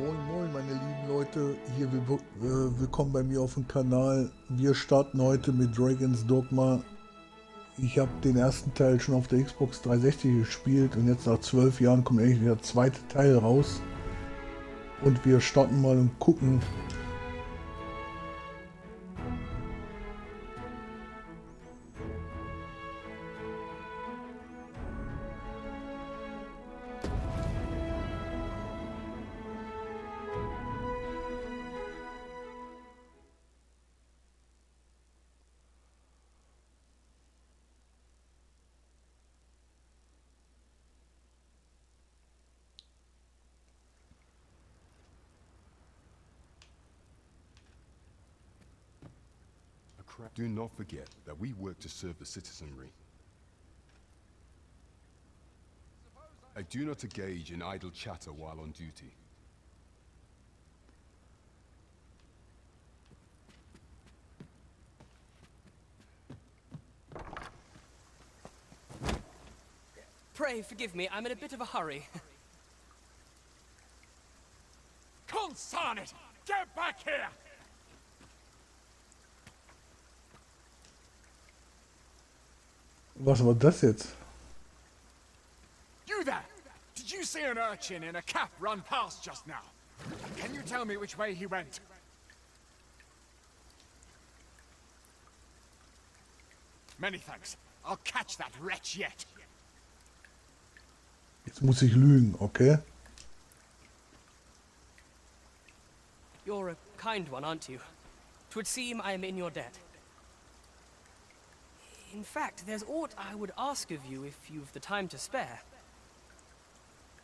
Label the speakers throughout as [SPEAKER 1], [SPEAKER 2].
[SPEAKER 1] Moin Moin meine lieben Leute, hier willkommen bei mir auf dem Kanal. Wir starten heute mit Dragons Dogma. Ich habe den ersten Teil schon auf der Xbox 360 gespielt und jetzt nach 12 Jahren kommt endlich der zweite Teil raus. Und wir starten mal und gucken.
[SPEAKER 2] Do not forget that we work to serve the citizenry. I do not engage in idle chatter while on duty.
[SPEAKER 3] Pray forgive me, I'm in a bit of a hurry.
[SPEAKER 4] Consign it! Get back here!
[SPEAKER 1] Was war das jetzt?
[SPEAKER 4] You there! Did you see an urchin in a cap run past just now? Can you tell me which way he went? Many thanks. I'll catch that wretch yet.
[SPEAKER 1] Jetzt muss ich lügen, okay?
[SPEAKER 3] You're a kind one, aren't you? 'Twould seem I am in your debt. In fact, there's aught I would ask of you if you've the time to spare.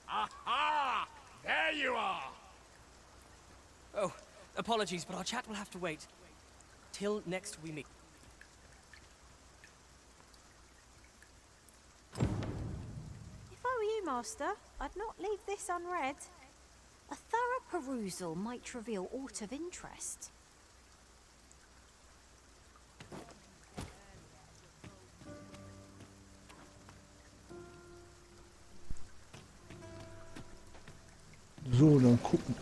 [SPEAKER 4] Aha! There you are!
[SPEAKER 3] Oh, apologies, but our chat will have to wait. Till next we meet.
[SPEAKER 5] If I were you, Master, I'd not leave this unread. A thorough perusal might reveal aught of interest.
[SPEAKER 1] So, dann gucken.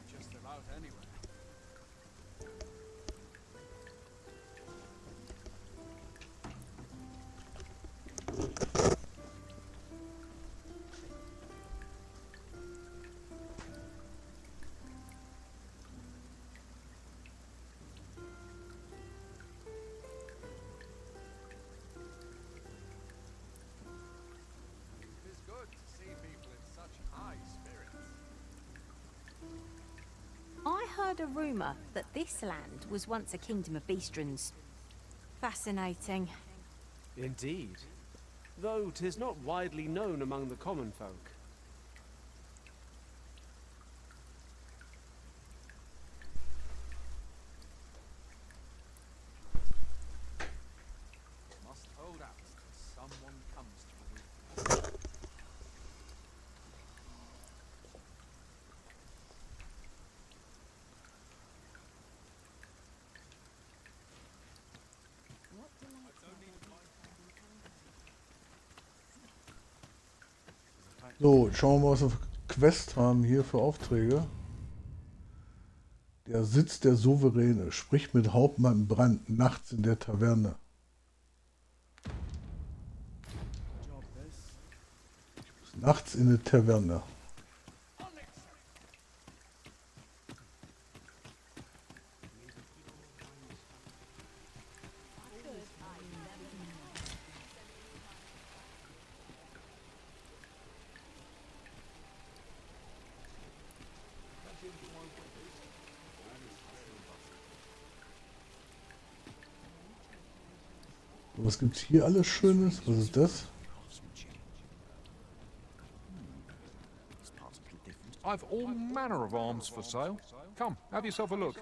[SPEAKER 4] Just about anywhere. It is good to see people in such high spirits.
[SPEAKER 5] I heard a rumour that this land was once a kingdom of beastrons. Fascinating.
[SPEAKER 6] Indeed. Though 'tis not widely known among the common folk.
[SPEAKER 4] Must hold out till someone comes to me.
[SPEAKER 1] So, schauen wir mal, was wir für Quest haben hier für Aufträge. Der Sitz der Souveräne. Sprich mit Hauptmann Brand nachts in der Taverne. Nachts in der Taverne. Was gibt's hier alles Schönes? Was ist das?
[SPEAKER 7] I've all manner of arms for sale. Come, have yourself a look.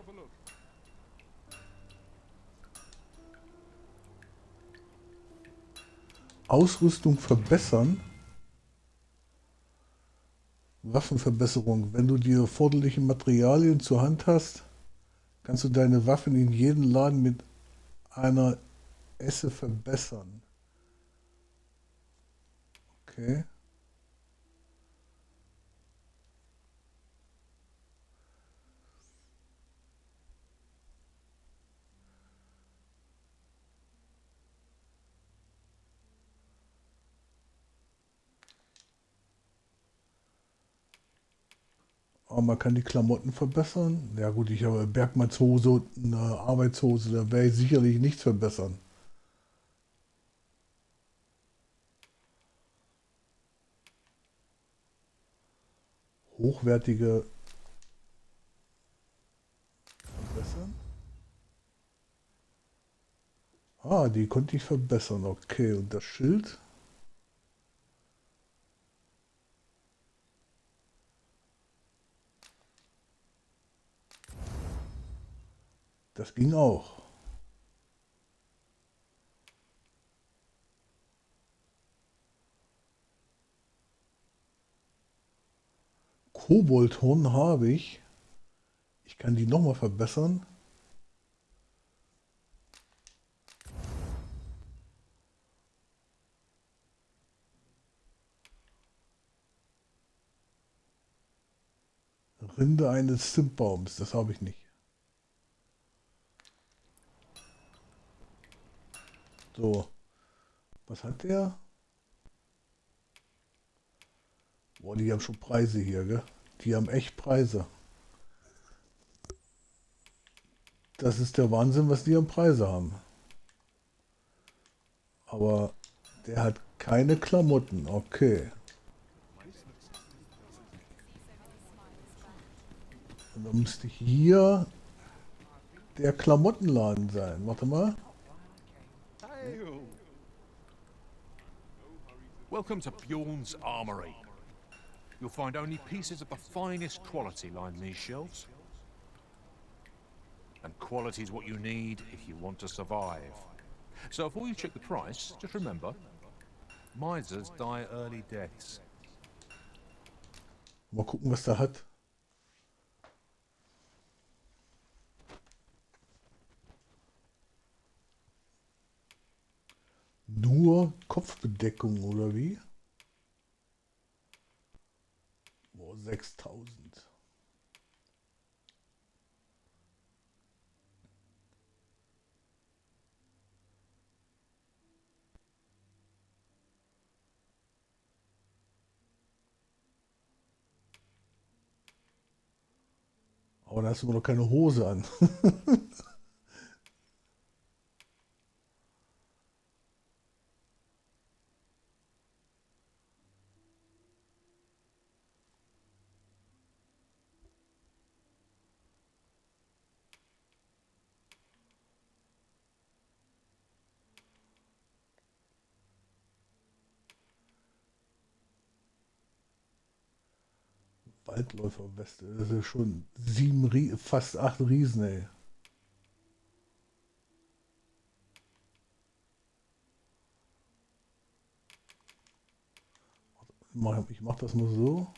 [SPEAKER 1] Ausrüstung verbessern. Waffenverbesserung. Wenn du die erforderlichen Materialien zur Hand hast, kannst du deine Waffen in jedem Laden mit einer Esse verbessern. Okay. Aber man kann die Klamotten verbessern. Ja gut, ich habe Bergmannshose und eine Arbeitshose, da werde ich sicherlich nichts verbessern. Hochwertige verbessern. Ah, die konnte ich verbessern. Okay, und das Schild? Das ging auch. Koboldhorn habe ich. Ich kann die nochmal verbessern. Rinde eines Zimtbaums, das habe ich nicht. So, was hat der? Boah, die haben schon Preise hier, gell? Die haben echt Preise. Das ist der Wahnsinn, was die an Preise haben. Aber der hat keine Klamotten, okay. Und dann müsste hier der Klamottenladen sein. Warte mal.
[SPEAKER 7] Welcome to Bjorn's Armory. You'll find only pieces of the finest quality line these shelves. And quality is what you need if you want to survive. So before you check the price, just remember, misers die early deaths.
[SPEAKER 1] Mal gucken, was der hat. Nur Kopfbedeckung oder wie? Boah, 6000. Aber da hast du immer noch keine Hose an. Waldläuferweste, das ist schon fast 8 Riesen, ey. Ich mach das mal so.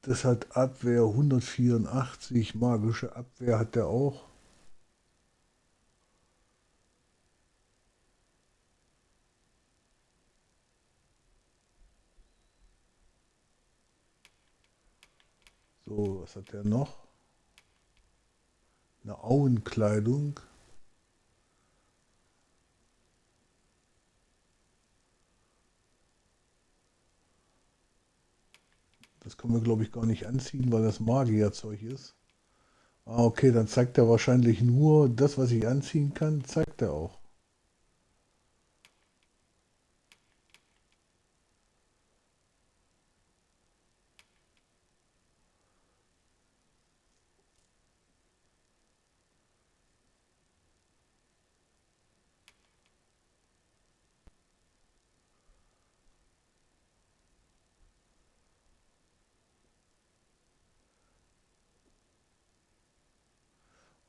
[SPEAKER 1] Das hat Abwehr 184, magische Abwehr hat der auch. So, was hat der noch? Eine Auenkleidung. Das können wir, glaube ich, gar nicht anziehen, weil das Magierzeug ist. Ah, okay, dann zeigt er wahrscheinlich nur das, was ich anziehen kann, zeigt er auch.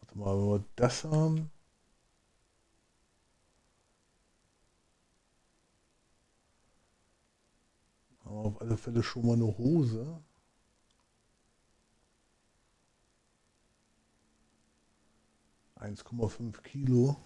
[SPEAKER 1] Warte mal, wenn wir das haben. Auf alle Fälle schon mal eine Hose. ,5 Kilo.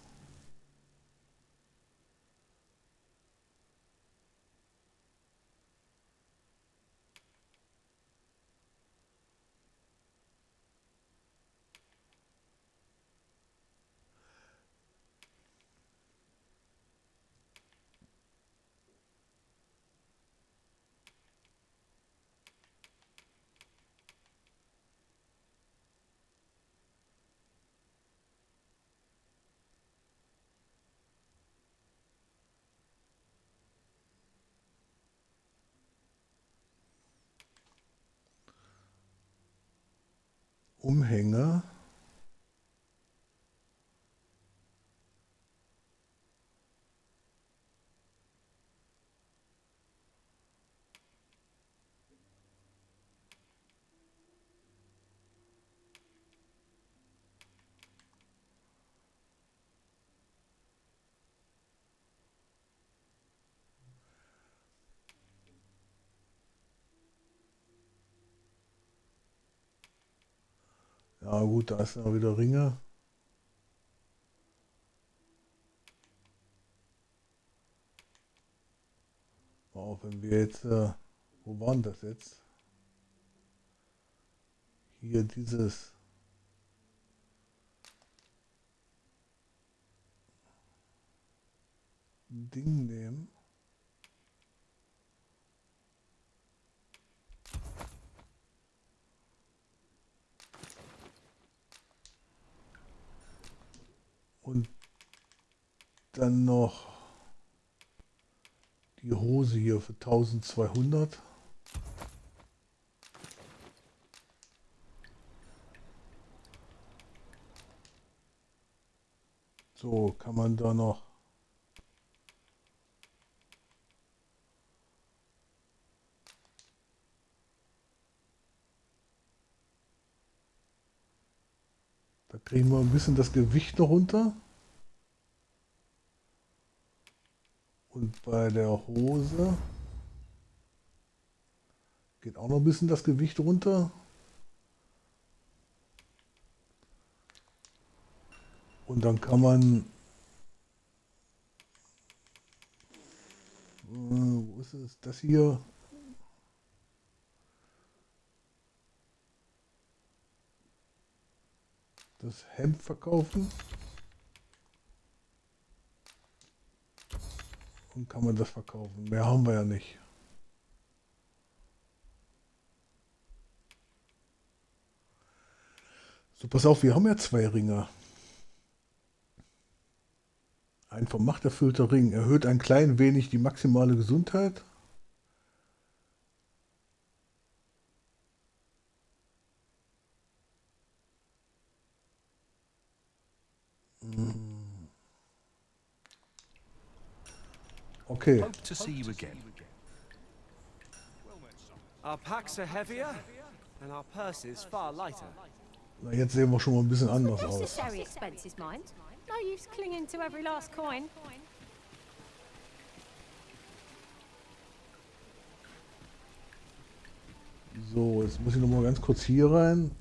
[SPEAKER 1] Umhänge. Ja gut, da ist ja wieder Ringe. Auch wenn wir jetzt, wo waren das jetzt? Hier dieses Ding nehmen. Und dann noch die Hose hier für 1200. So, kann man da noch da kriegen wir ein bisschen das Gewicht noch runter. Und bei der Hose geht auch noch ein bisschen das Gewicht runter. Und dann kann man, wo ist es, das hier, das Hemd verkaufen. Und kann man das verkaufen. Mehr haben wir ja nicht. So, pass auf, wir haben ja 2 Ringe. Ein vom Macht erfüllter Ring erhöht ein klein wenig die maximale Gesundheit. Okay.
[SPEAKER 7] Hope to see you again.
[SPEAKER 6] Our packs are heavier and our purses far lighter.
[SPEAKER 1] Na, jetzt sehen wir schon mal ein bisschen anders aus.
[SPEAKER 5] Necessary expenses, mind. No use clinging to every last coin.
[SPEAKER 1] So, jetzt muss ich noch mal ganz kurz hier rein.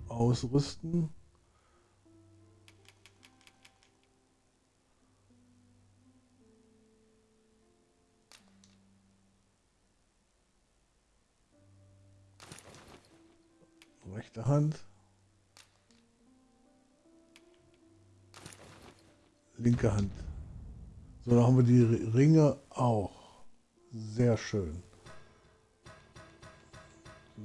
[SPEAKER 1] Ausrüsten. Rechte Hand. Linke Hand. So, dann haben wir die Ringe auch. Sehr schön. So.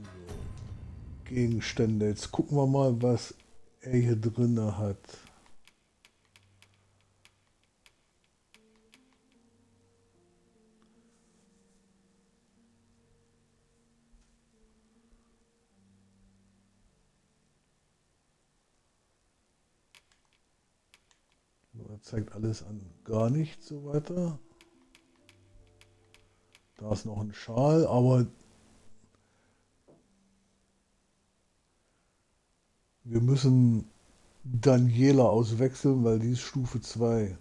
[SPEAKER 1] Gegenstände. Jetzt gucken wir mal, was er hier drin hat. Er zeigt alles an gar nichts so weiter. Da ist noch ein Schal, aber wir müssen Daniela auswechseln, weil die ist Stufe 2.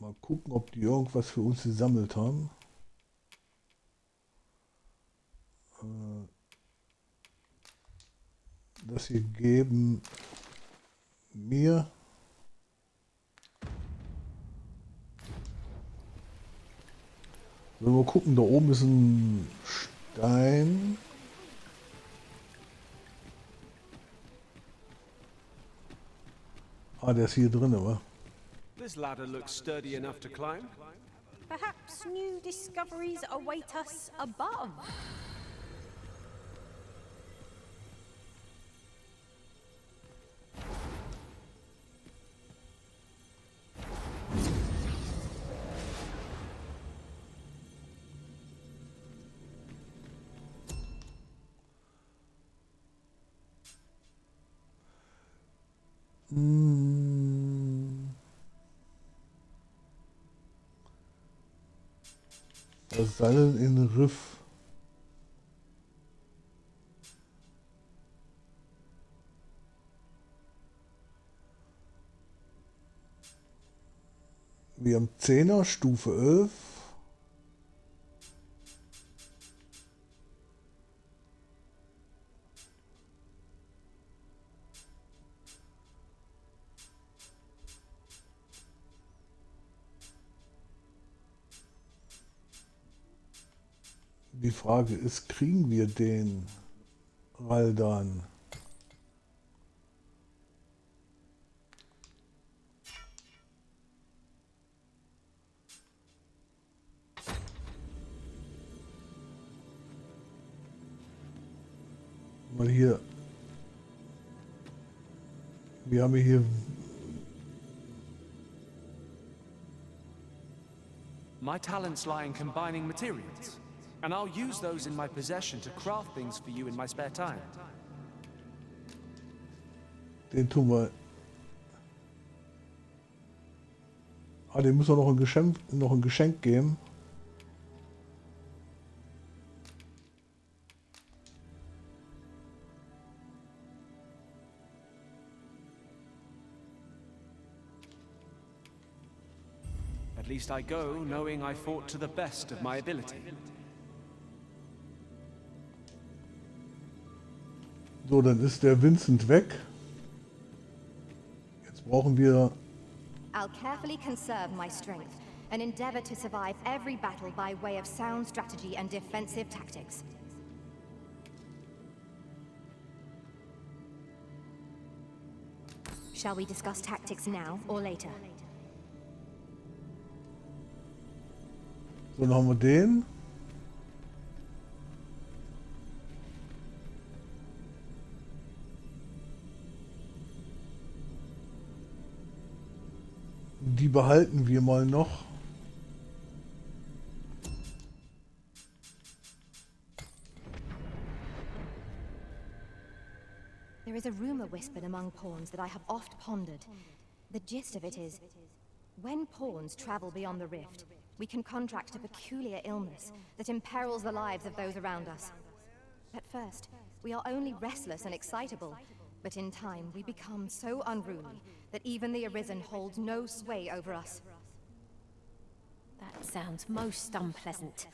[SPEAKER 1] Mal gucken, ob die irgendwas für uns gesammelt haben. Das hier geben mir. So, mal gucken, da oben ist ein Stein. Ah, der ist hier drin, wa?
[SPEAKER 6] This ladder looks sturdy enough to climb.
[SPEAKER 5] Perhaps new discoveries await us above.
[SPEAKER 1] Versallen in Riff. Wir haben 10er, Stufe 11. Die Frage ist, kriegen wir den Raldan? Mal hier. Wir haben hier.
[SPEAKER 6] My talents lie in combining materials, and I'll use those in my possession to craft things for you in my spare time.
[SPEAKER 1] Den tun wir. Ah, dem müssen wir noch ein Geschenk geben.
[SPEAKER 6] At least I go knowing I fought to the best of my ability.
[SPEAKER 1] So, dann ist der Vincent weg. Jetzt brauchen wir.
[SPEAKER 8] I'll carefully conserve my strength and endeavor to survive every battle by way of sound strategy and defensive tactics. Shall we discuss tactics now or later?
[SPEAKER 1] So, dann haben wir den. Die behalten wir mal noch.
[SPEAKER 8] There is a rumor whispered among pawns that I have oft pondered. The gist of it is, when pawns travel beyond the rift, we can contract a peculiar illness that imperils the lives of those around us. At first, we are only restless and excitable, but in time we become so unruly that even the Arisen holds no sway over us.
[SPEAKER 5] That sounds most unpleasant.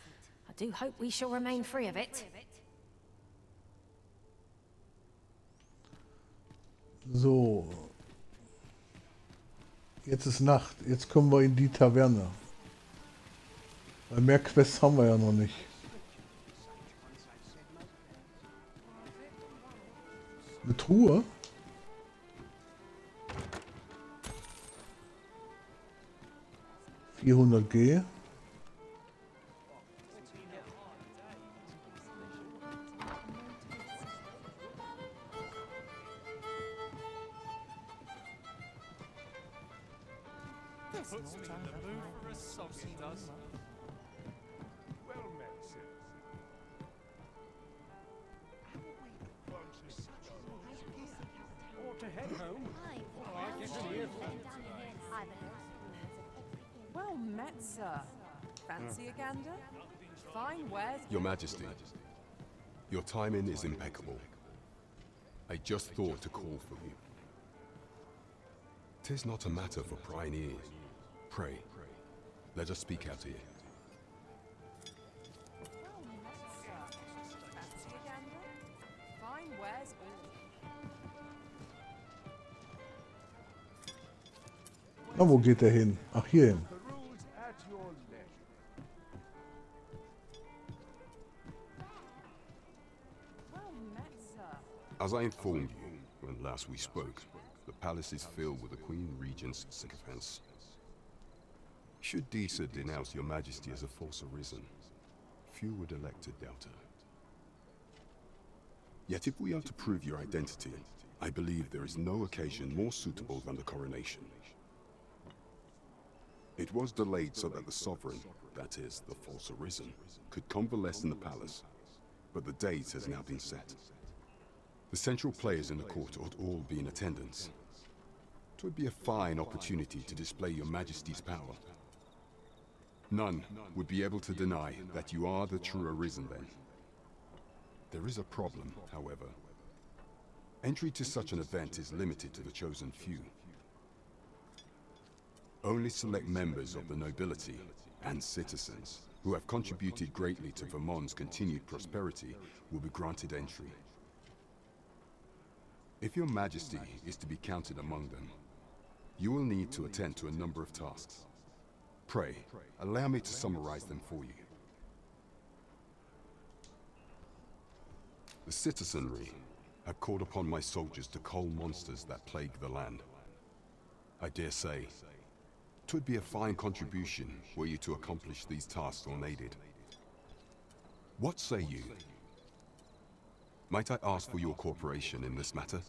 [SPEAKER 5] I do hope we shall remain free of it.
[SPEAKER 1] So. Jetzt ist Nacht. Jetzt kommen wir in die Taverne. Weil mehr Quests haben wir ja noch nicht. Eine Truhe? $400G.
[SPEAKER 9] Well met, sir. Fancy a gander? Fine wares.
[SPEAKER 2] Your Majesty, your timing is impeccable. I just thought to call for you. 'Tis not a matter for prying ears. Pray, Let us speak out here.
[SPEAKER 9] Well met, sir. Fancy a gander? Fine wares all.
[SPEAKER 1] Na, wo geht der hin? Ach, hier hin.
[SPEAKER 9] Well met, sir.
[SPEAKER 2] As I informed you when last we spoke, the palace is filled with the Queen Regent's sycophants. Should Disa denounce your majesty as a false arisen, few would elect to doubt her. Yet if we are to prove your identity, I believe there is no occasion more suitable than the coronation. It was delayed so that the sovereign, that is, the false arisen, could convalesce in the palace, but the date has now been set. The central players in the court ought all be in attendance. It would be a fine opportunity to display your majesty's power. None would be able to deny that you are the true arisen then. There is a problem, however. Entry to such an event is limited to the chosen few. Only select members of the nobility and citizens who have contributed greatly to Vermont's continued prosperity will be granted entry. If your majesty is to be counted among them, you will need to attend to a number of tasks. Pray, allow me to summarize them for you. The citizenry have called upon my soldiers to cull monsters that plague the land. I dare say, 'twould be a fine contribution were you to accomplish these tasks unaided. What say you? Might I ask for your cooperation in this matter?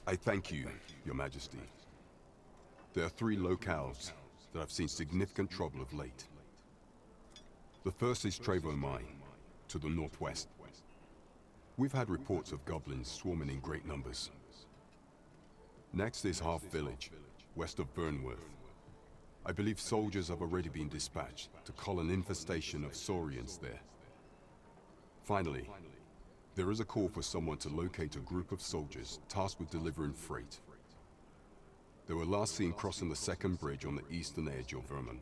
[SPEAKER 2] I thank you, Your Majesty. There are 3 locales that have seen significant trouble of late. The first is Trevo Mine, to the northwest. We've had reports of goblins swarming in great numbers. Next is Half Village, west of Burnworth. I believe soldiers have already been dispatched to cull an infestation of saurians there. Finally, there is a call for someone to locate a group of soldiers tasked with delivering freight. They were last seen crossing the second bridge on the eastern edge of Vermont.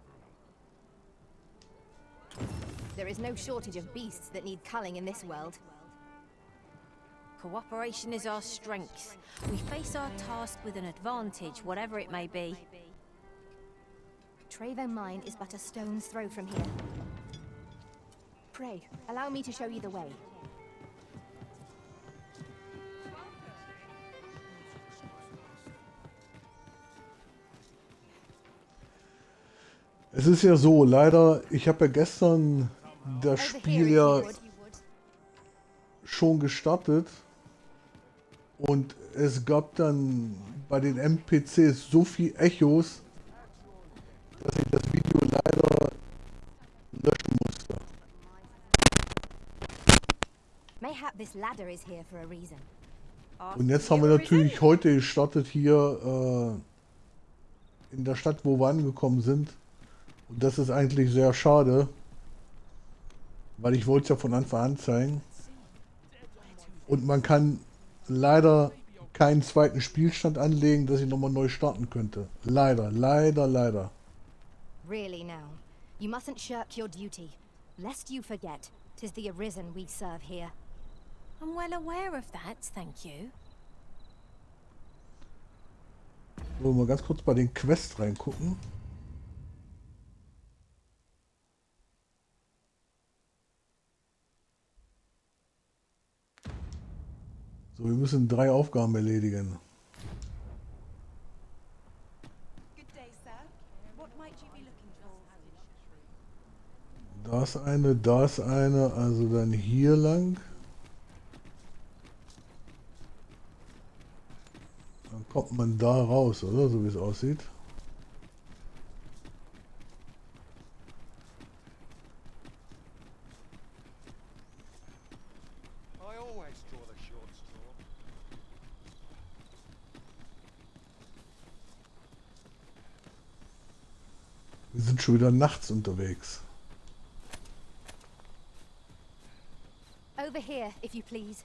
[SPEAKER 8] There is no shortage of beasts that need culling in this world.
[SPEAKER 5] Cooperation is our strength. We face our task with an advantage, whatever it may be.
[SPEAKER 8] Trevo Mine is but a stone's throw from here. Pray, allow me to show you the way.
[SPEAKER 1] Es ist ja so, leider, ich habe ja gestern das Spiel ja schon gestartet und es gab dann bei den NPCs so viel Echos, dass ich das Video leider löschen musste.
[SPEAKER 8] Mayhap this ladder is here for a reason.
[SPEAKER 1] Und jetzt haben wir natürlich heute gestartet hier in der Stadt, wo wir angekommen sind. Und das ist eigentlich sehr schade, weil ich wollte es ja von Anfang an zeigen. Und man kann leider keinen zweiten Spielstand anlegen, dass ich nochmal neu starten könnte. Leider, leider, leider.
[SPEAKER 8] Really now, you mustn't shirk your duty, lest you forget 'tis the Arisen we serve here.
[SPEAKER 5] I'm well aware of that, thank you.
[SPEAKER 1] Wollen wir mal ganz kurz bei den Quests reingucken. So, wir müssen 3 Aufgaben erledigen. Da ist eine, also dann hier lang. Dann kommt man da raus, oder? So wie es aussieht. Wir sind schon wieder nachts unterwegs.
[SPEAKER 8] Over here, if you please.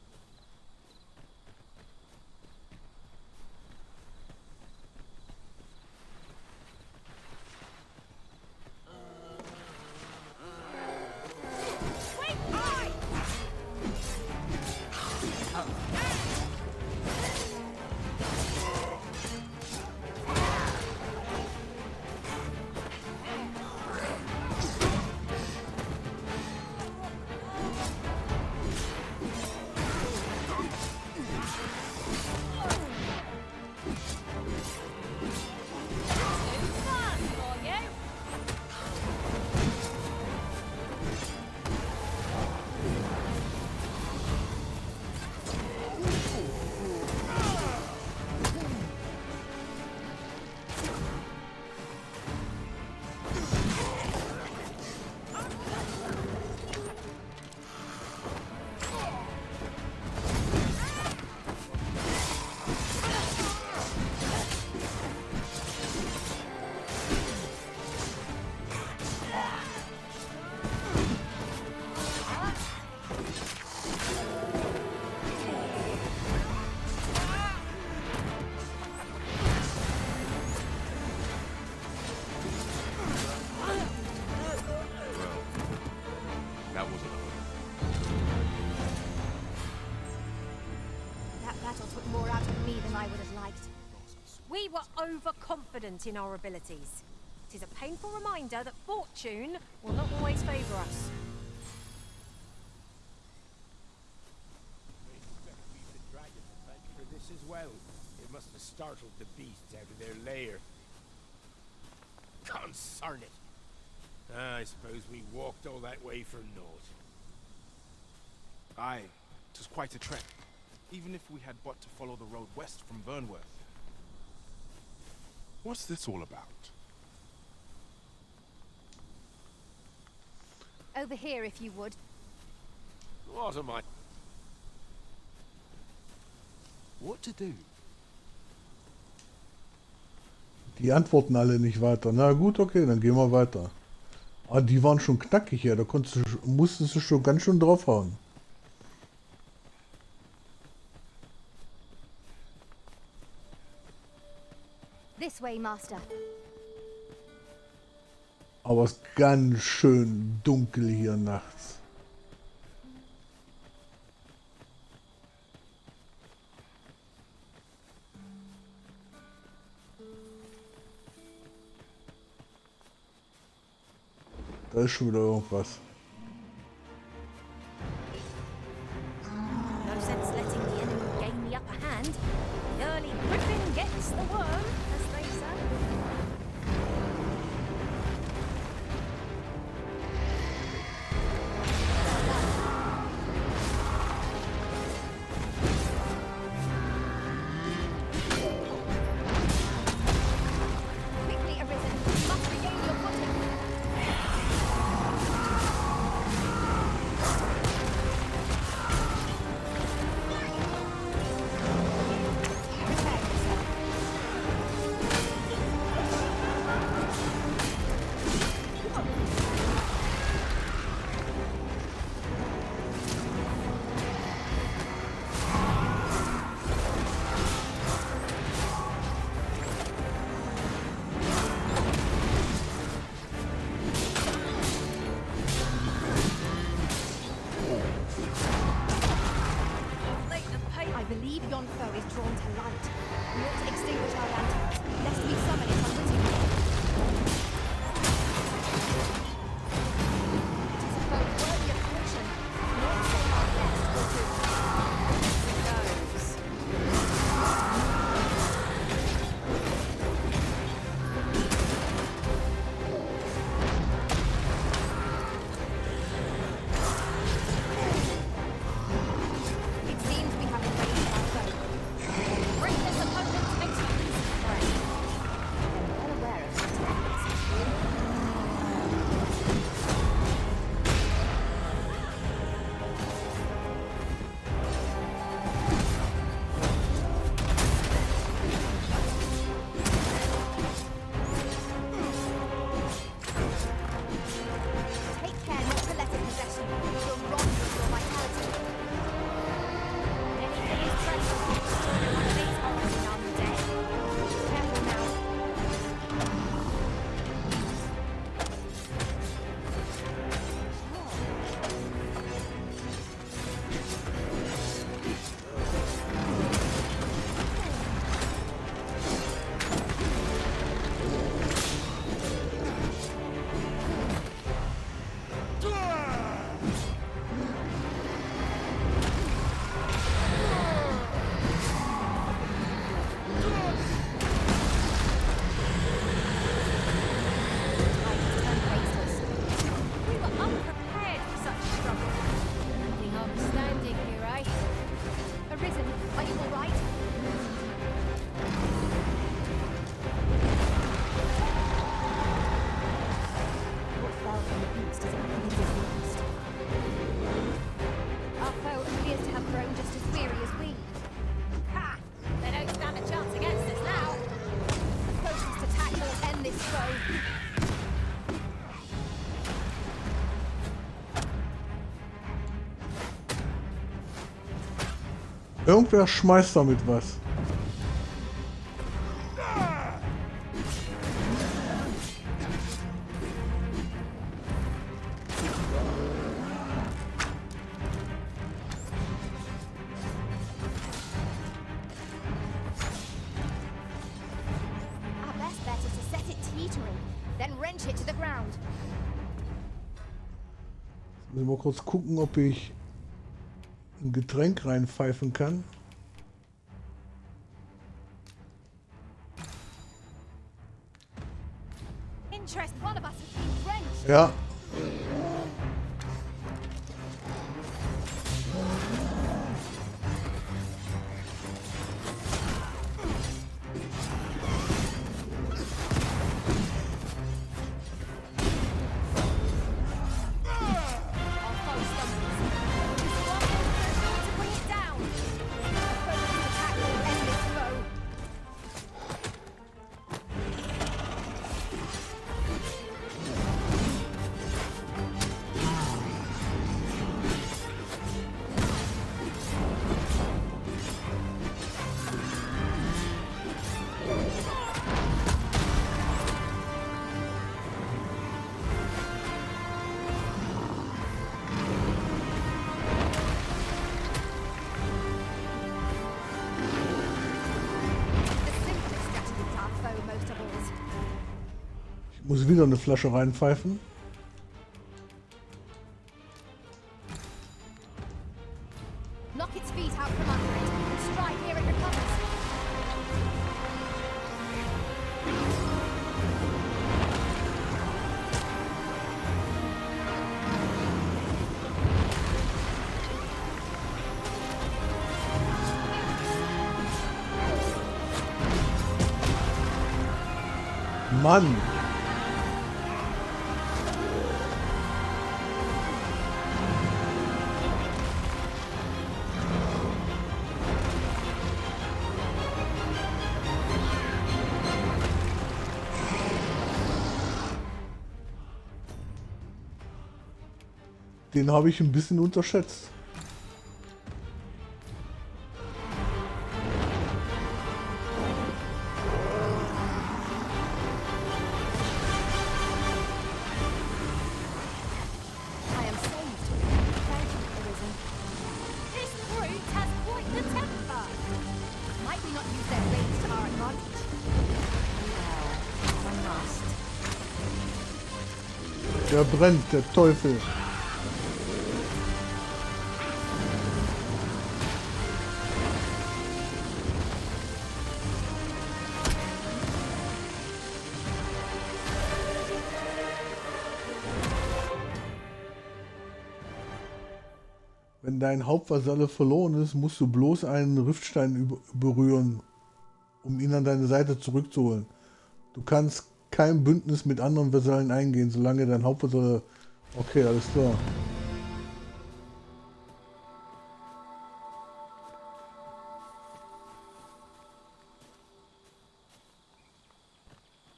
[SPEAKER 5] confident in our abilities. It is a painful reminder that fortune will not always favor us.
[SPEAKER 10] For this as well. It must have startled the beasts out of their lair. Concern it. I suppose we walked all that way for naught.
[SPEAKER 11] Aye, 'twas quite a trek, even if we had but to follow the road west from Vernworth. What's this all about?
[SPEAKER 8] Over here, if you would.
[SPEAKER 10] What am I?
[SPEAKER 11] What to do?
[SPEAKER 1] Die antworten alle nicht weiter. Na gut, okay, dann gehen wir weiter. Ah, die waren schon knackig, ja. Da musstest du schon ganz schön draufhauen.
[SPEAKER 8] This way, Master.
[SPEAKER 1] Aber es ist ganz schön dunkel hier nachts. Da ist schon wieder irgendwas.
[SPEAKER 5] No sense letting the enemy gain the upper hand. The early griffin gets the worm, as they say.
[SPEAKER 8] Quickly, Arisen. You must regain your footing. Prepare yourself.
[SPEAKER 5] Late the paper.
[SPEAKER 8] I believe yon foe is drawn to light. We ought to extinguish our lanterns, lest we summon it unwittingly. It is a foe worthy of caution. Not say our best will do.
[SPEAKER 5] Goes.
[SPEAKER 8] It seems we have evaded our foe. Bring this opponent makes you easy prey. I'm well aware of these tactics. Take care not to let it possess you. It will rob you of your vitality.
[SPEAKER 5] Anything is precious. One of these horrors is undead.
[SPEAKER 8] Careful now. I turn faceless.
[SPEAKER 5] We were unprepared for such a struggle.
[SPEAKER 8] Nothing understanding here, eh? Arisen, are you all right? What fell from the beast is immediately lost. Our foe appears to have grown just as weary as we.
[SPEAKER 5] Ha! They don't stand a chance against us now.
[SPEAKER 8] The closest attack will end this foe.
[SPEAKER 1] Irgendwer schmeißt damit was.
[SPEAKER 8] Our best bet teetering, then wrench it to the ground.
[SPEAKER 1] Jetzt muss ich mal kurz gucken, ob ich ein Getränk reinpfeifen kann.
[SPEAKER 8] Interest, one of us has been drenched.
[SPEAKER 1] Ja. Ich muss wieder eine Flasche reinpfeifen.
[SPEAKER 8] Knock its feet out from under it and strike here it recovers.
[SPEAKER 1] Mann! Den habe ich ein bisschen unterschätzt. Der brennt, der Teufel. Wenn dein Hauptvasalle verloren ist, musst du bloß einen Riftstein berühren, um ihn an deine Seite zurückzuholen. Du kannst kein Bündnis mit anderen Vasallen eingehen, solange dein Hauptvasalle... Okay, alles klar.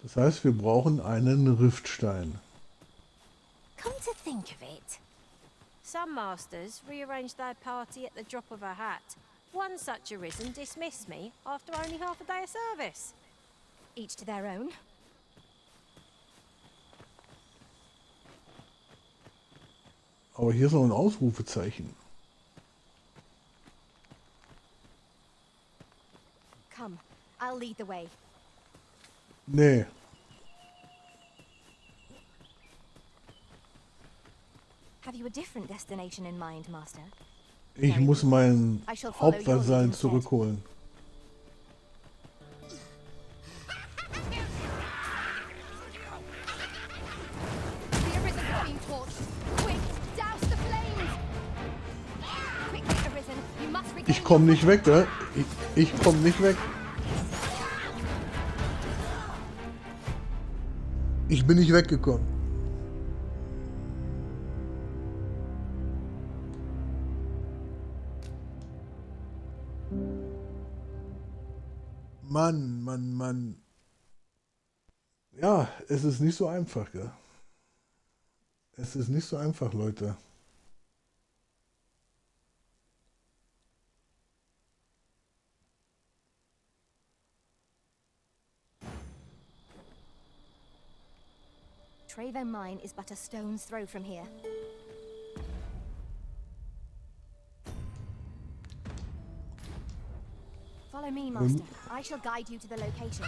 [SPEAKER 1] Das heißt, wir brauchen einen Riftstein.
[SPEAKER 5] Come to think of it, some masters rearrange their party at the drop of a hat. One such arisen dismissed me after only half a day of service.
[SPEAKER 8] Each to their own.
[SPEAKER 1] Aber hier ist noch ein Ausrufezeichen.
[SPEAKER 8] Come, I'll lead the way.
[SPEAKER 1] Nee.
[SPEAKER 8] Have you a different destination in mind, Master?
[SPEAKER 1] Ich muss meinen Hauptvasallen zurückholen. Ich komme nicht weg, ne? Ich komme nicht weg. Ich bin nicht weggekommen. Mann, Mann, Mann. Ja, es ist nicht so einfach, gell? Es ist nicht so einfach, Leute.
[SPEAKER 8] Trevo Mine is but a stone's throw from here. Follow me, Master. I shall guide you to the location.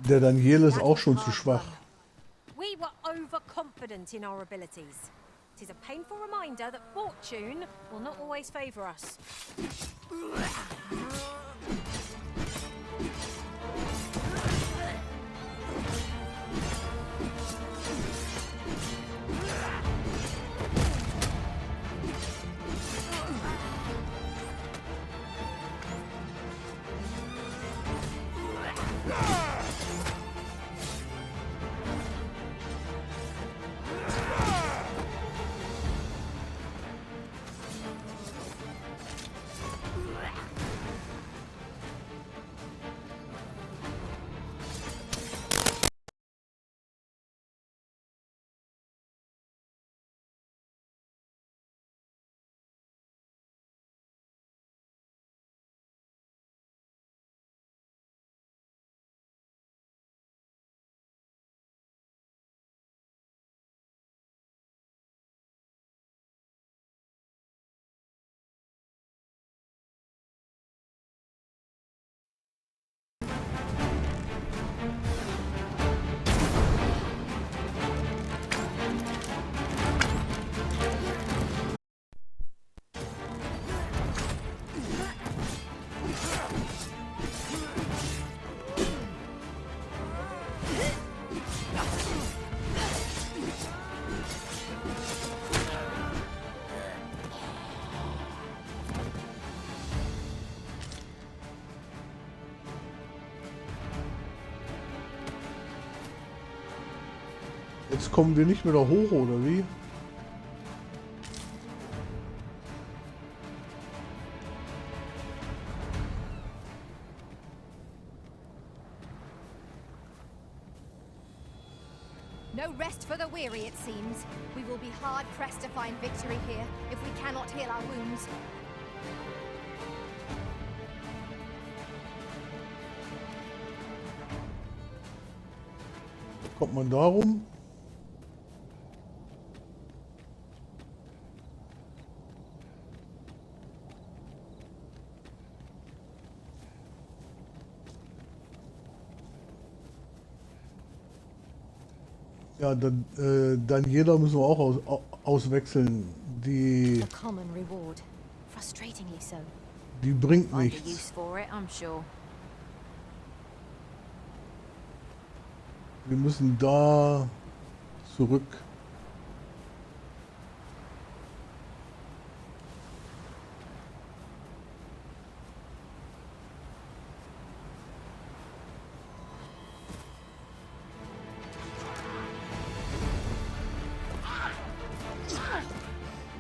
[SPEAKER 1] Der Daniel ist auch schon zu schwach.
[SPEAKER 5] We were overconfident in our abilities. It is a painful reminder that fortune will not always favor us.
[SPEAKER 1] Jetzt kommen wir nicht mehr da hoch, oder wie?
[SPEAKER 8] No rest for the weary, it seems. We will be hard pressed to find victory here if we cannot heal our wounds.
[SPEAKER 1] Kommt man da rum? Ja, dann Daniela müssen wir auch auswechseln. Die
[SPEAKER 8] A common reward. Frustratingly so.
[SPEAKER 1] Die bringt
[SPEAKER 5] Find a
[SPEAKER 1] nichts.
[SPEAKER 5] use for it, I'm sure.
[SPEAKER 1] Wir müssen da zurück.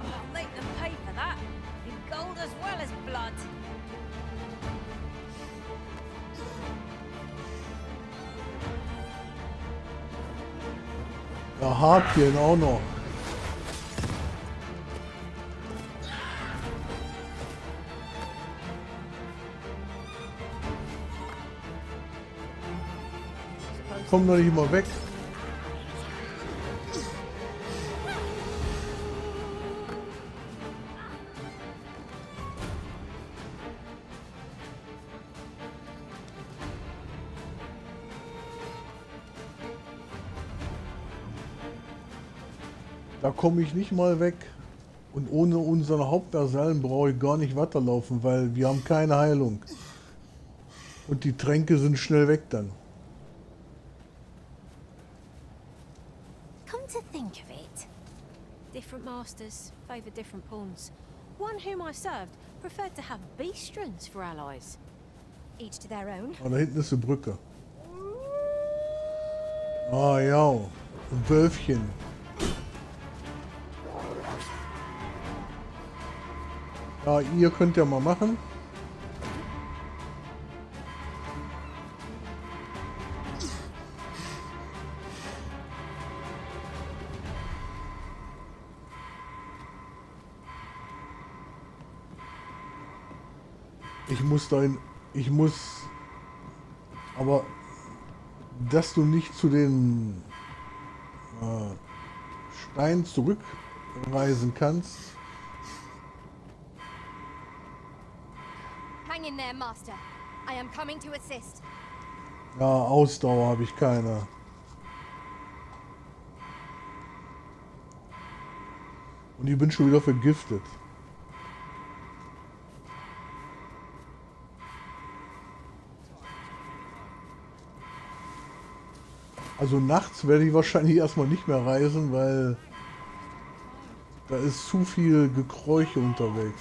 [SPEAKER 5] I'll make them pay for that. In gold as well as blood.
[SPEAKER 1] Ja, Harpien auch noch. Komm doch nicht mal weg. Da komme ich nicht mal weg. Und ohne unseren Hauptversallen brauche ich gar nicht weiterlaufen, weil wir haben keine Heilung. Und die Tränke sind schnell weg dann.
[SPEAKER 5] Come to think of it. Different masters favor different pawns. One whom I served preferred to have beastrons for allies.
[SPEAKER 8] Each to their own.
[SPEAKER 1] Ah, da hinten ist die Brücke. Ah ja, ein Wölfchen. Ja, ihr könnt ja mal machen. Ich muss, aber dass du nicht zu den Steinen zurückreisen kannst.
[SPEAKER 8] Hang in there, Master. I am coming to assist.
[SPEAKER 1] Ja, Ausdauer habe ich keine. Und ich bin schon wieder vergiftet. Also nachts werde ich wahrscheinlich erstmal nicht mehr reisen, weil da ist zu viel Gekräuche unterwegs.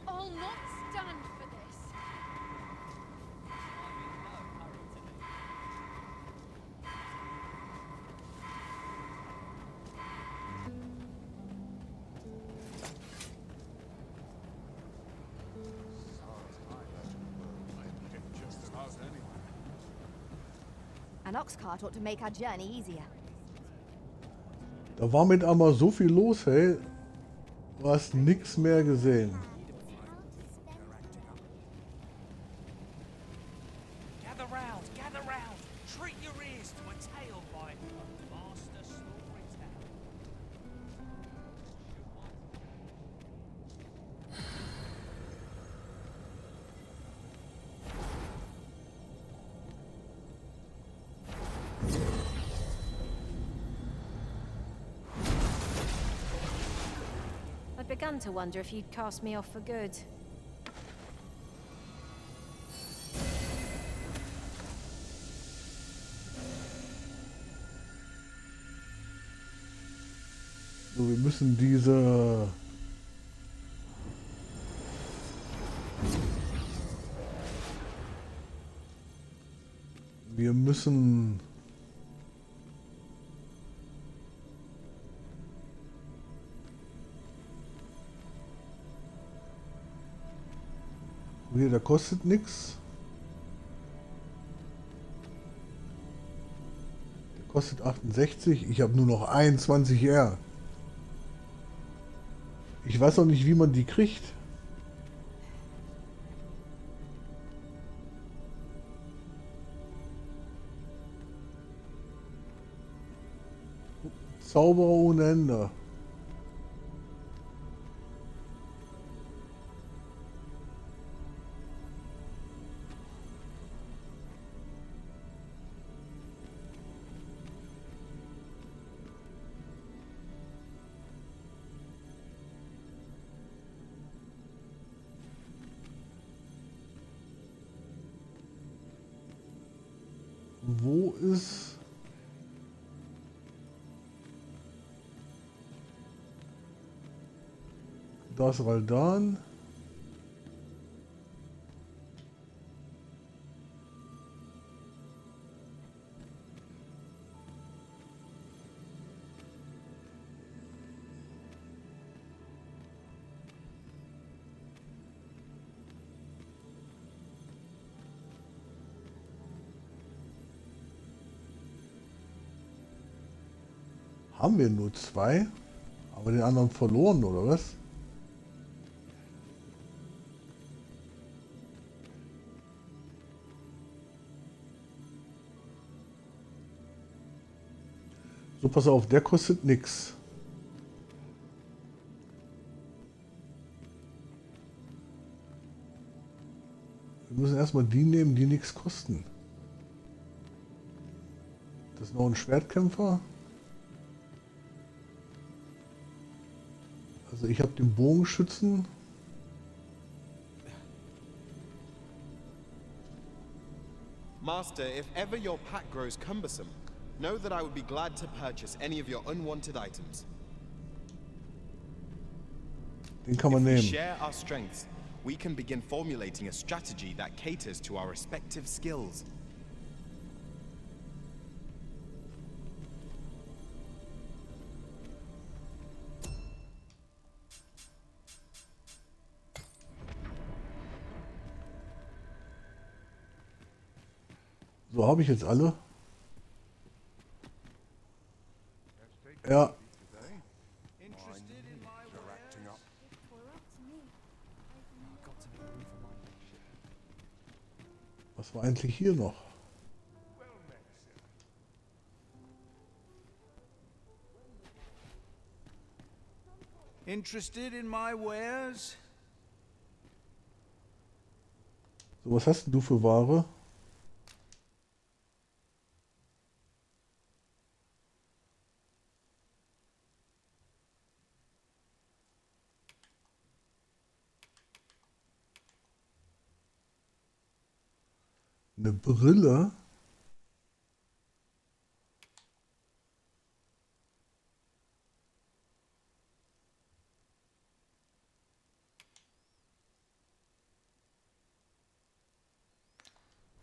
[SPEAKER 12] I'll not stand for this.
[SPEAKER 8] An ox cart ought to make our journey easier.
[SPEAKER 1] Da war mit einmal so viel los, hey. Du hast nichts mehr gesehen.
[SPEAKER 10] Gather round, gather round. Treat your ears to a tale by Master Storyteller.
[SPEAKER 5] I'd begun to wonder if you'd cast me off for good.
[SPEAKER 1] So, wir müssen diese... Wir müssen... Hier, der kostet nichts. Der kostet 68. Ich habe nur noch 21 R. Ich weiß auch nicht, wie man die kriegt. Zauberer ohne Ende. Wo ist... Das Raldan? Haben wir nur 2? Aber den anderen verloren, oder was? So, pass auf, der kostet nix. Wir müssen erstmal die nehmen, die nichts kosten. Das ist noch ein Schwertkämpfer. Also ich habe den Bogenschützen.
[SPEAKER 13] Master, if ever your pack grows cumbersome, know that I would be glad to purchase any of your unwanted items.
[SPEAKER 1] Den kann man
[SPEAKER 13] If we
[SPEAKER 1] nehmen.
[SPEAKER 13] share our strengths, we can begin formulating a strategy that caters to our respective skills.
[SPEAKER 1] So, habe ich jetzt alle? Ja. Was war eigentlich hier noch?
[SPEAKER 10] Interested in my wares?
[SPEAKER 1] So, was hast denn du für Ware? Eine Brille?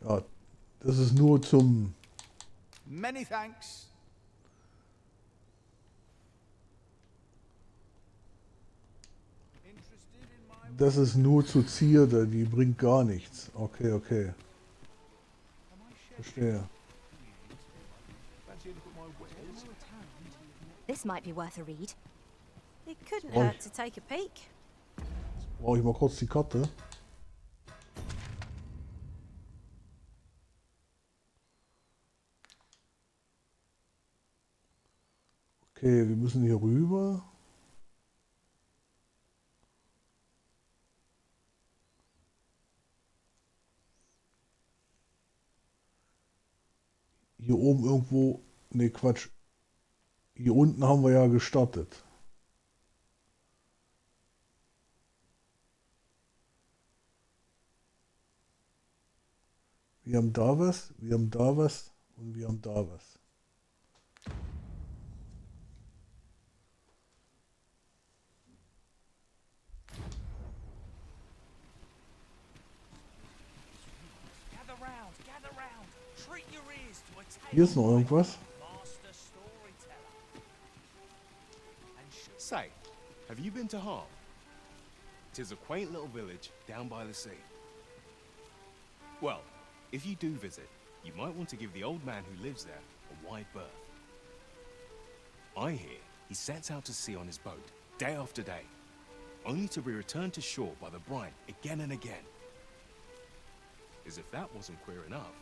[SPEAKER 1] Ja, das ist nur zum...
[SPEAKER 10] Many thanks.
[SPEAKER 1] Das ist nur zu Zierde, die bringt gar nichts. Okay, okay. Verstehe.
[SPEAKER 8] This might be worth a read.
[SPEAKER 5] It couldn't
[SPEAKER 1] Oi.
[SPEAKER 5] hurt to take a peek.
[SPEAKER 1] Brauche ich mal kurz die Karte. Okay, wir müssen hier rüber. Hier oben irgendwo... Ne, Quatsch. Hier unten haben wir ja gestartet. Wir haben da was, wir haben da was und wir haben da was. Hier ist noch irgendwas.
[SPEAKER 13] Say, have you been to Habe? 'Tis a quaint little village down by the sea. Well, if you do visit, you might want to give the old man who lives there a wide berth. I hear he sets out to sea on his boat, day after day, only to be returned to shore by the brine again and again. As if that wasn't queer enough,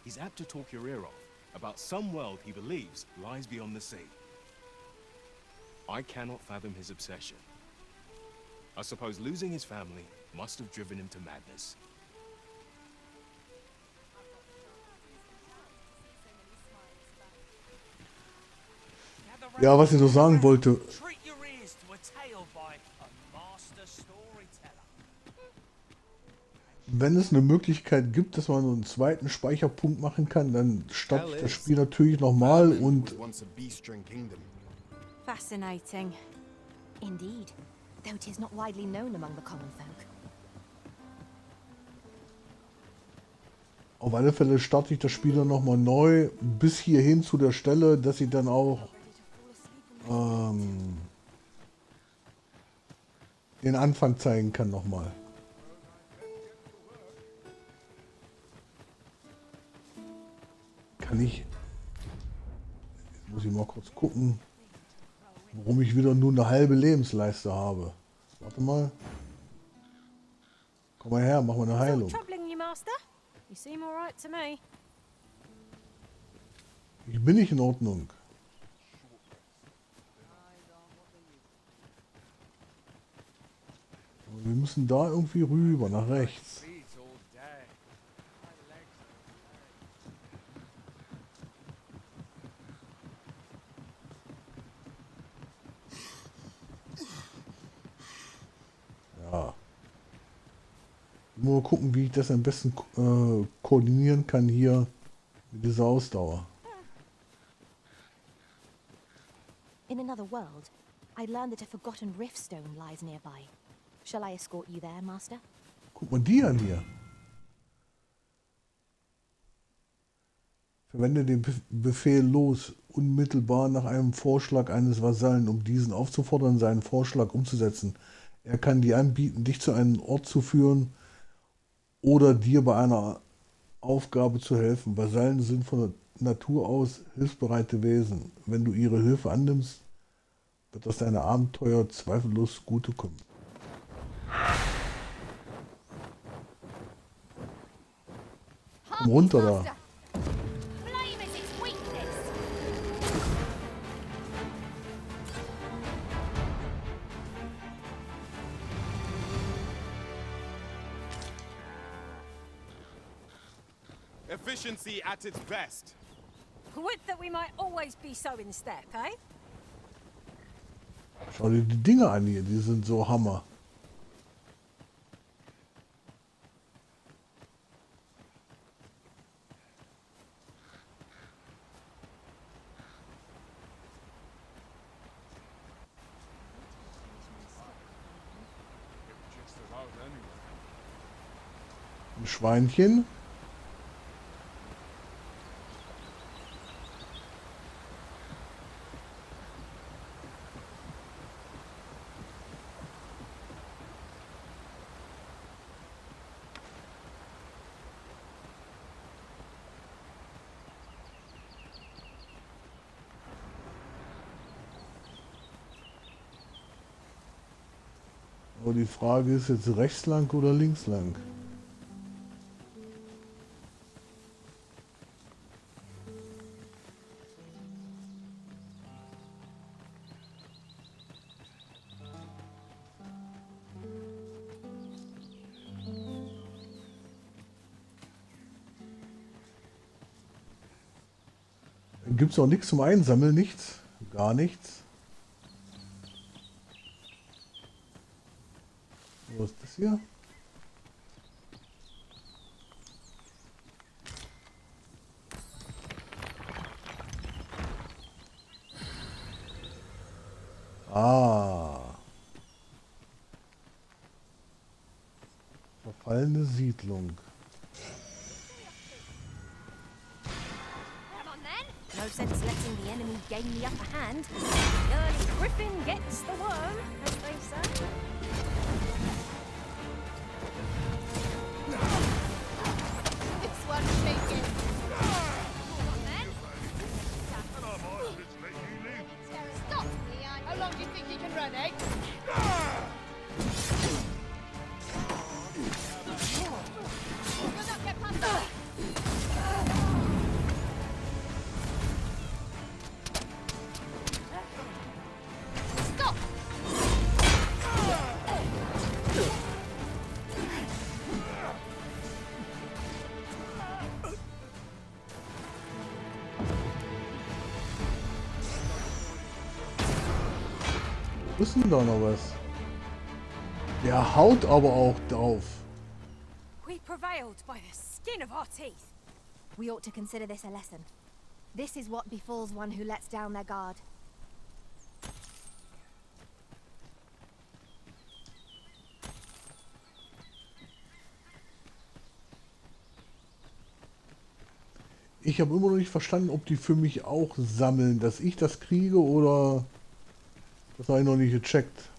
[SPEAKER 13] he's apt to talk your ear off about some world he believes lies beyond the sea. I cannot fathom his obsession. I suppose losing his family must have driven him to madness.
[SPEAKER 1] Ja, was ich so sagen wollte. Wenn es eine Möglichkeit gibt, dass man einen zweiten Speicherpunkt machen kann, dann starte ich das Spiel natürlich nochmal und...
[SPEAKER 8] Fascinating. Indeed, though it is not widely known among the common folk.
[SPEAKER 1] Auf alle Fälle starte ich das Spiel dann nochmal neu, bis hierhin zu der Stelle, dass ich dann auch den Anfang zeigen kann nochmal. Kann ich... Jetzt muss ich mal kurz gucken, warum ich wieder nur eine halbe Lebensleiste habe. Warte mal. Komm mal her, mach mal eine Heilung.
[SPEAKER 5] Troubling you, Master? You seem all right to me.
[SPEAKER 1] Ich bin nicht in Ordnung. Aber wir müssen da irgendwie rüber, nach rechts. Ja. Mal gucken, wie ich das am besten koordinieren kann hier mit dieser Ausdauer.
[SPEAKER 8] In another world, I learned that a forgotten riftstone lies nearby. Shall I escort you there, Master?
[SPEAKER 1] Guck mal die an hier. Verwende den Befehl los, unmittelbar nach einem Vorschlag eines Vasallen, um diesen aufzufordern, seinen Vorschlag umzusetzen. Er kann dir anbieten, dich zu einem Ort zu führen oder dir bei einer Aufgabe zu helfen. Vasallen sind von Natur aus hilfsbereite Wesen. Wenn du ihre Hilfe annimmst, wird aus deinem Abenteuer zweifellos Gute kommen. Komm runter da.
[SPEAKER 13] Efficiency at its best.
[SPEAKER 5] Would that we might always be so in step, eh?
[SPEAKER 1] Schau dir die Dinge an hier, die sind so Hammer. Ein Schweinchen. Aber die Frage ist jetzt rechts lang oder links lang? Gibt es auch nichts zum Einsammeln? Nichts? Gar nichts? Was ist das hier? Ah. Verfallene Siedlung.
[SPEAKER 5] No sense letting the enemy gain the upper hand. The early griffin gets the worm, as they say.
[SPEAKER 12] This one's shaking. Stop me, Eine. How long do you think you can run, eh? You'll not get past that. Stop!
[SPEAKER 1] Ist denn da noch was? Der haut aber auch drauf.
[SPEAKER 8] We prevailed by the skin of our teeth. We ought to consider this a lesson. This is what befalls one who lets down their guard.
[SPEAKER 1] Ich habe immer noch nicht verstanden, ob die für mich auch sammeln, dass ich das kriege oder... Das habe ich noch nicht gecheckt.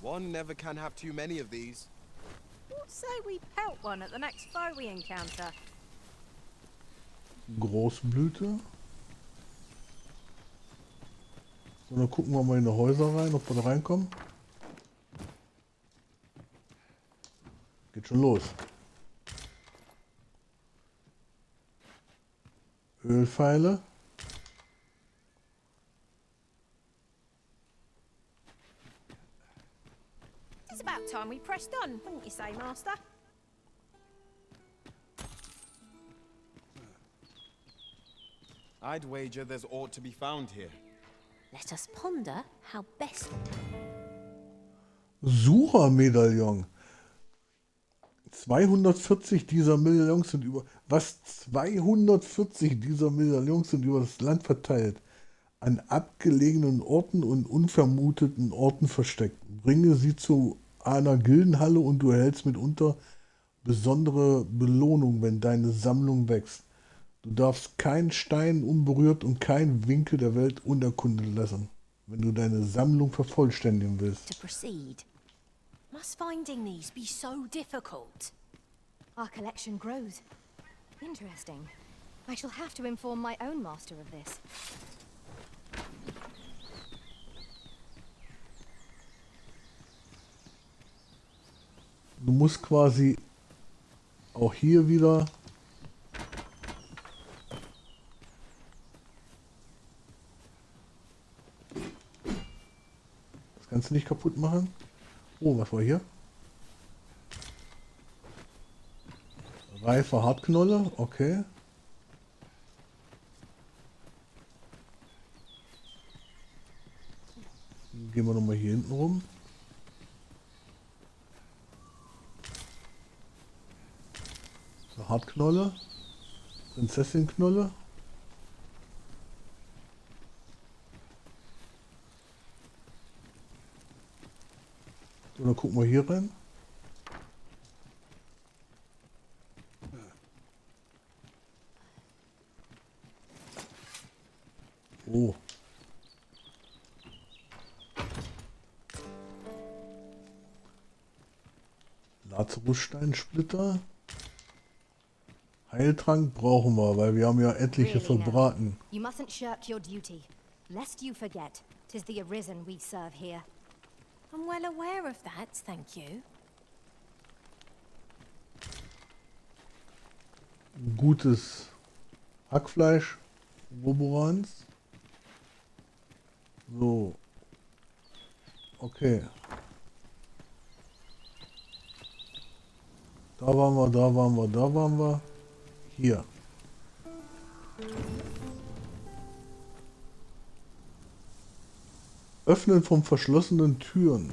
[SPEAKER 13] One never can have too many of these.
[SPEAKER 5] What say we pelt one at the next foe we encounter?
[SPEAKER 1] Großblüte. So, dann gucken wir mal in die Häuser rein, ob wir da reinkommen. Geht schon los. Ölpfeile.
[SPEAKER 5] It's about time we pressed on, wouldn't you say, Master?
[SPEAKER 13] I'd wager there's aught to be found here.
[SPEAKER 5] Let us ponder how best...
[SPEAKER 1] Suchermedaillon. 240 dieser Medaillons sind über... Was? 240 dieser Medaillons sind über das Land verteilt. An abgelegenen Orten und unvermuteten Orten versteckt. Bringe sie zu einer Gildenhalle und du erhältst mitunter besondere Belohnung, wenn deine Sammlung wächst. Du darfst keinen Stein unberührt und keinen Winkel der Welt unerkundet lassen, wenn du deine Sammlung vervollständigen willst.
[SPEAKER 5] To proceed. Must finding these be so difficult?
[SPEAKER 8] Our collection grows. Interesting. I shall have to inform my own master of this.
[SPEAKER 1] Du musst quasi auch hier wieder das kannst du nicht kaputt machen. Oh, was war hier? Reife Hartknolle, okay. Gehen wir nochmal hier hinten rum. So, Hartknolle. Prinzessin-Knolle. So, dann gucken wir hier rein. Oh. Lazarussteinsplitter. Heiltrank brauchen wir, weil wir haben ja etliche
[SPEAKER 8] Really now,
[SPEAKER 1] verbraten.
[SPEAKER 8] you mustn't shirk your duty, lest you forget 'tis the Arisen we serve here.
[SPEAKER 5] I'm well aware of that, thank you.
[SPEAKER 1] Gutes Hackfleisch, Roborans. So. Okay. Da waren wir, da waren wir, da waren wir. Hier. Öffnen von verschlossenen Türen.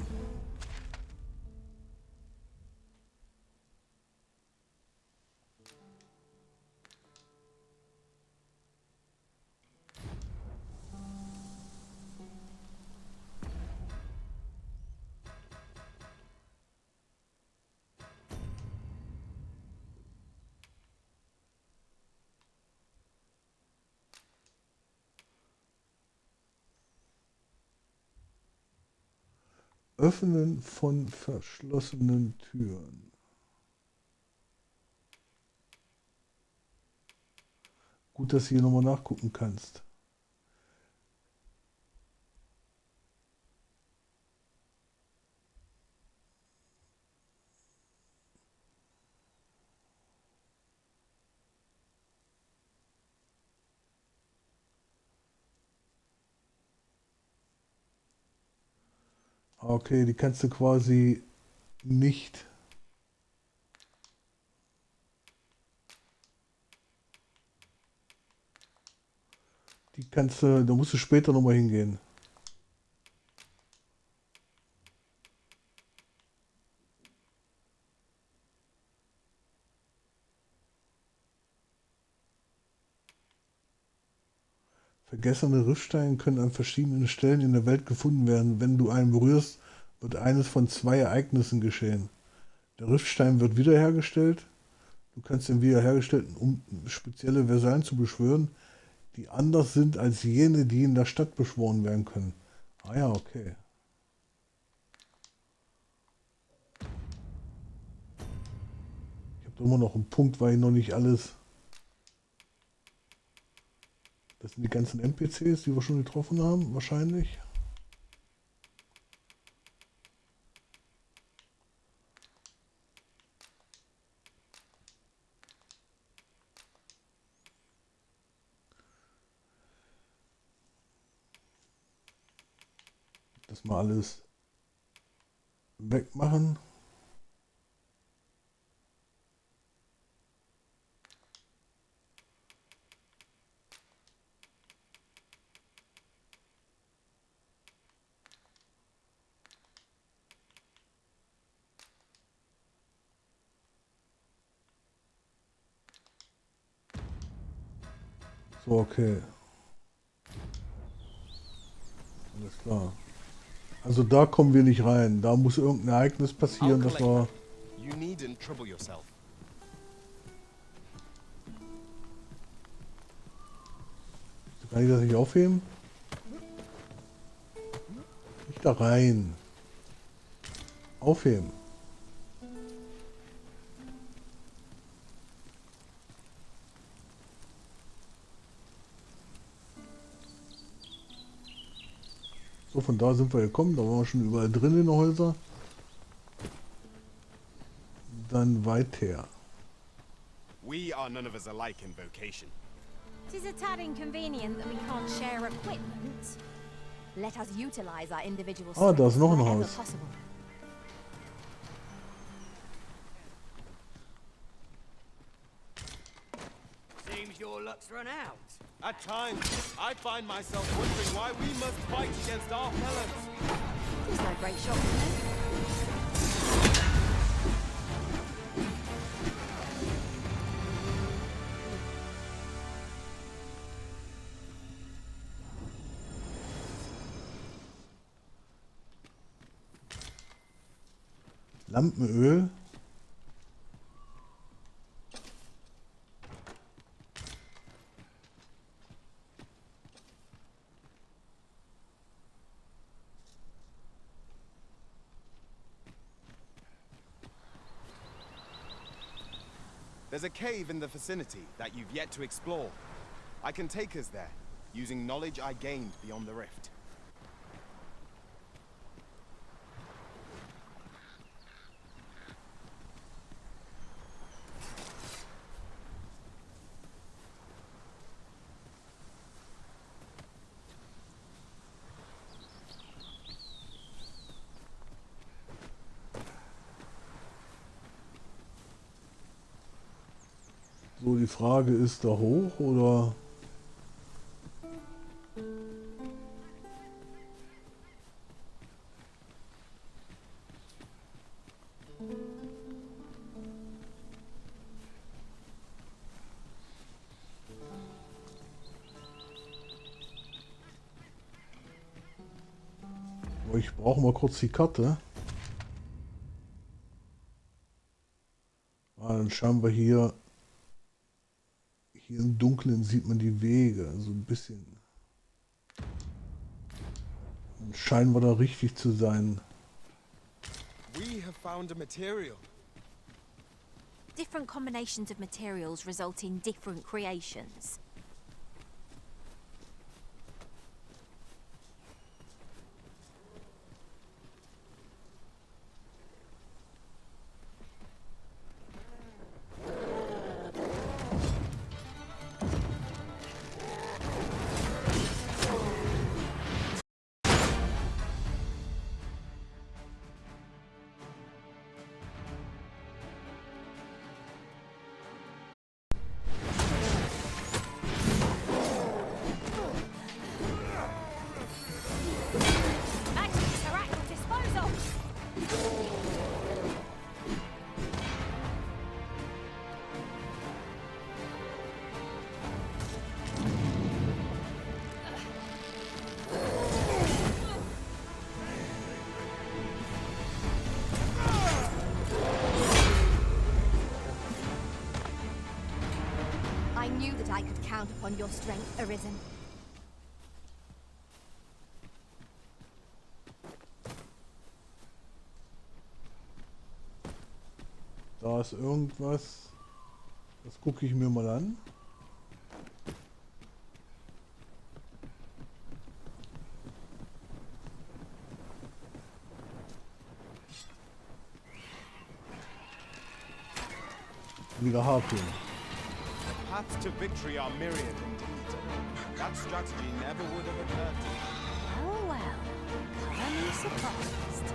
[SPEAKER 1] Öffnen von verschlossenen Türen. Gut, dass du hier nochmal nachgucken kannst. Okay, die kannst du quasi nicht. Die kannst du, da musst du später nochmal hingehen. Vergessene Riffsteine können an verschiedenen Stellen in der Welt gefunden werden. Wenn du einen berührst, wird eines von 2 Ereignissen geschehen. Der Riffstein wird wiederhergestellt. Du kannst den wiederhergestellten, um spezielle Versalien zu beschwören, die anders sind als jene, die in der Stadt beschworen werden können. Ah ja, okay. Ich habe immer noch einen Punkt, weil ich noch nicht alles... Das sind die ganzen NPCs, die wir schon getroffen haben, wahrscheinlich. Das mal alles wegmachen. So, okay. Alles klar. Also da kommen wir nicht rein. Da muss irgendein Ereignis passieren, dass wir...
[SPEAKER 13] You needn't trouble yourself.
[SPEAKER 1] Kann ich das nicht aufheben? Nicht da rein. Aufheben. So, von da sind wir gekommen. Da waren wir schon überall drin in den Häusern. Dann weiter.
[SPEAKER 13] We are none of us alike in vocation.
[SPEAKER 5] Tis a tad inconvenient that we can't share equipment.
[SPEAKER 8] Let us utilize our individual
[SPEAKER 1] Ah, da ist noch ein
[SPEAKER 8] wherever
[SPEAKER 1] Haus.
[SPEAKER 8] possible.
[SPEAKER 10] Seems your luck's run out.
[SPEAKER 13] At times, I find myself wondering why we must fight against our fellows.
[SPEAKER 8] There's no great shock, is there?
[SPEAKER 1] Lampenöl.
[SPEAKER 13] There's a cave in the vicinity that you've yet to explore. I can take us there, using knowledge I gained beyond the rift.
[SPEAKER 1] So, die Frage ist, da hoch oder... Ich brauche mal kurz die Karte. Dann schauen wir hier im Dunkeln sieht man die Wege, so ein bisschen. Dann scheinen wir da richtig zu sein.
[SPEAKER 13] We have found a material.
[SPEAKER 5] Different combinations of materials result in different creations.
[SPEAKER 8] I knew that I could count upon your strength, Arisen.
[SPEAKER 1] Da ist irgendwas. Das gucke ich mir mal an. Wieder Harpun.
[SPEAKER 13] Paths to victory are myriad indeed. That strategy never would have occurred to me.
[SPEAKER 5] Oh well, I'm surprised.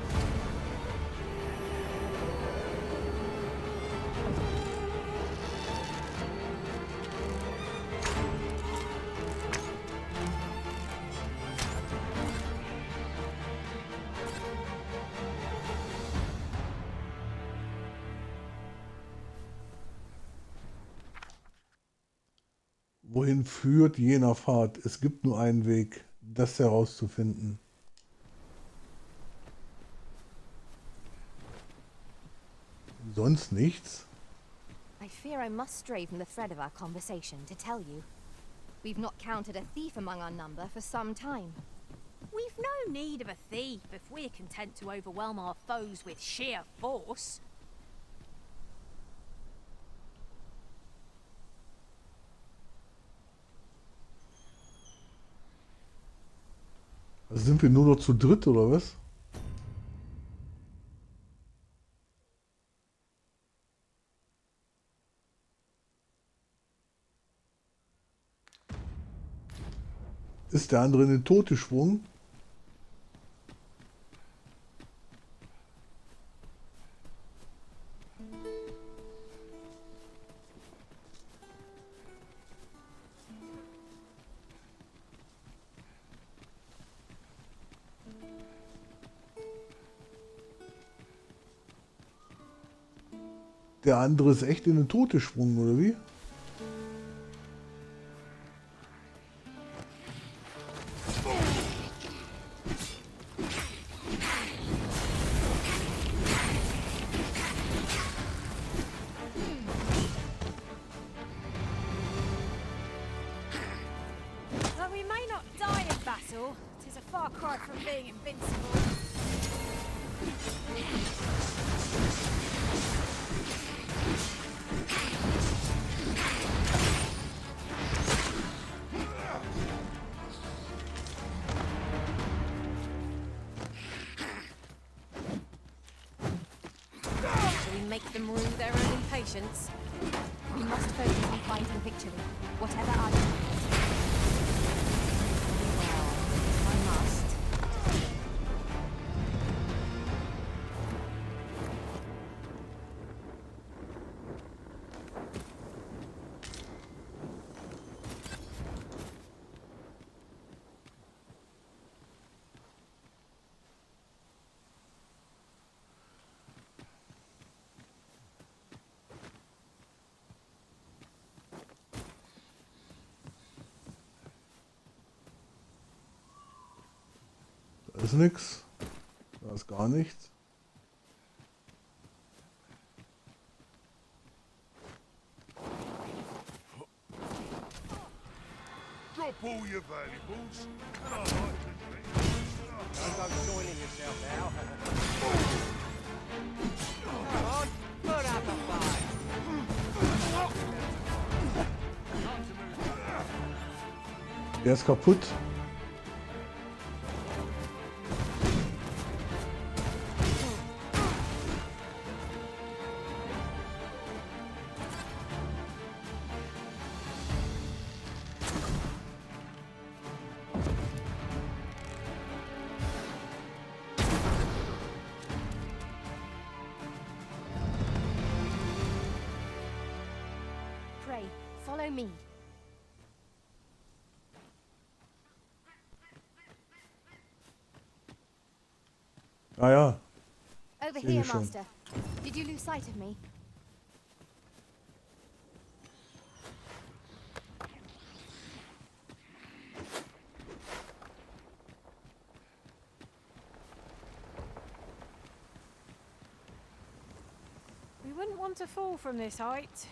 [SPEAKER 1] Wohin führt jener Pfad? Es gibt nur einen Weg, das herauszufinden. Sonst nichts?
[SPEAKER 8] I fear I must stray from the thread of our conversation to tell you. We've not counted a thief among our number for some time.
[SPEAKER 5] We've no need of a thief if we're content to overwhelm our foes with sheer force.
[SPEAKER 1] Also sind wir nur noch zu dritt oder was? Ist der andere in den Tod gesprungen? Der andere ist echt in den Tod gesprungen, oder wie?
[SPEAKER 5] Though we may not die in battle, 'tis a far cry from being invincible. make them rue their own impatience.
[SPEAKER 8] We must focus on finding victory, whatever our difficulties. Well, I must.
[SPEAKER 1] Da ist nix. Da ist gar nichts.
[SPEAKER 14] Drop all your valuables and I'll hide the
[SPEAKER 10] Don't go soiling yourself now. Come on, put up a fight.
[SPEAKER 1] Der ist kaputt.
[SPEAKER 8] Pray, follow me.
[SPEAKER 1] Ah ja.
[SPEAKER 8] Over
[SPEAKER 1] Sehe
[SPEAKER 8] here,
[SPEAKER 1] ich schon.
[SPEAKER 8] Master. Did you lose sight of me?
[SPEAKER 5] We wouldn't want to fall from this height.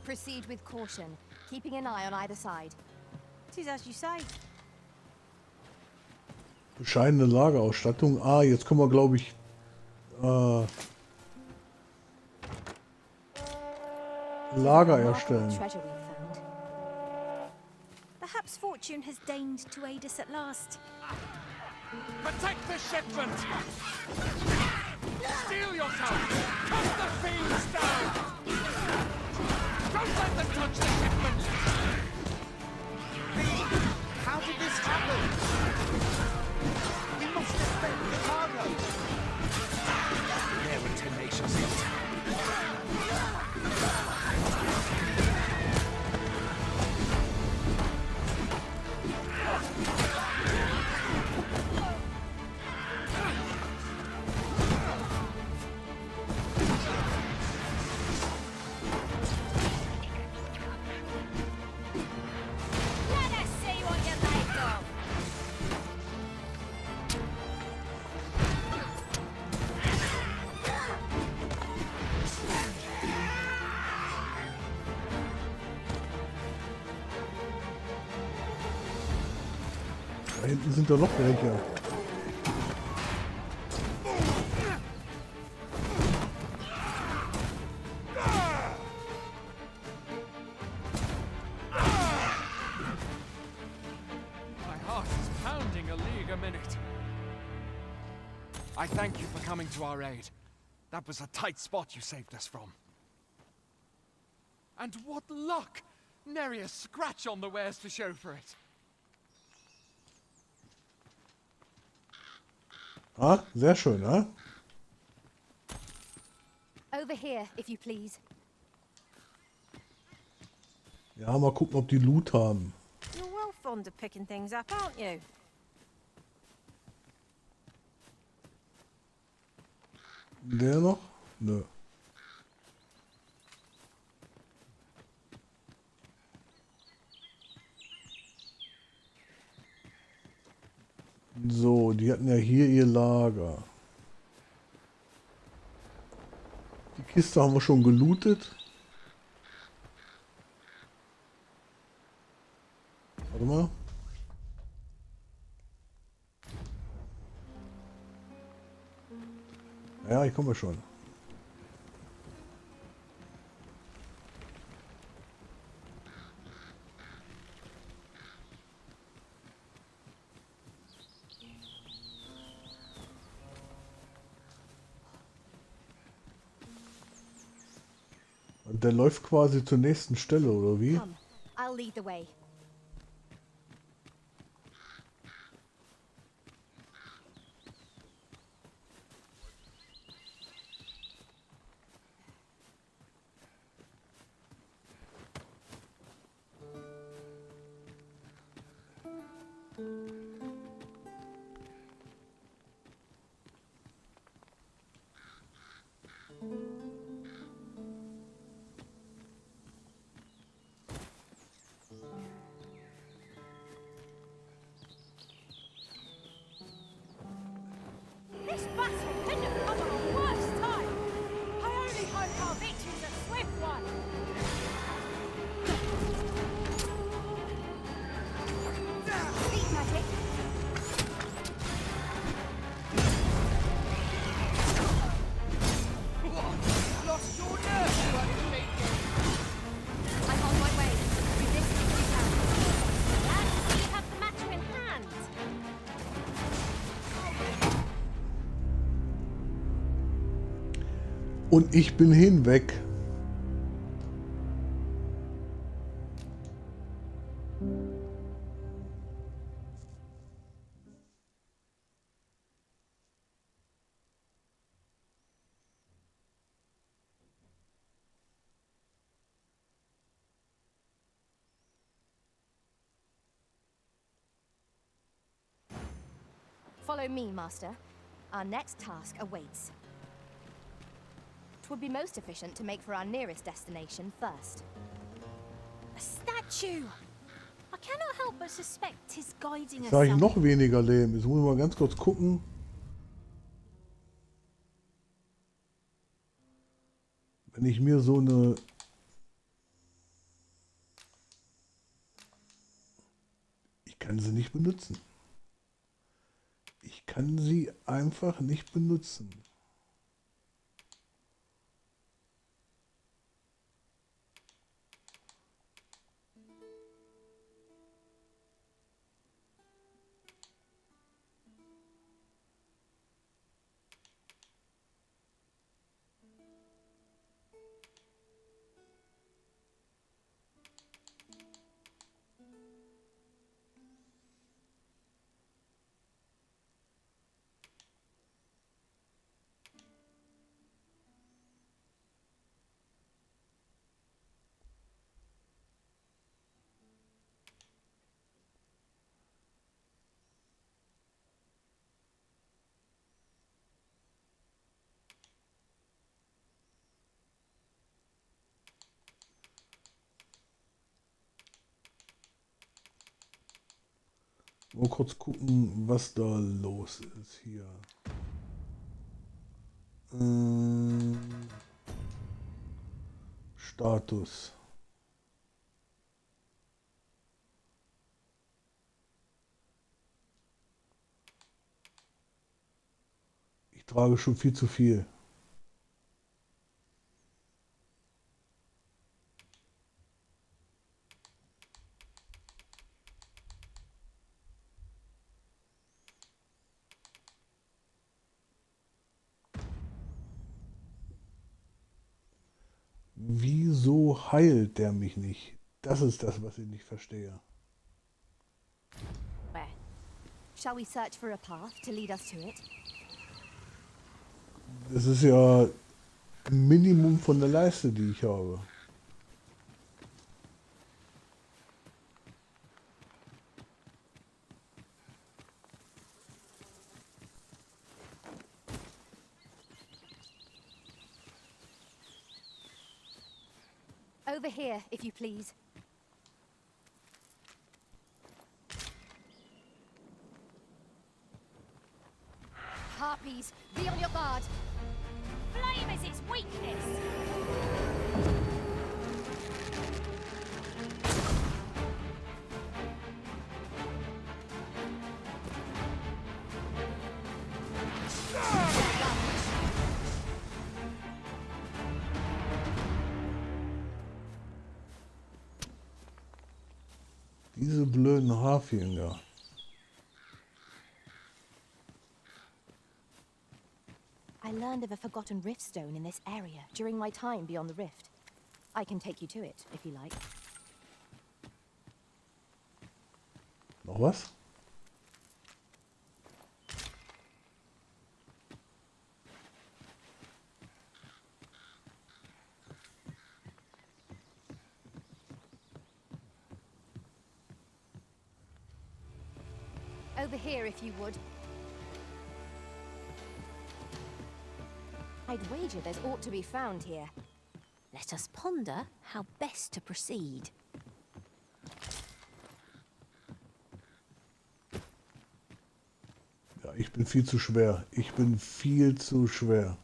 [SPEAKER 8] Proceed with caution, keeping an eye on either side.
[SPEAKER 5] It is as you say.
[SPEAKER 1] Bescheidene Lagerausstattung. Ah, jetzt können wir, glaube ich, Lager erstellen.
[SPEAKER 8] Treasure we found.
[SPEAKER 5] Perhaps fortune has deigned to aid us at last.
[SPEAKER 4] Protect the shipment! Steel yourself! Cut the fiends down! Don't let them touch the shipment!
[SPEAKER 10] How did this happen? We must defend the cargo. There were tenacious yet.
[SPEAKER 5] Let us see what you're made of.
[SPEAKER 1] Da hinten sind doch noch welche.
[SPEAKER 4] My heart is pounding a league a minute. I thank you for coming to our aid. That was a tight spot you saved us from. And what luck! Nary a scratch on the wares to show for it.
[SPEAKER 1] Ah, sehr schön, ne?
[SPEAKER 8] Over here, if you please.
[SPEAKER 1] Ja, mal gucken, ob die Loot haben.
[SPEAKER 5] You're well fond of picking things up, aren't you?
[SPEAKER 1] Der noch? Nö. So, die hatten ja hier ihr Lager. Die Kiste haben wir schon gelootet. Warte mal. Ja, ich komme schon. Und der läuft quasi zur nächsten Stelle, oder wie?
[SPEAKER 8] Come, I'll lead the way.
[SPEAKER 5] This battle couldn't have come at a worse time. I only hope our victory's a swift one.
[SPEAKER 8] Speed magic.
[SPEAKER 10] Lost your nerve,
[SPEAKER 8] I'm on my way. Resist if you can.
[SPEAKER 5] Glad to see you have the matter in hand.
[SPEAKER 1] Und ich bin hinweg.
[SPEAKER 8] Follow me, Master. Our next task awaits. 'Twould be most efficient to make for our nearest destination first.
[SPEAKER 5] A statue! I cannot help but suspect 'tis guiding us
[SPEAKER 1] Jetzt habe ich
[SPEAKER 5] somewhere.
[SPEAKER 1] noch weniger Leben. Jetzt muss ich mal ganz kurz gucken. Wenn ich mir so eine... Ich kann sie nicht benutzen. Ich kann sie einfach nicht benutzen. Mal kurz gucken, was da los ist hier. Status. Ich trage schon viel zu viel. Wieso heilt der mich nicht? Das ist das, was ich nicht verstehe.
[SPEAKER 8] Where? Shall we search for a path to lead us to it?
[SPEAKER 1] Das ist ja ein Minimum von der Leiste, die ich habe.
[SPEAKER 8] Over here, if you please. Harpies, be on your guard.
[SPEAKER 5] Flame is its weakness.
[SPEAKER 1] Diese blöden Harfien da.
[SPEAKER 8] I learned of a forgotten rift stone in this area during my time beyond the rift. I can take you to it, if you like.
[SPEAKER 1] Noch was?
[SPEAKER 8] Over here, if you would. I'd wager there's aught to be found here.
[SPEAKER 5] Let us ponder how best to proceed.
[SPEAKER 1] Ja, ich bin viel zu schwer. Ich bin viel zu schwer.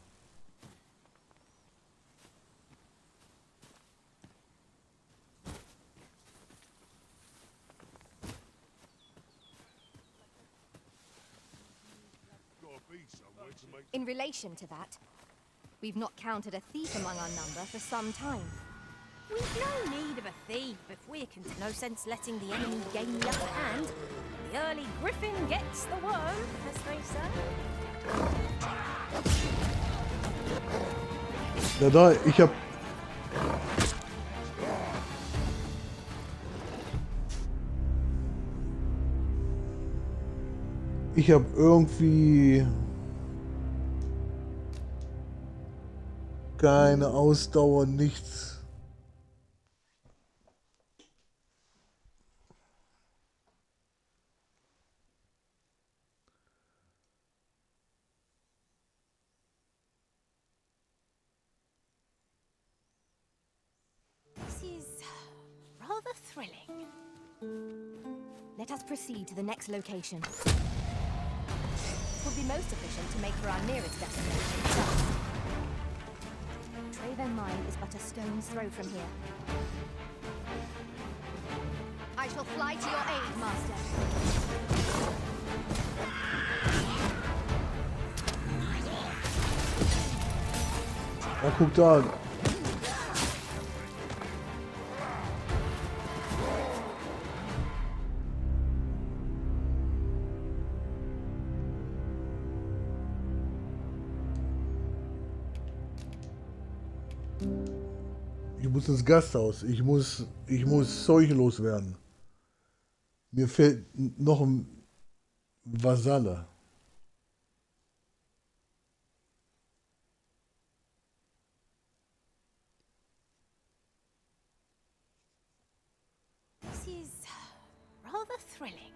[SPEAKER 8] In relation to that, we've not counted a thief among our number for some time.
[SPEAKER 5] We've no need of a thief if we're no sense letting the enemy gain the upper hand. The early griffin gets the worm, as they say.
[SPEAKER 1] Ja, da, ich hab irgendwie keine Ausdauer, nichts.
[SPEAKER 5] This is rather thrilling.
[SPEAKER 8] Let us proceed to the next location. It would be most efficient to make for our nearest destination first. Traven Mine is but a stone's throw from here. I shall fly to your aid, Master.
[SPEAKER 1] Ja, guck da. Ich muss ins Gasthaus. Ich muss Zeug loswerden. Mir fehlt noch ein Vasalle.
[SPEAKER 5] This is rather thrilling.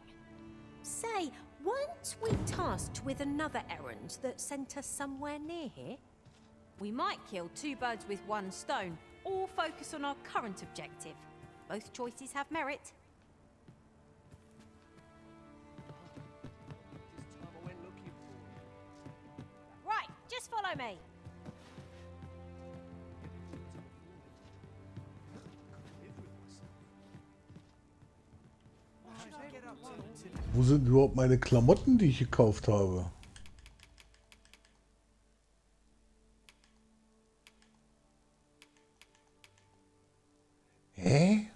[SPEAKER 5] Say, weren't we tasked with another errand that sent us somewhere near here? We might kill two birds with one stone, or focus on our current objective. Both choices have merit. Right, just follow me.
[SPEAKER 1] Wo sind überhaupt meine Klamotten, die ich gekauft habe? Hä?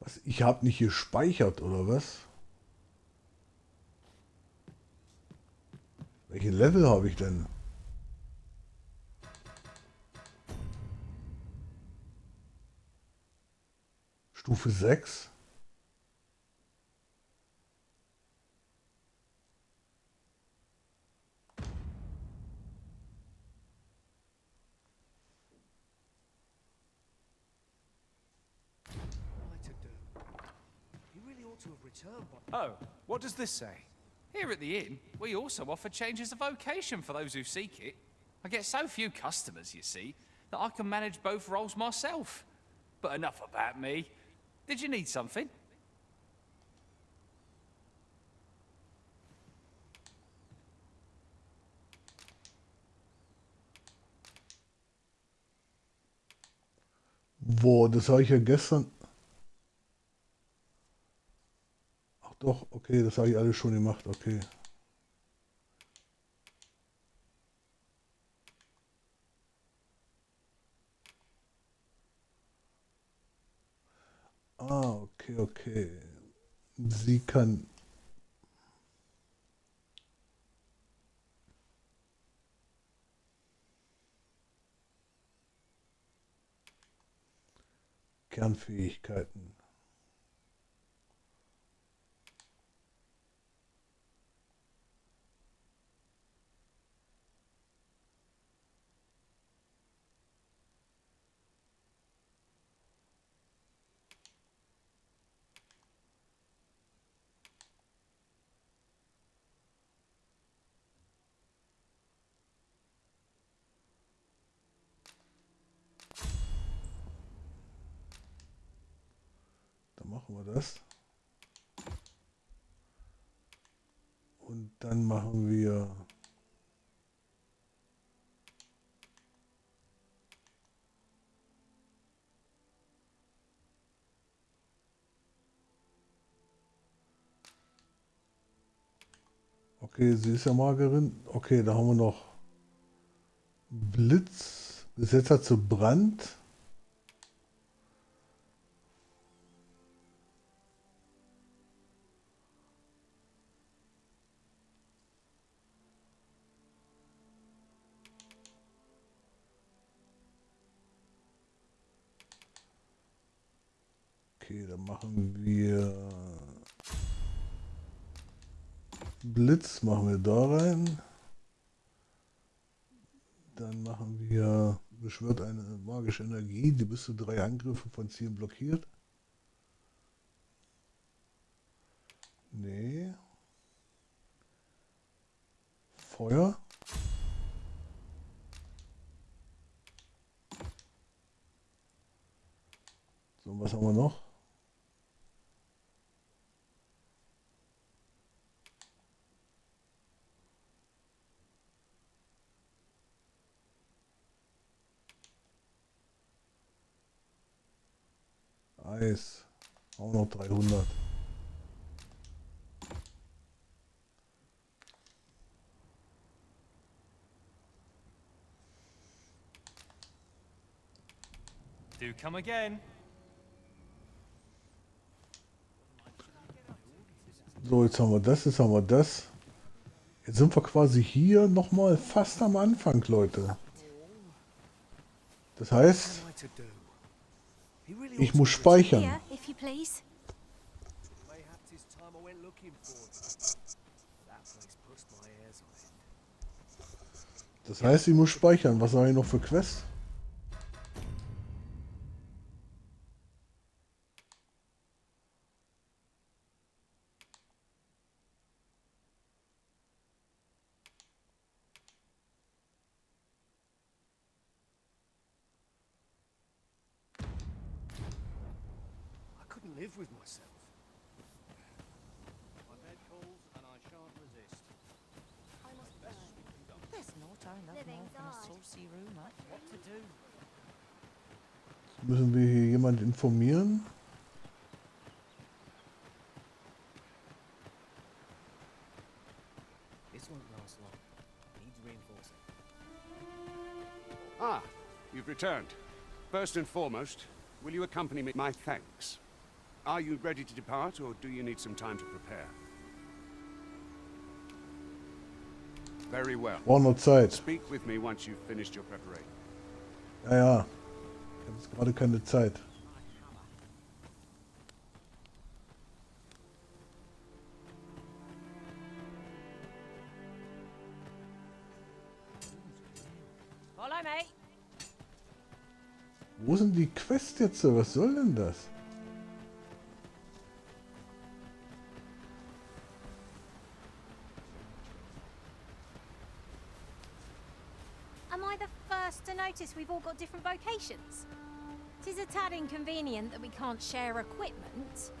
[SPEAKER 1] Was? Ich habe nicht gespeichert, oder was? Welche Level habe ich denn? Stufe 6?
[SPEAKER 6] Oh, what does this say? Here at the inn, we also offer changes of vocation for those who seek it. I get so few customers, you see.
[SPEAKER 10] that I can manage both roles myself. But enough about me. Did you need something?
[SPEAKER 1] Boah, das habe ich ja gestern. Ach doch, okay, das habe ich alles schon gemacht, okay. Ah, okay, okay. Sie kann. Kernfähigkeiten. Dann machen wir das. Und dann machen wir okay, sie ist ja Magerin. Okay, da haben wir noch Blitz. Bis jetzt hat sie Brand. Okay, dann machen wir Blitz, machen wir da rein. Dann machen wir, beschwört eine magische Energie, die bis zu 3 Angriffe von Zielen blockiert. Nee. Feuer. So, was haben wir noch? Eis. Auch noch 300.
[SPEAKER 10] Do come again.
[SPEAKER 1] So, jetzt haben wir das, jetzt haben wir das. Jetzt sind wir quasi hier nochmal fast am Anfang, Leute. Das heißt, ich muss speichern. Das heißt, ich muss speichern. Was habe ich noch für Quests?
[SPEAKER 15] Live with myself. My bed calls and I shan't resist.
[SPEAKER 9] There's no time left more than a saucy rumor. What to do?
[SPEAKER 1] Müssen wir hier jemand informieren?
[SPEAKER 15] This won't last long. Needs reinforcing.
[SPEAKER 16] Ah, you've returned. First and foremost, will you accompany me? My thanks. Are you ready to depart, or do you need some time to prepare? Very well.
[SPEAKER 1] Brauchen noch Zeit.
[SPEAKER 16] Speak with me once you've finished your preparation.
[SPEAKER 1] Ja, ja. Ich habe jetzt gerade keine Zeit.
[SPEAKER 5] Follow me.
[SPEAKER 1] Wo sind die Quests jetzt? Was soll denn das?
[SPEAKER 5] Am I the first to notice we've all got different vocations. It is a tad inconvenient that we can't share equipment.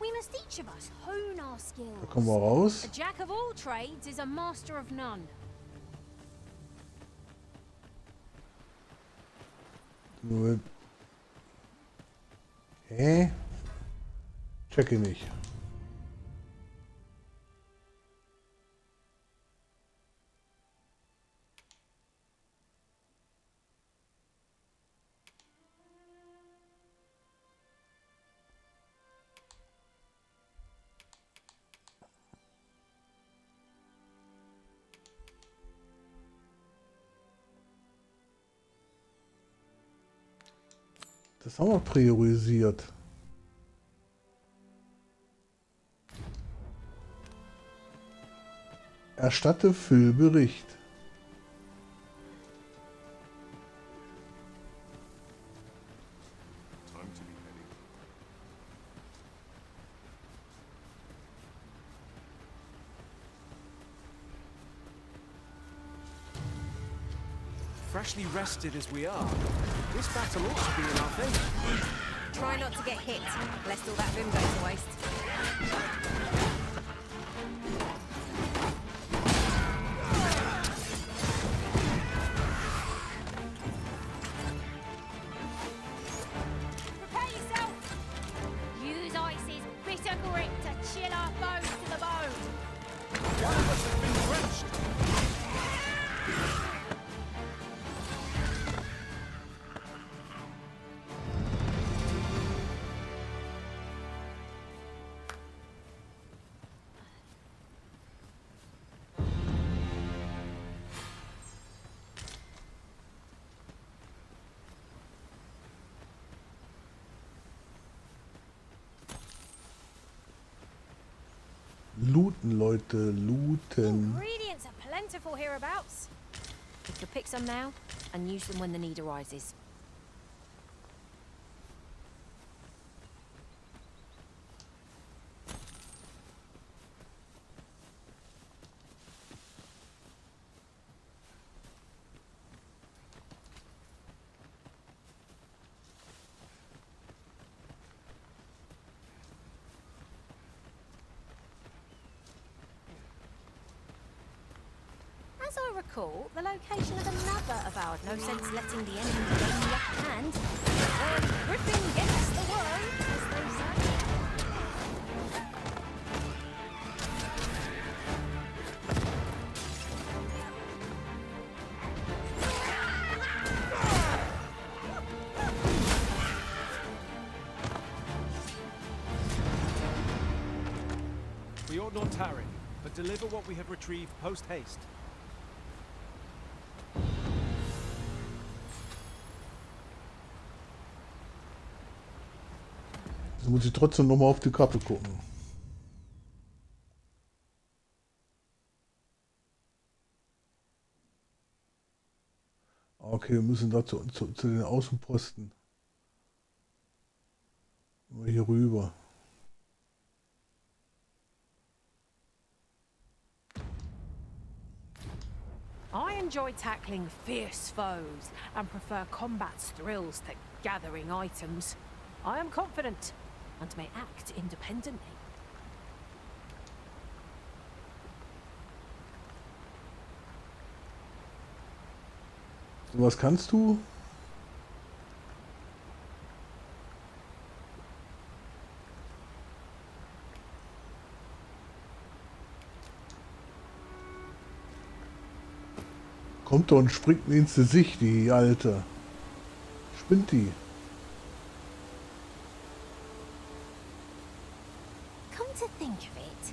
[SPEAKER 5] We must each of us hone our skills.
[SPEAKER 1] Da kommen wir raus.
[SPEAKER 5] A jack of all trades is a master of none.
[SPEAKER 1] Gut. Hä? Checke nicht. Das haben wir priorisiert. Erstatte Füllbericht.
[SPEAKER 6] Freshly rested as we are, this battle ought to be in our favor.
[SPEAKER 5] Try not to get hit, lest all that vim goes to waste. Prepare yourself! Use Ice's bitter grip to chill our foes to the bone.
[SPEAKER 6] One of us has been drenched.
[SPEAKER 1] Looten, Leute, looten.
[SPEAKER 5] Ingredients are plentiful hereabouts. We could pick some now and use them when the need arises. As I recall, the location of another avowed no sense letting the enemy gain the upper hand. Griffin gets the worm, as they say.
[SPEAKER 6] We ought not tarry, but deliver what we have retrieved post-haste.
[SPEAKER 1] Jetzt muss ich trotzdem nochmal auf die Karte gucken. Okay, wir müssen da zu den Außenposten. Mal hier rüber.
[SPEAKER 5] I enjoy tackling fierce foes and prefer combat's thrills to gathering items. I am confident and may act independently.
[SPEAKER 1] So, was kannst du? Kommt doch und springt mir ins Gesicht, die Alte. Spinnt die.
[SPEAKER 5] Come to think of it,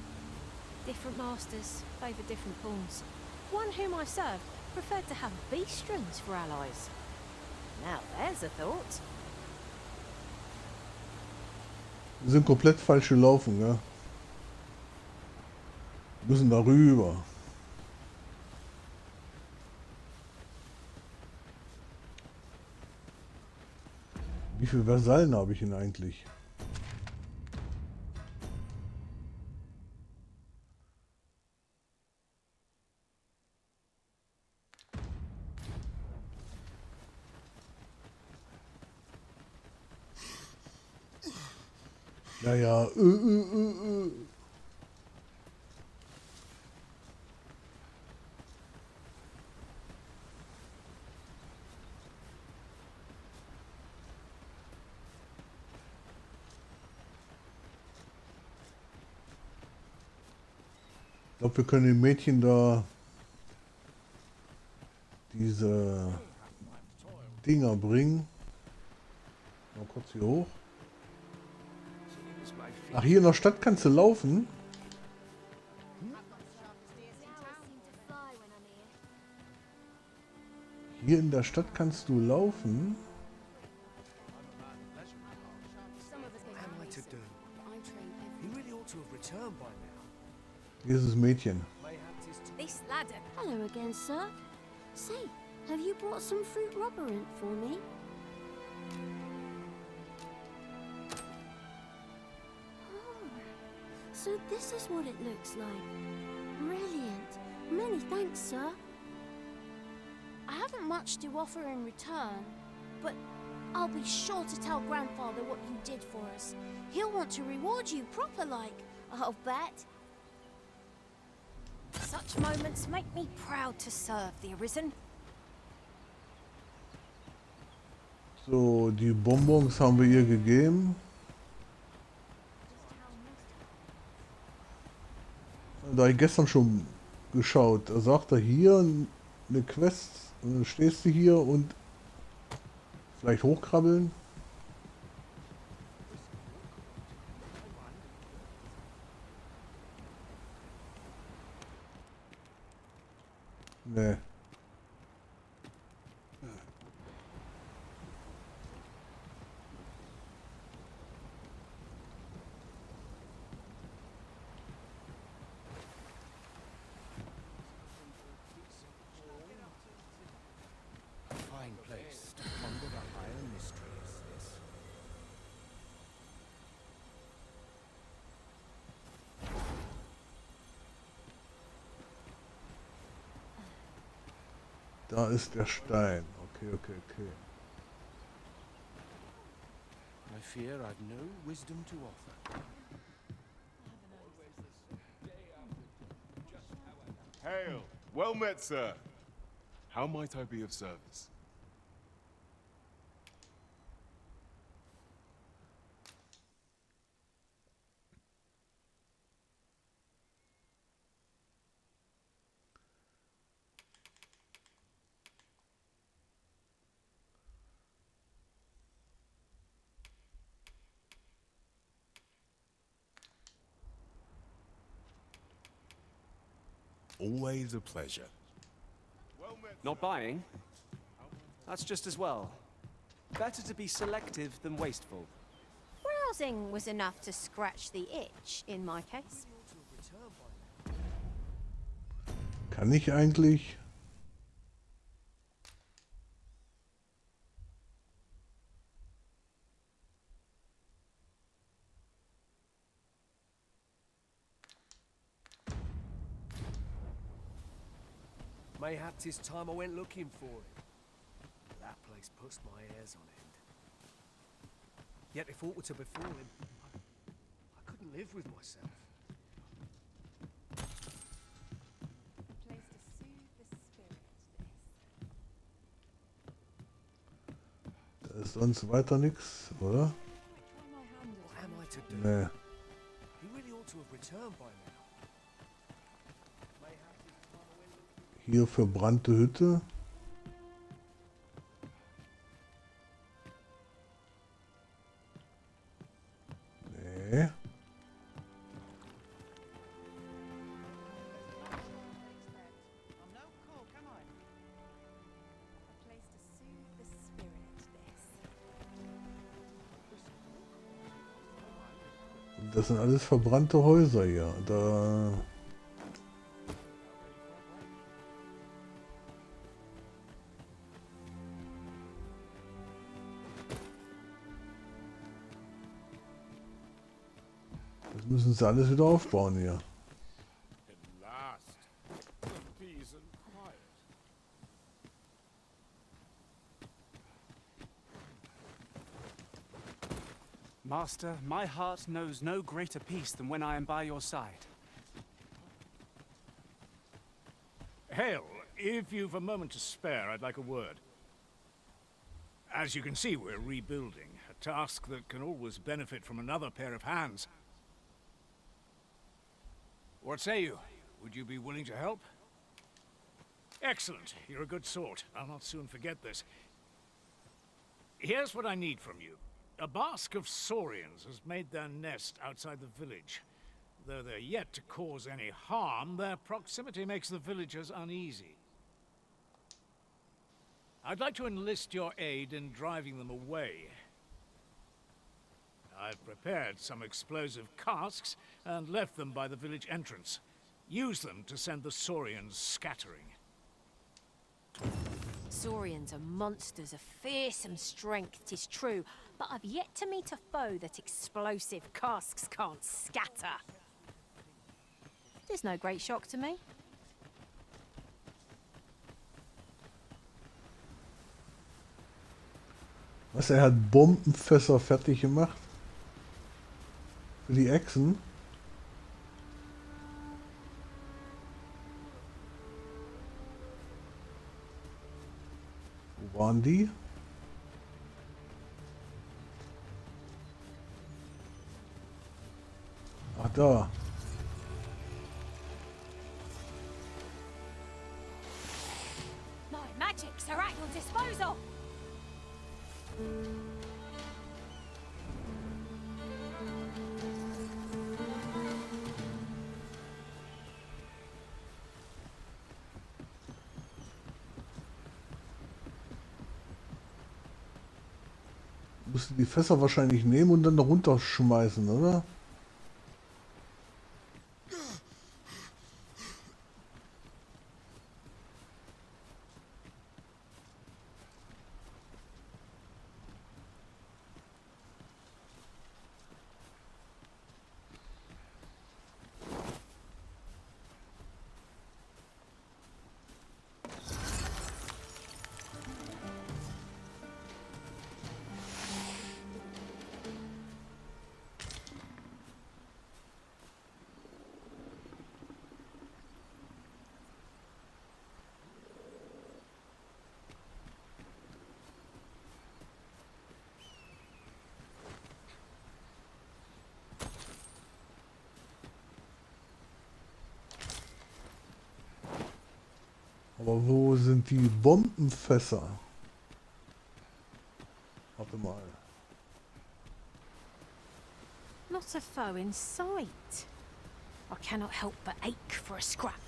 [SPEAKER 5] different masters favour different pawns. One whom I served preferred to have beastrons for allies. Now there's a thought.
[SPEAKER 1] Wir sind komplett falsch gelaufen, ja. Wir müssen da rüber. Wie viele Vasallen habe ich denn eigentlich? Naja, Ich glaube, wir können den Mädchen da diese Dinger bringen. Mal kurz hier hoch. Ach, hier in der Stadt kannst du laufen. Hier in der Stadt kannst du laufen. Hier ist das Mädchen.
[SPEAKER 17] This ladder. Hello again, sir. Say, have you brought some fruit rubberant for me? Oh, so this is what it looks like. Brilliant. Many thanks, sir. I haven't much to offer in return, but I'll be sure to tell Grandfather what you did for us. He'll want to reward you proper like, I'll bet.
[SPEAKER 5] Such moments make me proud to serve the Arisen.
[SPEAKER 1] So, die Bonbons haben wir ihr gegeben. Da habe ich gestern schon geschaut. Da sagt er hier eine Quest. Und dann stehst du hier und vielleicht hochkrabbeln. Nee.
[SPEAKER 15] Fine place to ponder the higher mysteries, this.
[SPEAKER 1] Da ist der Stein. Okay.
[SPEAKER 15] I fear I've no wisdom to offer.
[SPEAKER 13] Hail! Well met, sir. How might I be of service? Always a pleasure.
[SPEAKER 6] Not buying? That's just as well. Better to be selective than wasteful.
[SPEAKER 5] Browsing was enough to scratch the itch in my case.
[SPEAKER 1] Kann ich eigentlich?
[SPEAKER 18] Mayhap 'tis time I went looking for it. That place puts my hairs on end. Yet if aught were to befall him, I couldn't live with myself.
[SPEAKER 1] Da ist sonst weiter nichts, oder?
[SPEAKER 18] What am I to do?
[SPEAKER 1] Nee.
[SPEAKER 18] He really ought to have returned by now.
[SPEAKER 1] Hier verbrannte Hütte. Nee. Das sind alles verbrannte Häuser hier. Da. Das müssen sie alles wieder aufbauen hier.
[SPEAKER 6] Master, my heart knows no greater peace than when I am by your side.
[SPEAKER 19] Hail, if you've a moment to spare, I'd like a word. As you can see, we're rebuilding, a task that can always benefit from another pair of hands. What say you? Would you be willing to help? Excellent. You're a good sort. I'll not soon forget this. Here's what I need from you. A basque of saurians has made their nest outside the village. Though they're yet to cause any harm, their proximity makes the villagers uneasy. I'd like to enlist your aid in driving them away. I've prepared some explosive casks and left them by the village entrance. Use them to send the saurians scattering.
[SPEAKER 5] Saurians are monsters of fearsome strength, 'tis true, but I've yet to meet a foe that explosive casks can't scatter. There's no great shock to me.
[SPEAKER 1] Was, er hat Bombenfässer fertig gemacht? Für die Echsen? Wo waren die? Ach, da.
[SPEAKER 5] My magics are at your disposal.
[SPEAKER 1] Musst du die Fässer wahrscheinlich nehmen und dann runterschmeißen, oder? Aber wo sind die Bombenfässer? Warte mal.
[SPEAKER 5] Not a foe in sight. I cannot help but ache for a scrap.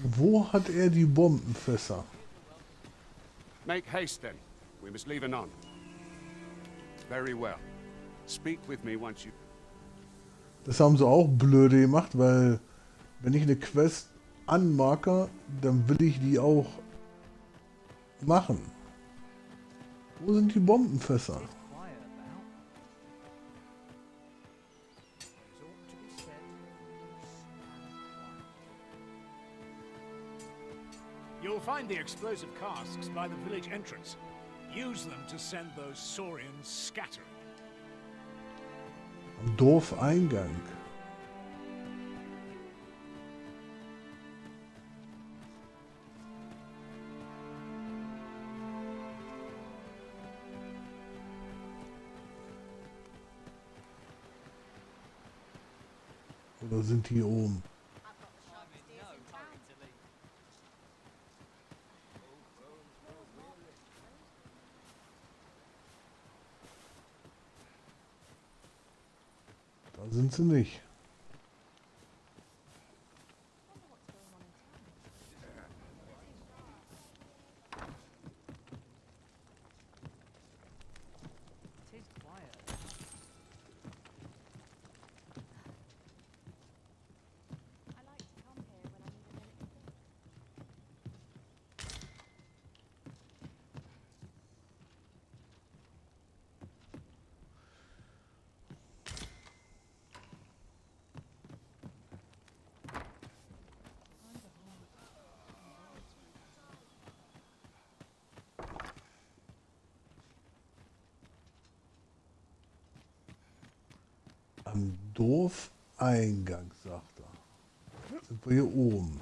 [SPEAKER 1] Wo hat er die Bombenfässer?
[SPEAKER 16] Make haste then. We must leave anon. Very well. Speak with me once you...
[SPEAKER 1] Das haben sie auch blöde gemacht, weil wenn ich eine Quest anmarke, dann will ich die auch machen. Wo sind die Bombenfässer?
[SPEAKER 19] You'll find the explosive casks by the village entrance. Use them to send those saurians scattering.
[SPEAKER 1] Am Dorfeingang. Oder sind die hier oben? Da sind sie nicht. Am Dorfeingang, sagt er. Sind wir hier oben.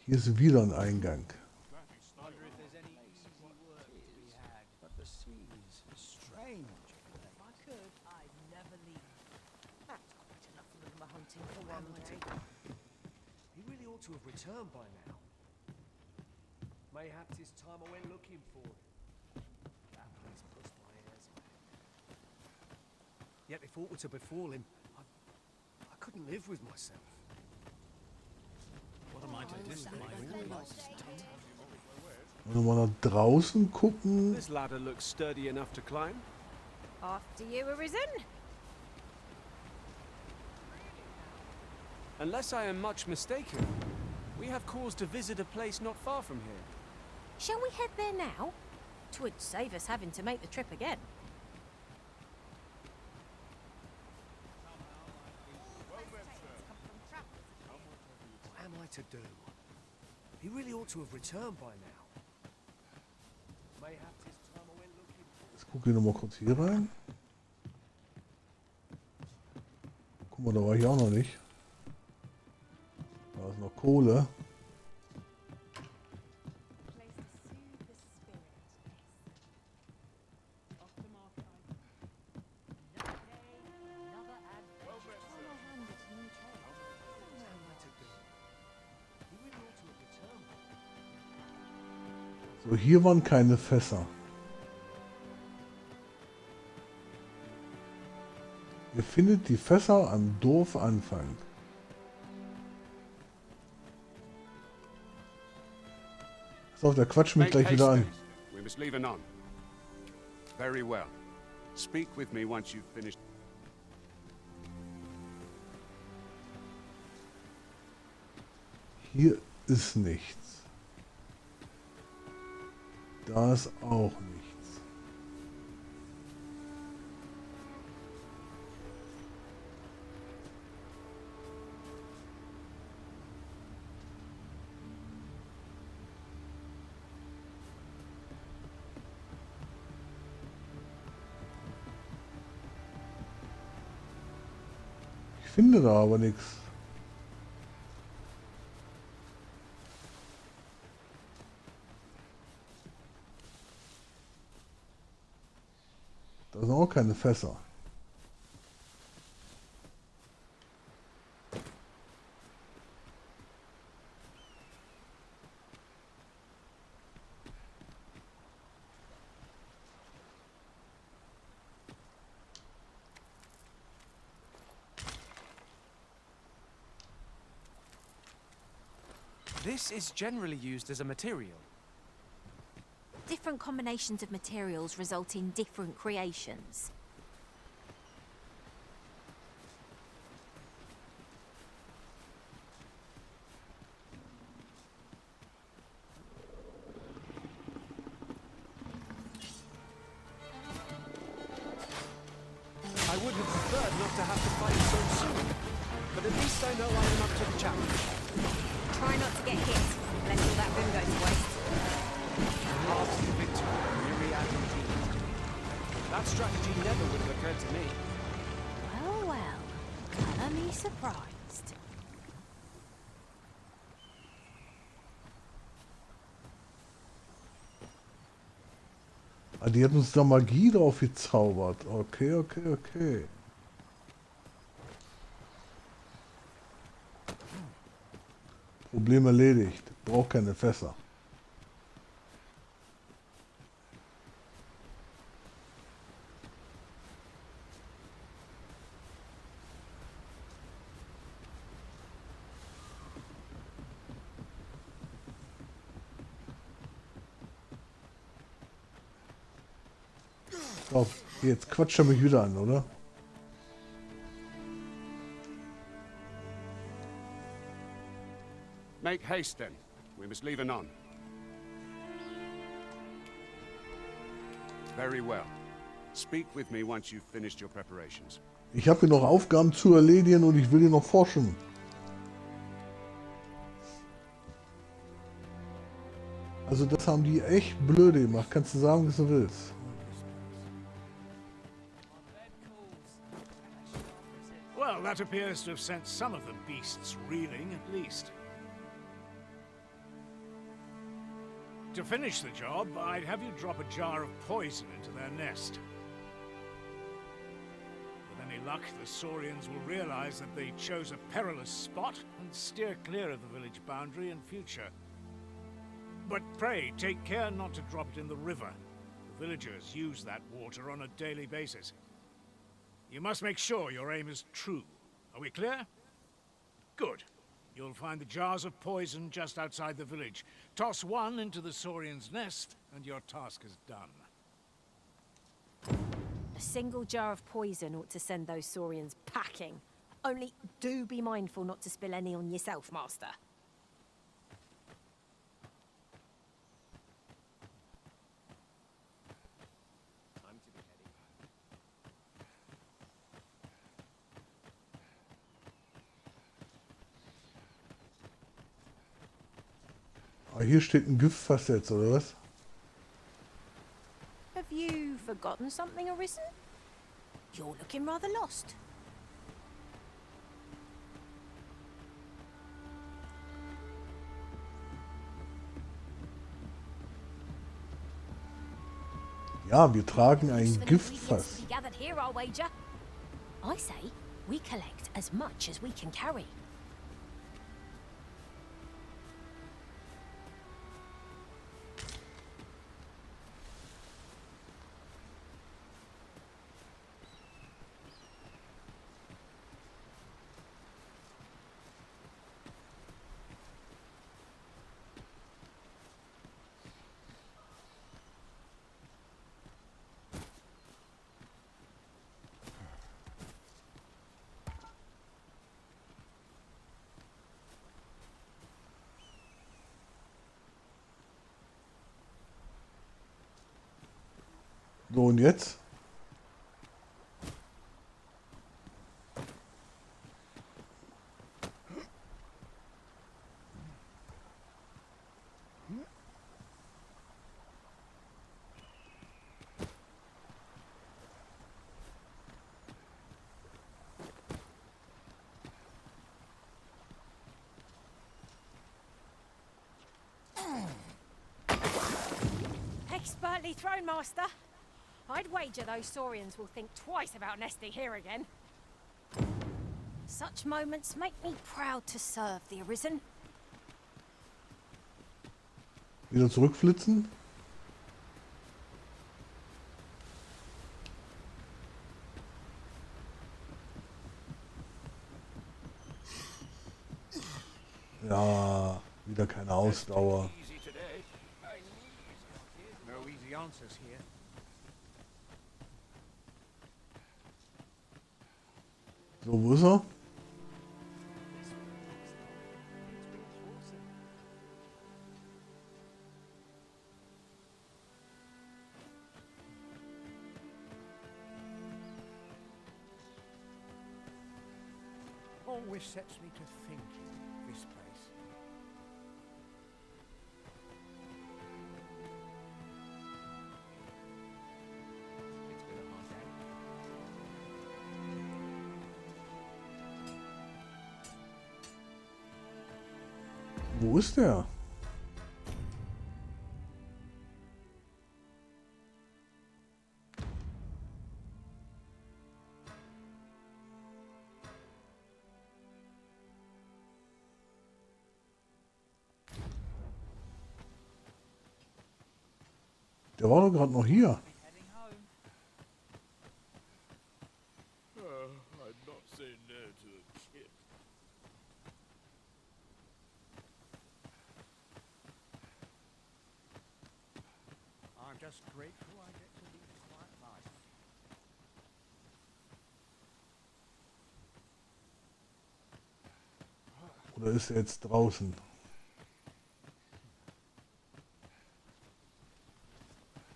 [SPEAKER 1] Hier ist wieder ein Eingang.
[SPEAKER 18] He really ought to have returned by now. Mayhaps it's time I went looking for him. That place puts my ears on end. Yet if aught were to befall him, I couldn't live with myself.
[SPEAKER 19] What am I to do with my
[SPEAKER 1] Wollen wir mal nach draußen gucken?
[SPEAKER 16] This ladder looks sturdy enough to climb.
[SPEAKER 5] After you were risen.
[SPEAKER 6] Unless I am much mistaken, we have cause to visit a place not far from here.
[SPEAKER 5] Shall we head there now? 'Twould save us having to make the trip again.
[SPEAKER 18] What am I to do? He really ought to have returned by now. Mayhaps it's time I went looking for him.
[SPEAKER 1] Jetzt gucke ich nochmal kurz hier rein. Guck mal, da war ich auch noch nicht. Da ist noch Kohle. So, hier waren keine Fässer. Ihr findet die Fässer am Dorfanfang. So, der quatscht mich gleich wieder an.
[SPEAKER 16] We must leave anon. Very well. Speak with me once you've finished.
[SPEAKER 1] Hier ist nichts. Da ist auch nichts. Ich finde da aber nichts. Da sind auch keine Fässer.
[SPEAKER 6] This is generally used as a material.
[SPEAKER 5] Different combinations of materials result in different creations.
[SPEAKER 6] I would have preferred not to have to fight so soon, but at least I know I am up to the challenge.
[SPEAKER 5] Try not to get hit, let all that room go to waste.
[SPEAKER 6] Path to victory, myriad indeed. That strategy never would have occurred to me.
[SPEAKER 5] Well, well, colour me surprised.
[SPEAKER 1] Ah, die hat uns da Magie drauf gezaubert. Okay, okay, okay. Problem erledigt. Braucht keine Fässer. So, jetzt quatscht er mich wieder an, oder?
[SPEAKER 16] Make haste then. We must leave anon. Very well. Speak with me once you've finished your preparations.
[SPEAKER 1] Ich habe hier noch Aufgaben zu erledigen und ich will hier noch forschen. Also das haben die echt blöde gemacht. Kannst du sagen, was du willst.
[SPEAKER 19] That appears to have sent some of the beasts reeling, at least. To finish the job, I'd have you drop a jar of poison into their nest. With any luck, the Saurians will realize that they chose a perilous spot and steer clear of the village boundary in future. But pray, take care not to drop it in the river. The villagers use that water on a daily basis. You must make sure your aim is true. Are we clear? Good. You'll find the jars of poison just outside the village. Toss one into the Saurian's nest, and your task is done.
[SPEAKER 5] A single jar of poison ought to send those Saurians packing. Only do be mindful not to spill any on yourself, Master.
[SPEAKER 1] Ah, hier steht ein Giftfass jetzt, oder was?
[SPEAKER 5] Have you forgotten something, Arisen? You're looking rather lost.
[SPEAKER 1] Ja, wir tragen ein Giftfass.
[SPEAKER 5] To be gathered here, I'll wager. I say we collect as much as we can carry.
[SPEAKER 1] So, und jetzt?
[SPEAKER 5] Expertly thrown, Master. I'd wager those Saurians will think twice about nesting here again. Such moments make me proud to serve the Arisen.
[SPEAKER 1] Wieder zurückflitzen? Ja, wieder keine Ausdauer.
[SPEAKER 18] No easy answers here.
[SPEAKER 1] So, wo ist er?
[SPEAKER 15] Always sets me to thinking, this place. It's been a hard day.
[SPEAKER 1] Wo ist der? Der war doch gerade noch hier.
[SPEAKER 14] I'd not say no to a kid.
[SPEAKER 15] I'm just grateful I get to lead a quiet life.
[SPEAKER 1] Oder ist er jetzt draußen?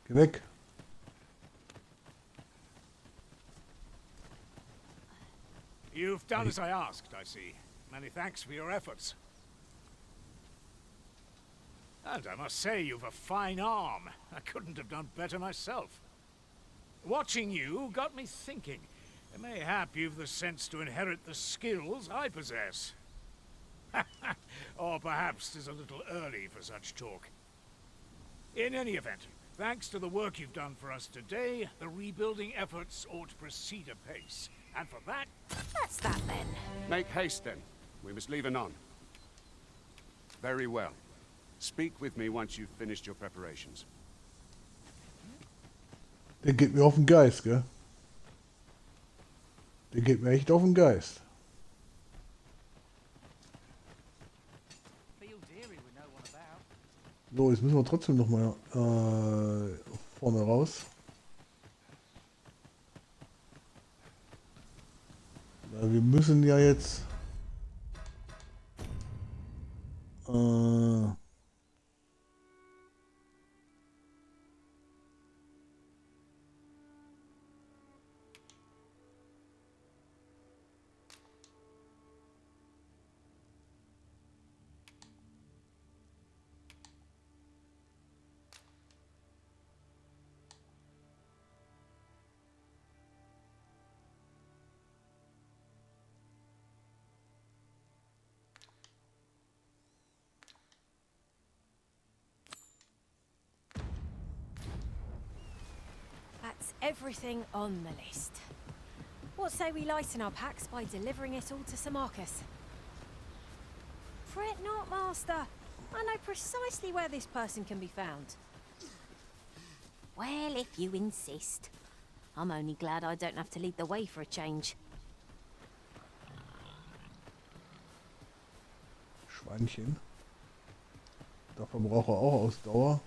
[SPEAKER 1] Geh weg.
[SPEAKER 19] You've done as I asked, I see. Many thanks for your efforts. And I must say, you've a fine arm. I couldn't have done better myself. Watching you got me thinking. Mayhap you've the sense to inherit the skills I possess. Or perhaps 'tis a little early for such talk. In any event, thanks to the work you've done for us today, the rebuilding efforts ought to proceed apace. And for that...
[SPEAKER 5] That's that then.
[SPEAKER 16] Make haste then. We must leave anon. Very well. Speak with me once you've finished your preparations.
[SPEAKER 1] Der geht mir auf den Geist, gell? Der geht mir echt auf den Geist. So, jetzt müssen wir trotzdem noch mal vorne raus. Weil wir müssen ja jetzt
[SPEAKER 5] That's everything on the list. What say we lighten our packs by delivering it all to Sir Marcus? Fret not, Master. I know precisely where this person can be found. Well, if you insist. I'm only glad I don't have to lead the way for a change.
[SPEAKER 1] Schweinchen. Dafür braucht er auch Ausdauer.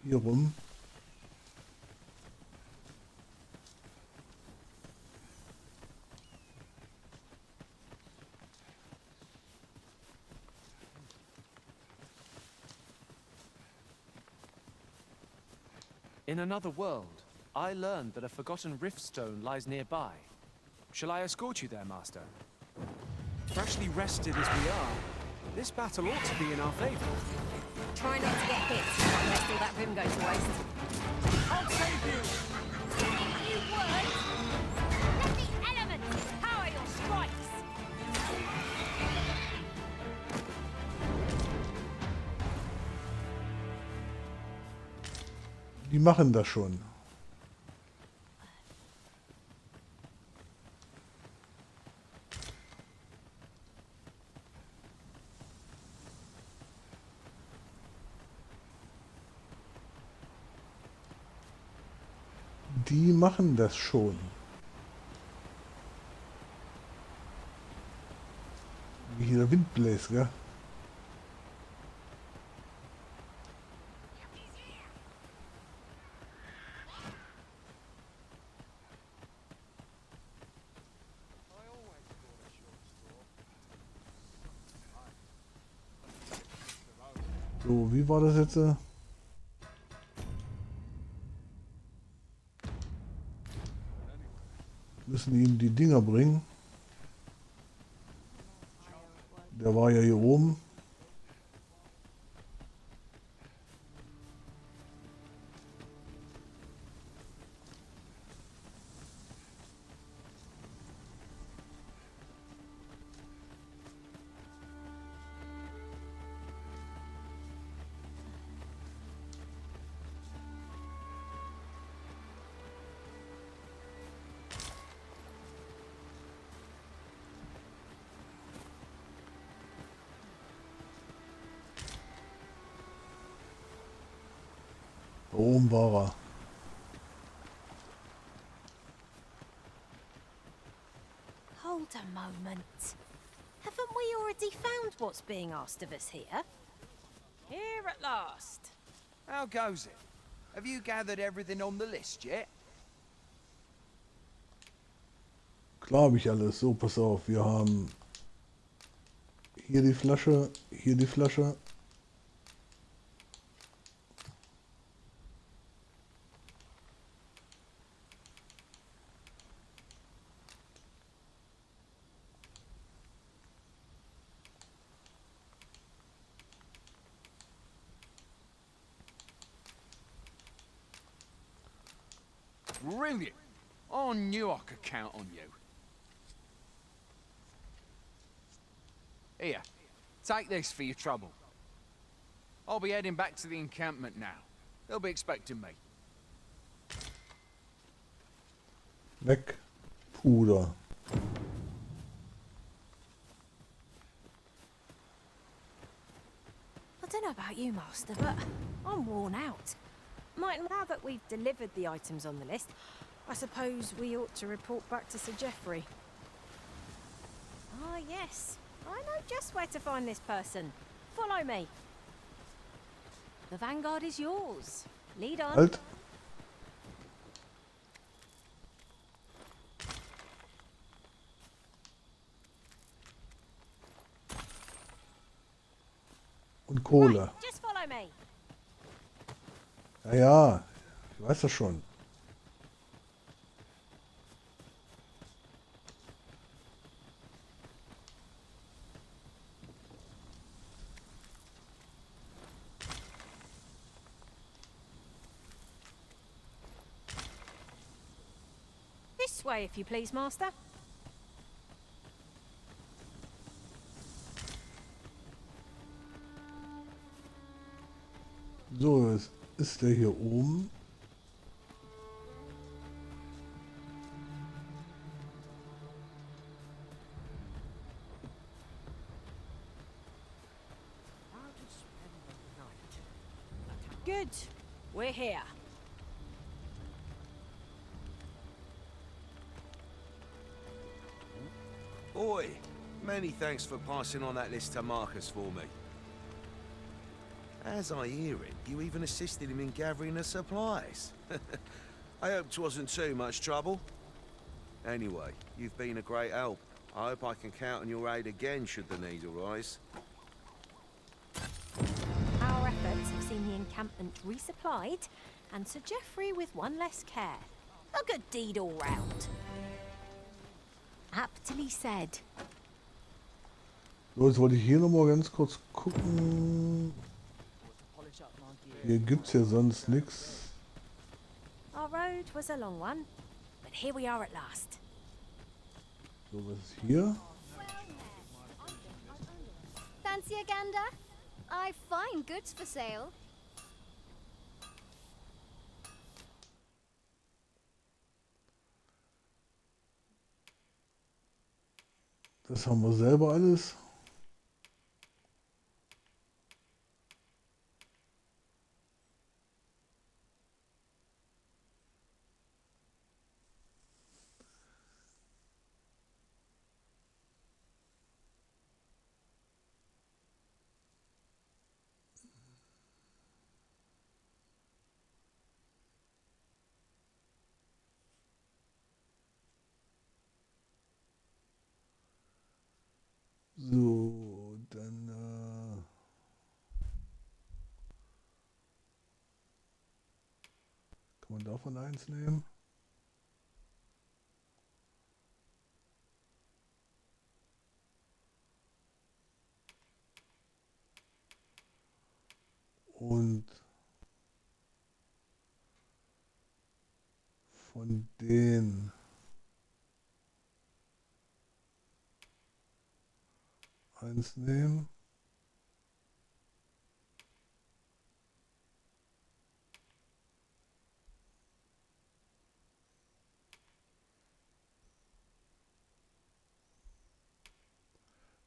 [SPEAKER 1] Hier rum.
[SPEAKER 6] In another world, I learned that a forgotten rift stone lies nearby. Shall I escort you there, Master? Freshly rested as we are, this battle ought to be in our favor.
[SPEAKER 5] Try not to get hit, lest all that vim go to waste.
[SPEAKER 4] I'll save you!
[SPEAKER 12] You won't! Let the elements power your strikes!
[SPEAKER 1] Die machen das schon. Die machen das schon. Wie hier der Wind bläst, gell? So, wie war das jetzt? Müssen ihm die Dinger bringen. Der war ja hier oben. Da oben war er.
[SPEAKER 5] Hold a moment. Haven't we already found what's being asked of us here?
[SPEAKER 10] Here at last. How goes it? Have you gathered everything on the list yet?
[SPEAKER 1] Klar habe ich alles. So, pass auf. Wir haben hier die Flasche, hier die Flasche.
[SPEAKER 4] Brilliant. I knew I could count on you. Here, take this for your trouble. I'll be heading back to the encampment now. They'll be expecting me.
[SPEAKER 1] Weg. Puder.
[SPEAKER 5] I don't know about you, Master, but I'm worn out. Now that we've delivered the items on the list, I suppose we ought to report back to Sir Geoffrey. Ah, yes. I know just where to find this person. Follow me. The vanguard is yours. Lead on.
[SPEAKER 1] Halt. Und Kohle.
[SPEAKER 5] Right, just follow me.
[SPEAKER 1] Ja, ja, ich weiß das schon.
[SPEAKER 5] This way, if you please, Master.
[SPEAKER 1] So, jetzt ist der hier oben.
[SPEAKER 5] Good. We're here.
[SPEAKER 15] Oi, many thanks for passing on that list to Marcus for me. As I hear it, you even assisted him in gathering the supplies. I hope 'twasn't too much trouble. Anyway, you've been a great help. I hope I can count on your aid again should the need arise.
[SPEAKER 5] Our efforts have seen the encampment resupplied, and Sir Geoffrey with one less care. A good deed all round. Aptly said.
[SPEAKER 1] So, jetzt wollte ich hier nochmal ganz kurz gucken. Hier gibt's ja sonst nichts.
[SPEAKER 5] Our road was a long one, but here we are at last.
[SPEAKER 1] So, was ist hier?
[SPEAKER 17] Fancy a gander? I've fine goods for sale.
[SPEAKER 1] Das haben wir selber alles. So, dann kann man davon eins nehmen. Und von den eins nehmen.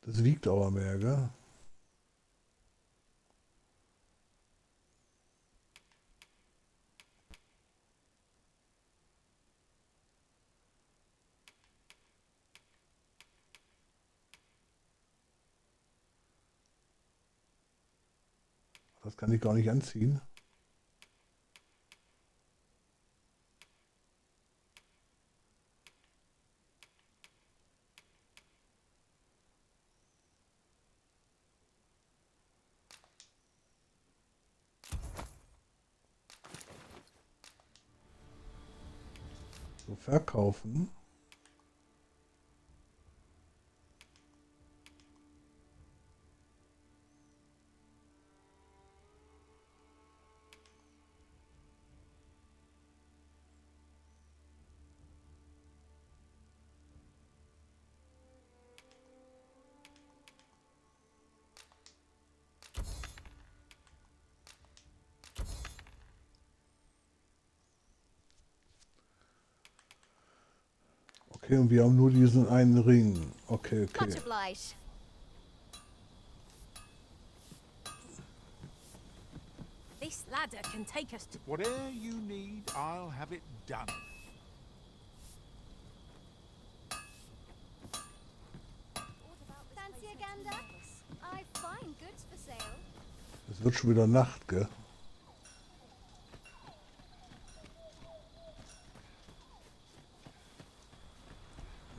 [SPEAKER 1] Das wiegt aber mehr, gell? Das kann ich gar nicht anziehen. So, verkaufen. Okay, und wir haben nur diesen einen Ring. Okay, okay.
[SPEAKER 17] Much obliged.
[SPEAKER 5] This ladder can take us to...
[SPEAKER 19] Whatever you need, I'll have it done.
[SPEAKER 17] Fancy a gander? I find goods for sale.
[SPEAKER 1] Es wird schon wieder Nacht, gell?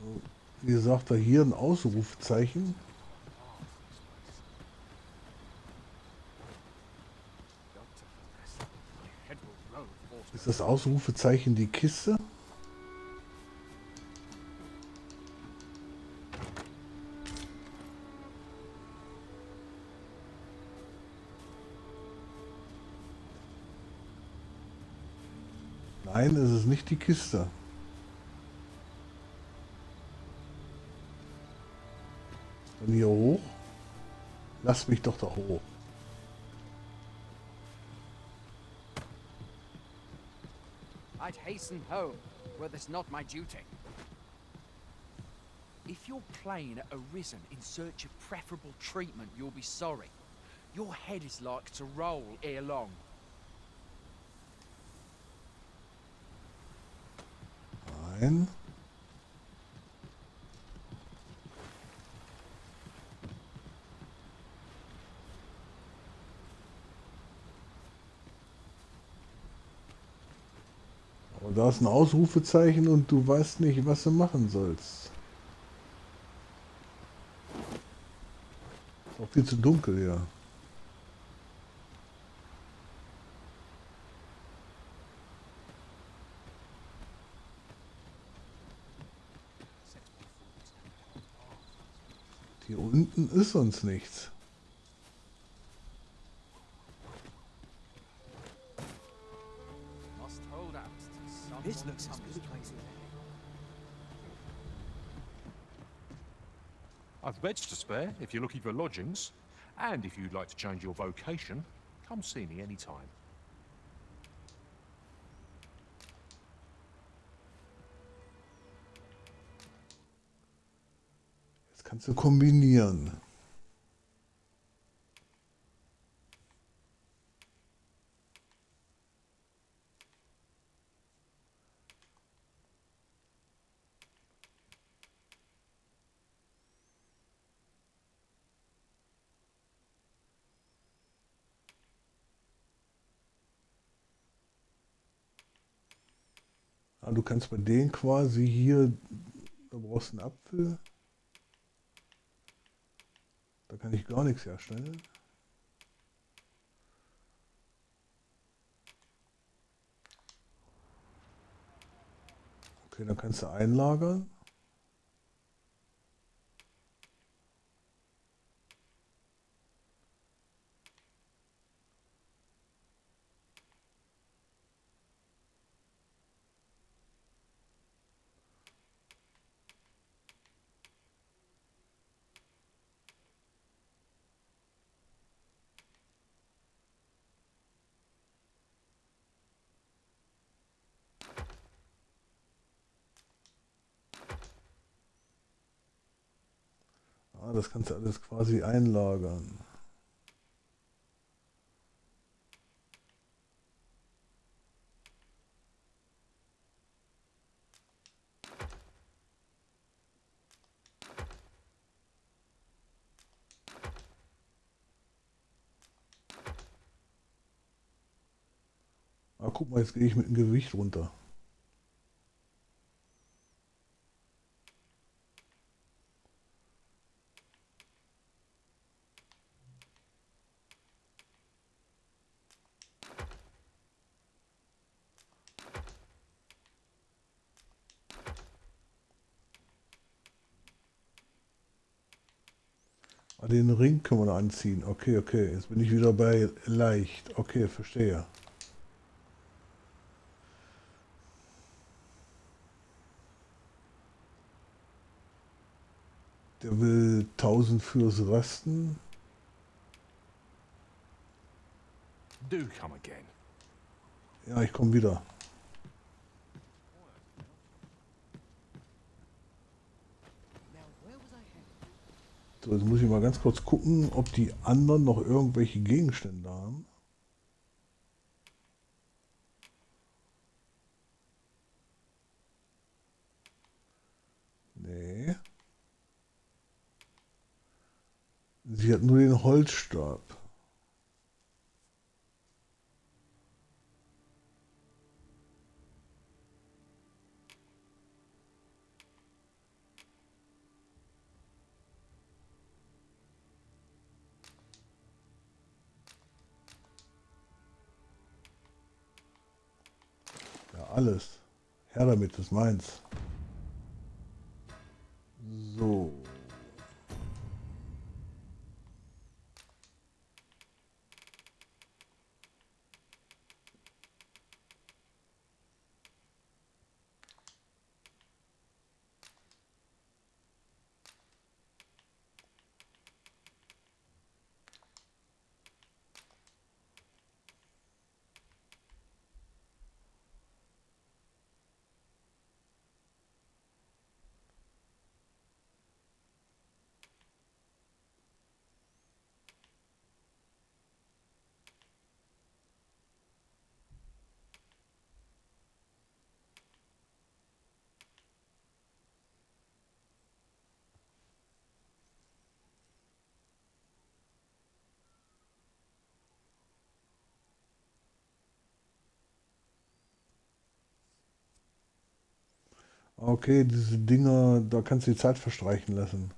[SPEAKER 1] So, wie gesagt, da hier ein Ausrufezeichen. Ist das Ausrufezeichen die Kiste? Nein, es ist nicht die Kiste. Dann hier hoch. Lass mich doch da hoch.
[SPEAKER 4] I'd hasten home, were this not my duty. If you're plain arisen in search of preferable treatment, you'll be sorry. Your head is like to roll ere long.
[SPEAKER 1] Nein. Aber da ist ein Ausrufezeichen und du weißt nicht, was du machen sollst. Ist auch viel zu dunkel hier. Hier unten ist sonst nichts.
[SPEAKER 6] This looks as good a place as any.
[SPEAKER 7] I've beds to spare if you're looking for lodgings. And if you'd like to change your vocation, come see me anytime.
[SPEAKER 1] Jetzt kannst du kombinieren. Du kannst bei denen quasi hier, da brauchst du einen Apfel. Da kann ich gar nichts herstellen. Okay, dann kannst du einlagern. Das kannst du alles quasi einlagern. Ah, guck mal, jetzt gehe ich mit dem Gewicht runter. Den Ring können wir anziehen. Okay, okay. Jetzt bin ich wieder bei leicht. Okay, verstehe. Der will 1000 fürs Rasten.
[SPEAKER 7] Do come again.
[SPEAKER 1] Ja, ich komme wieder. So, jetzt muss ich mal ganz kurz gucken, ob die anderen noch irgendwelche Gegenstände haben. Nee. Sie hat nur den Holzstab. Ja, alles. Her damit, das ist meins. So. Okay, diese Dinger, da kannst du die Zeit verstreichen lassen.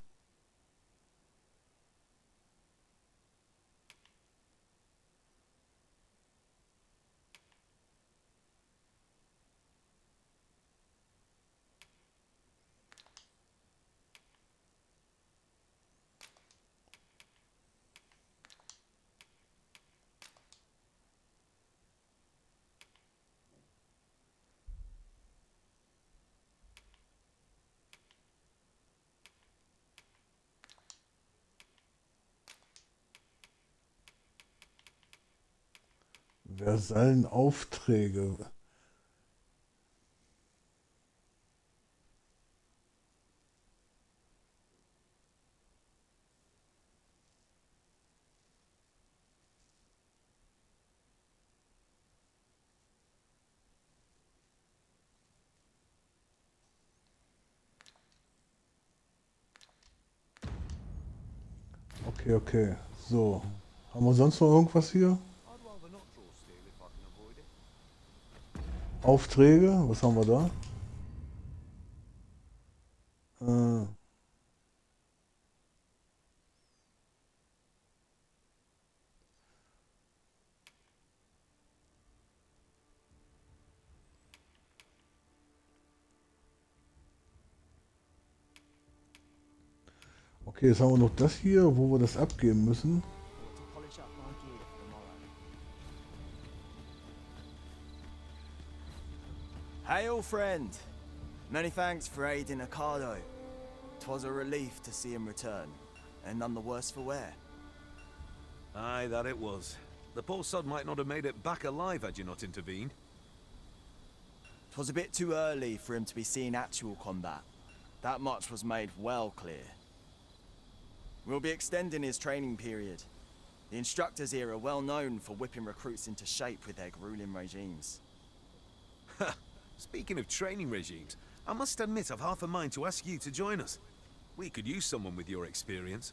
[SPEAKER 1] Versallenaufträge. Okay, okay. So. Haben wir sonst noch irgendwas hier? Aufträge, was haben wir da? Okay, jetzt haben wir noch das hier, wo wir das abgeben müssen.
[SPEAKER 20] Hail, friend! Many thanks for aiding Ocado. 'Twas a relief to see him return, and none the worse for wear.
[SPEAKER 15] Aye, that it was. The poor sod might not have made it back alive had you not intervened.
[SPEAKER 20] 'Twas a bit too early for him to be seeing actual combat. That much was made well clear. We'll be extending his training period. The instructors here are well known for whipping recruits into shape with their grueling regimes.
[SPEAKER 15] Speaking of training regimes, I must admit I've half a mind to ask you to join us. We could use someone with your experience.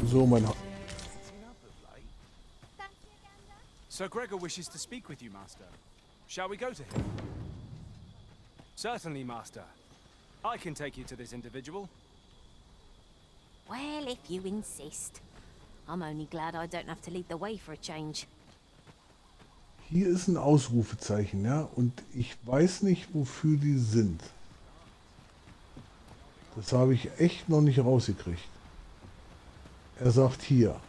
[SPEAKER 1] So, mein...
[SPEAKER 6] Sir Gregor wishes to speak with you, Master. Shall we go to him? Certainly, Master. I can take you to this individual.
[SPEAKER 5] Well, if you insist. I'm only glad I don't have to lead the way for a change.
[SPEAKER 1] Hier ist ein Ausrufezeichen, ja, und ich weiß nicht, wofür die sind. Das habe ich echt noch nicht rausgekriegt. Er sagt hier.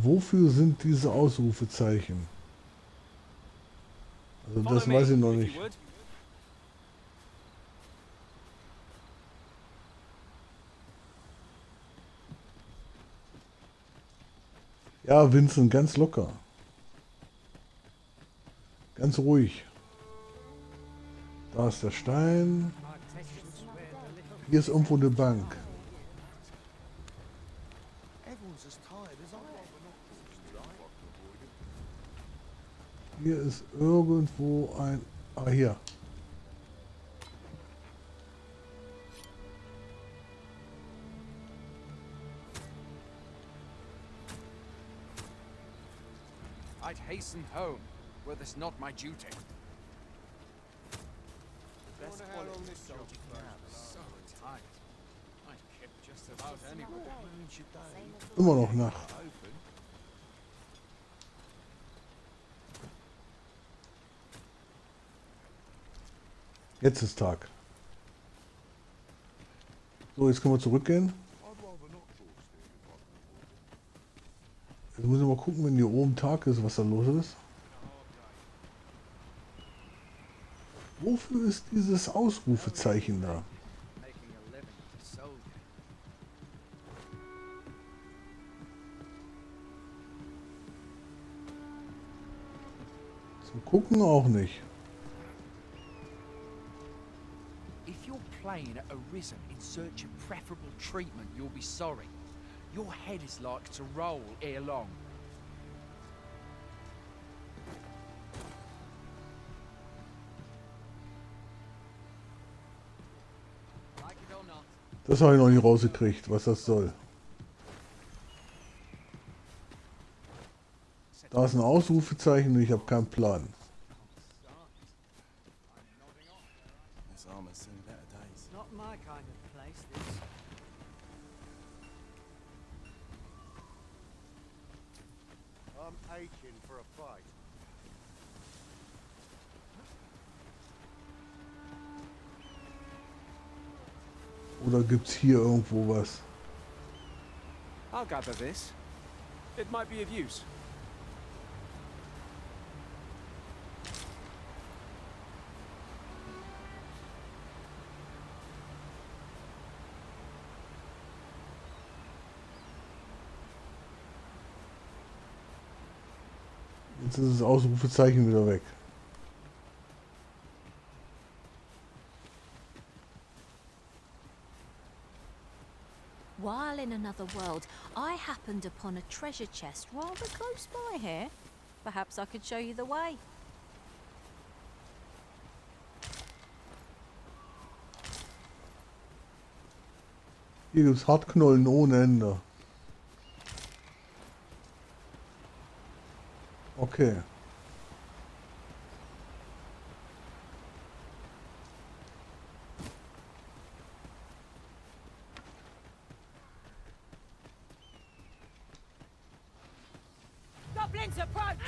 [SPEAKER 1] Wofür sind diese Ausrufezeichen? Also das weiß ich noch nicht. Ja, Vincent, ganz locker. Ganz ruhig. Da ist der Stein. Hier ist irgendwo eine Bank. Hier ist irgendwo ein... Ah, hier.
[SPEAKER 4] I'd hasten home, were this not my duty. Best quality soldier so tight. I'd kip just about anywhere.
[SPEAKER 1] Immer noch Nacht. Jetzt ist Tag. So, jetzt können wir zurückgehen. Jetzt muss ich mal gucken, wenn hier oben Tag ist, was da los ist. Wofür ist dieses Ausrufezeichen da? Zum Gucken auch nicht.
[SPEAKER 4] If your plane arisen in search of preferable treatment, you'll be sorry. Your head is like to roll ere long.
[SPEAKER 1] Das habe ich noch nicht rausgekriegt, was das soll. Da ist ein Ausrufezeichen und ich habe keinen Plan.
[SPEAKER 18] Not my kind of place, this.
[SPEAKER 14] I'm aching for a fight.
[SPEAKER 1] Oder gibt's hier irgendwo was?
[SPEAKER 6] I'll gather this. It might be of use.
[SPEAKER 1] Jetzt ist das Ausrufezeichen wieder weg.
[SPEAKER 5] While in another world, I happened upon a treasure chest rather close by here. Perhaps I could show you the way.
[SPEAKER 1] Hier gibt's Hartknollen ohne Ende. Okay.
[SPEAKER 3] Goblins approach!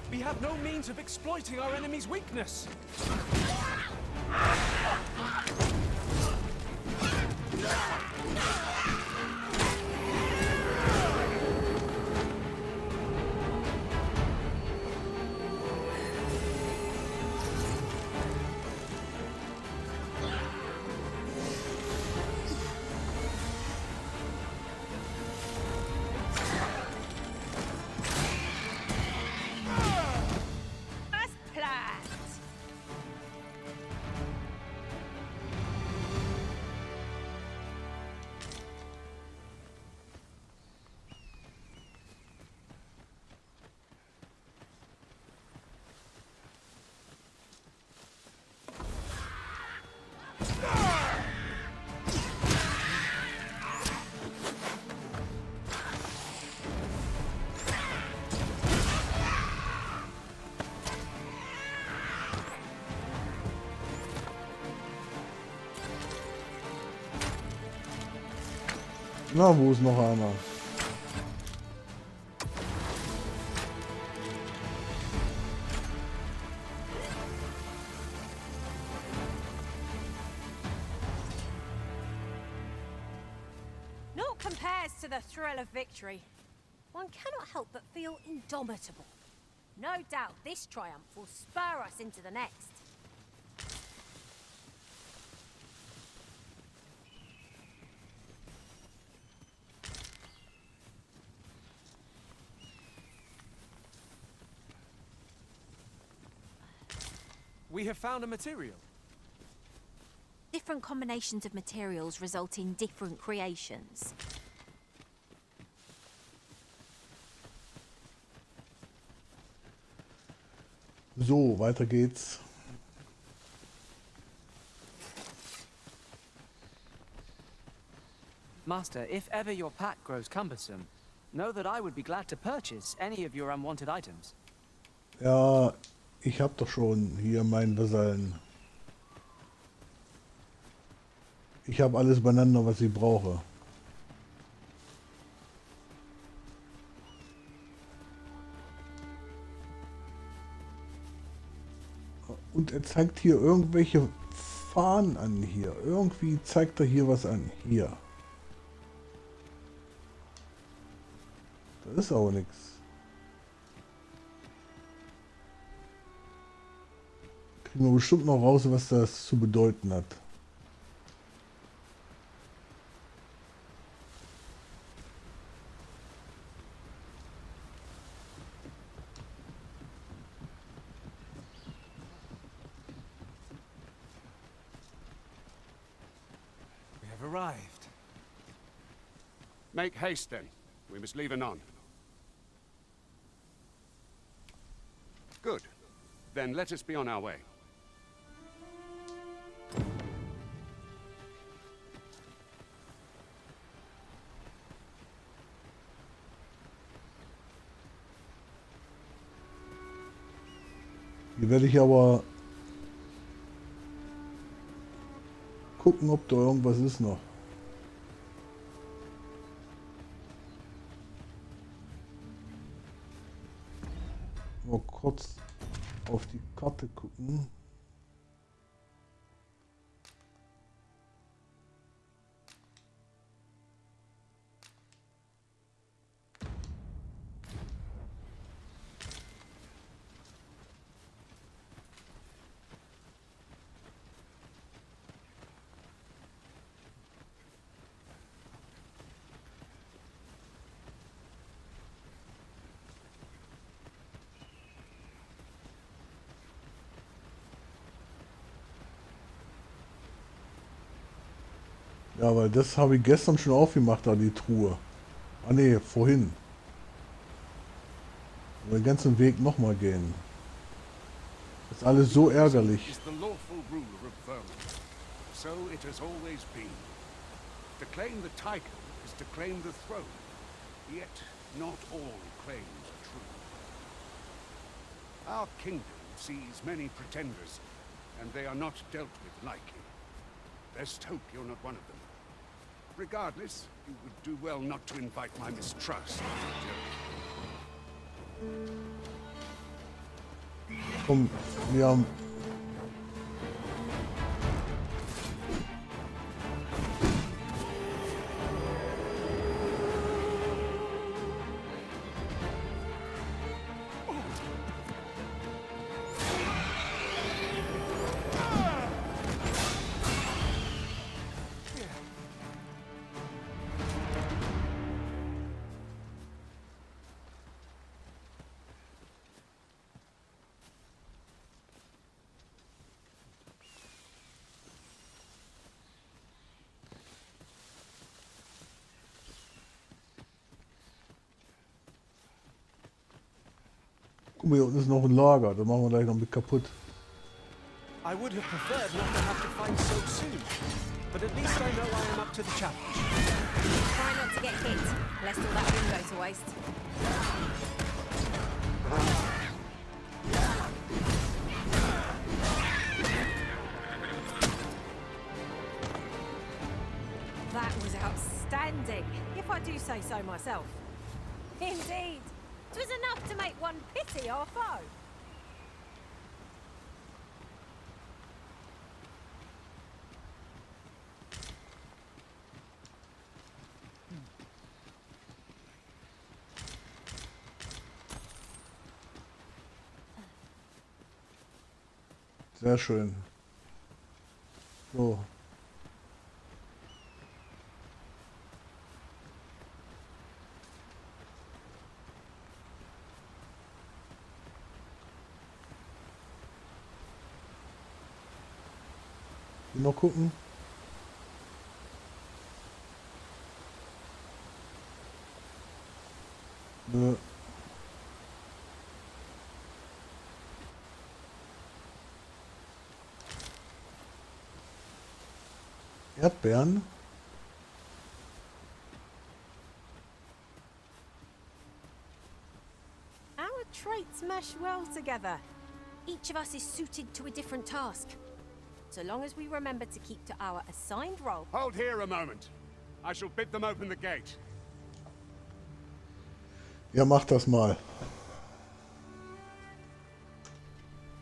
[SPEAKER 6] We have no means of exploiting our enemy's weakness.
[SPEAKER 1] Na, wo ist noch einer?
[SPEAKER 5] Naught compares to the thrill of victory. one cannot help but feel indomitable. No doubt this triumph will spur us into the next.
[SPEAKER 6] We have found a material.
[SPEAKER 5] Different combinations of materials result in different creations.
[SPEAKER 1] So, weiter geht's.
[SPEAKER 6] Master, if ever your pack grows cumbersome, know that I would be glad to purchase any of your unwanted items.
[SPEAKER 1] Ja, ich hab doch schon hier meinen Vasallen. Ich habe alles beieinander, was ich brauche. Und er zeigt hier irgendwelche Fahnen an hier. Irgendwie zeigt er hier was an. Hier. Das ist auch nichts. Kriegen wir bestimmt noch raus, was das zu bedeuten hat.
[SPEAKER 6] Arrived.
[SPEAKER 16] Make haste then. We must leave anon. Good. Then let us be on our way.
[SPEAKER 1] Hier werde ich aber gucken, ob da irgendwas ist noch. Mal kurz auf die Karte gucken. Ja, weil das habe ich gestern schon aufgemacht, da die Truhe. Ah ne, vorhin. Den ganzen Weg nochmal gehen. Das ist alles so ärgerlich.
[SPEAKER 16] Is the lawful ruler of Vermont. So it has always been. To claim the title is to claim the throne. Yet not all claims are true. Our kingdom sees many pretenders, and they are not dealt with lightly. Best hope you're not one of them. Regardless, you would do well not to invite my mistrust.
[SPEAKER 1] Komm, wir haben... Guck mal, hier unten ist noch ein Lager, da machen wir gleich noch mit kaputt.
[SPEAKER 6] I would have preferred not to have to fight so soon, but at least I know I am up to the challenge.
[SPEAKER 5] Try not to get hit, lest all that room go to waste. That was outstanding, if I do say so myself. Indeed. 'Twas enough to make one pity our foe.
[SPEAKER 1] Sehr schön. So. Noch gucken. Nö. Erdbeeren.
[SPEAKER 5] Our traits mesh well together. Each of us is suited to a different task. So long as we remember to keep to our assigned role.
[SPEAKER 16] Hold here a moment. I shall bid them open the gate.
[SPEAKER 1] Ja, mach das mal.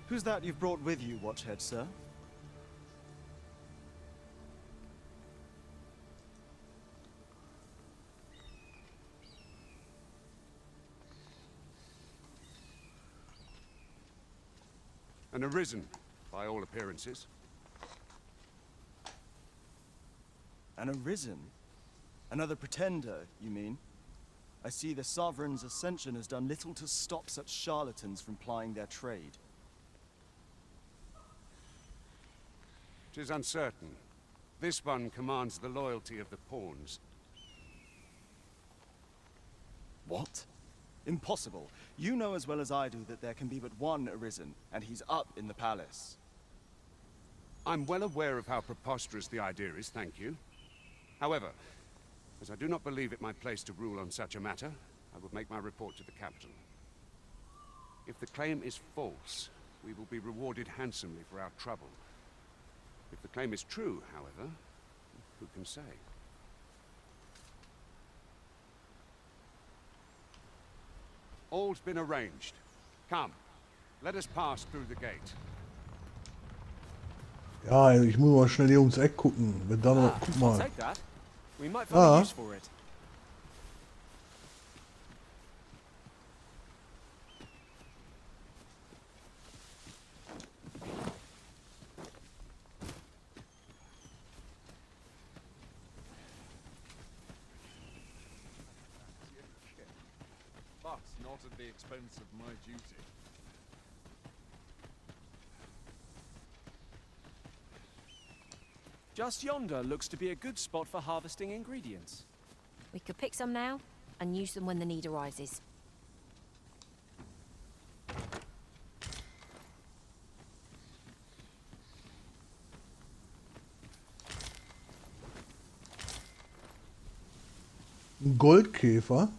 [SPEAKER 20] Who's that you've brought with you, Watchhead, sir?
[SPEAKER 16] An arisen, by all appearances.
[SPEAKER 20] An arisen? Another pretender, you mean? I see the Sovereign's ascension has done little to stop such charlatans from plying their trade.
[SPEAKER 16] 'Tis uncertain. This one commands the loyalty of the pawns.
[SPEAKER 20] What? Impossible. You know as well as I do that there can be but one arisen, and he's up in the palace.
[SPEAKER 16] I'm well aware of how preposterous the idea is, thank you. However, as I do not believe it my place to rule on such a matter, I will make my report to the capital. If the claim is false, we will be rewarded handsomely for our trouble. If the claim is true, however, who can say? All's been arranged. Come, let us pass through the gate.
[SPEAKER 1] Ja, ich muss mal schnell hier ums Eck gucken. Wenn da noch, guck mal.
[SPEAKER 6] Take that. We might find a use for it.
[SPEAKER 21] But not at the expense of my duty.
[SPEAKER 6] Just yonder looks to be a good spot for harvesting ingredients.
[SPEAKER 5] We could pick some now and use them when the need arises.
[SPEAKER 1] Ein Goldkäfer.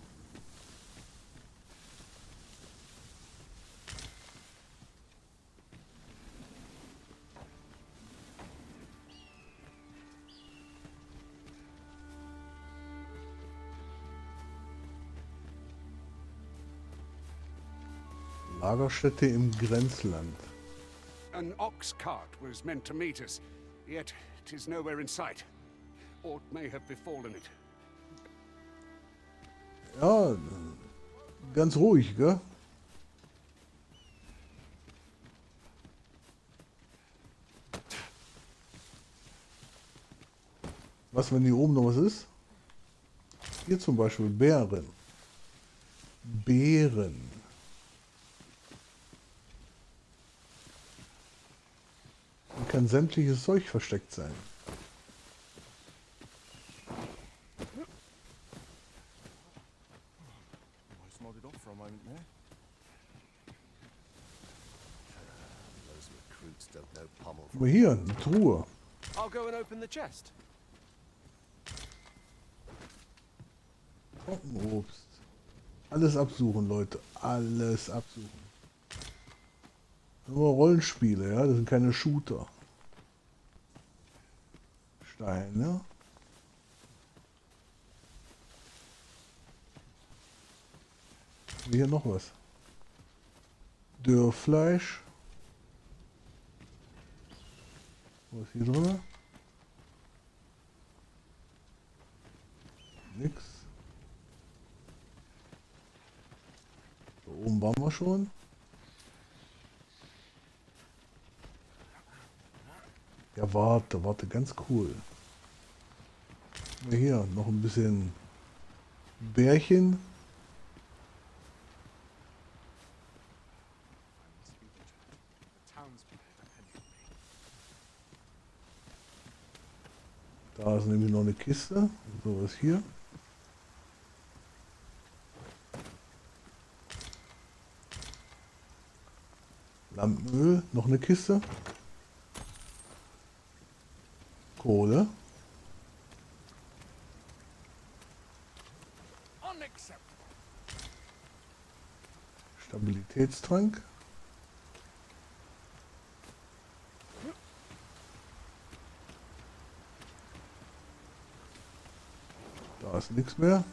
[SPEAKER 1] Lagerstätte im Grenzland.
[SPEAKER 16] An ox cart was meant to meet us, yet 'tis nowhere in sight. Aught may have befallen it.
[SPEAKER 1] Ja, ganz ruhig, gell? Was, wenn hier oben noch was ist? Hier zum Beispiel Beeren. Beeren. Hier kann sämtliches Zeug versteckt sein. Aber hier, eine Truhe.
[SPEAKER 6] I'll go and open the chest.
[SPEAKER 1] Trockenobst. Alles absuchen, Leute. Alles absuchen. Nur Rollenspiele, ja, das sind keine Shooter. Steine. Hier noch was. Dürrfleisch. Was ist hier drin? Nix. Da oben waren wir schon. Ja, warte, ganz cool. Hier, noch ein bisschen Bärchen. Da ist nämlich noch eine Kiste. So, was hier? Lampenöl, noch eine Kiste. Kohle. Stabilitätstrank. Da ist nichts mehr.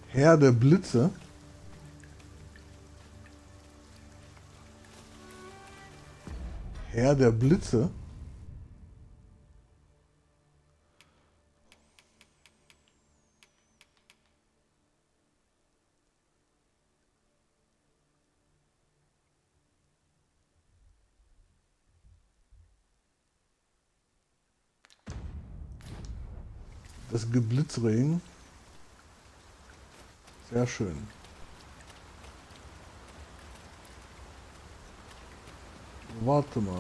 [SPEAKER 1] Herr der Blitze. Herr der Blitze. Das Geblitzring. Sehr schön. Warte mal.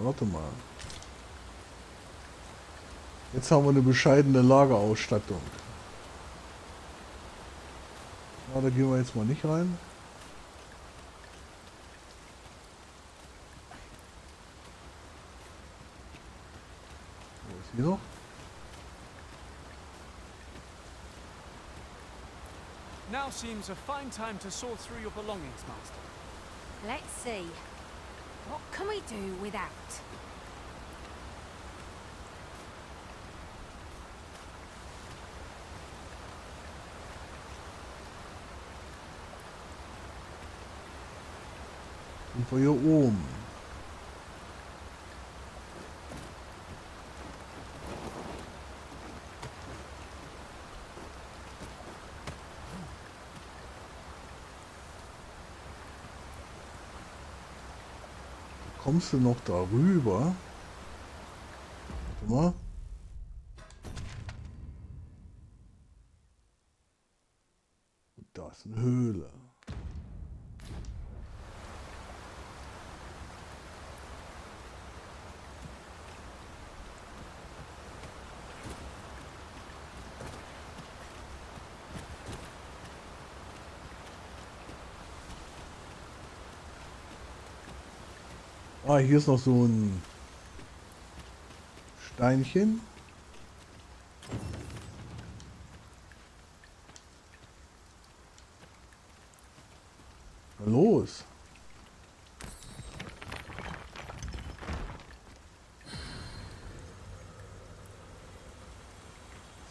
[SPEAKER 1] Jetzt haben wir eine bescheidene Lagerausstattung. Ja, da gehen wir jetzt mal nicht rein. Wo ist hier noch?
[SPEAKER 6] Now seems a fine time to sort through your belongings, Master.
[SPEAKER 5] Let's see. What can we do without?
[SPEAKER 1] Und von hier oben. Kommst du noch darüber? Warte mal. Und da ist eine Höhle. Ah, hier ist noch so ein Steinchen. Na los.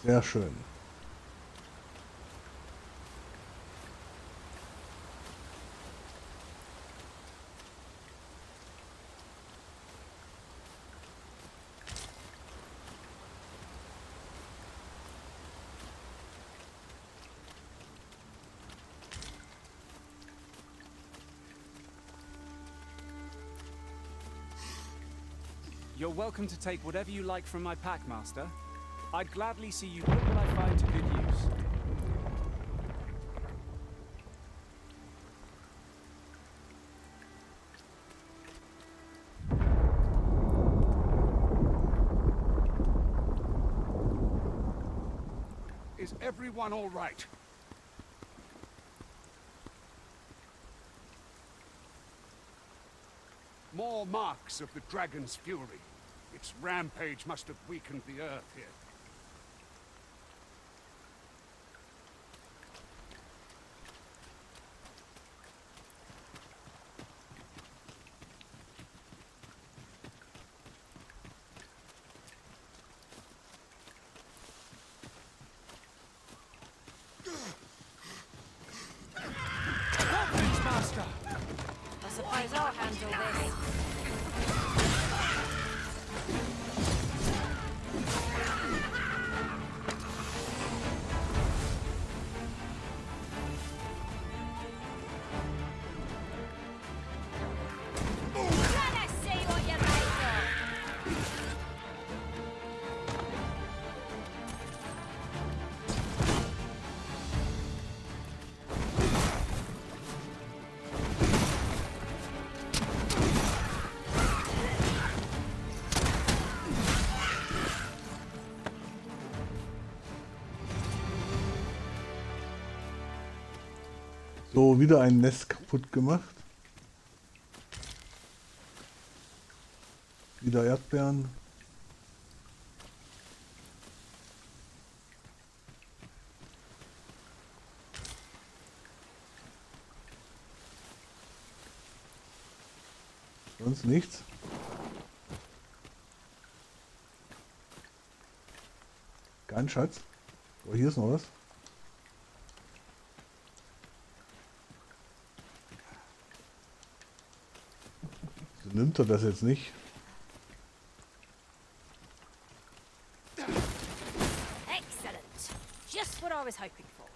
[SPEAKER 1] Sehr schön.
[SPEAKER 6] You're welcome to take whatever you like from my pack, Master. I'd gladly see you put what I find to good use.
[SPEAKER 16] Is everyone all right? More marks of the dragon's fury. Its rampage must have weakened the earth here.
[SPEAKER 5] Master! I suppose I'll handle this.
[SPEAKER 1] So, wieder ein Nest kaputt gemacht. Wieder Erdbeeren. Sonst nichts. Kein Schatz. Oh, hier ist noch was. So nimmt er das jetzt nicht.
[SPEAKER 5] Excellent. Just what I was hoping for.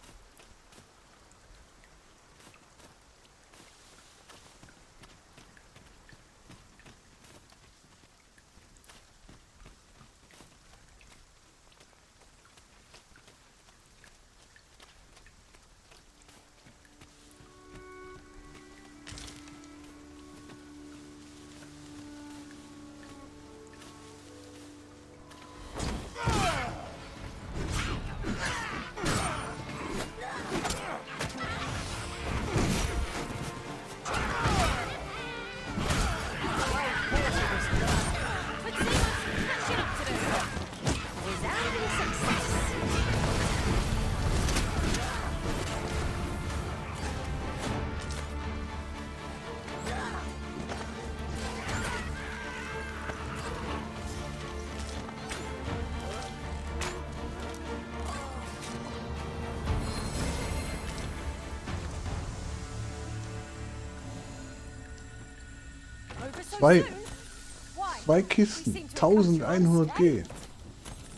[SPEAKER 1] Zwei Kisten, 1100 G.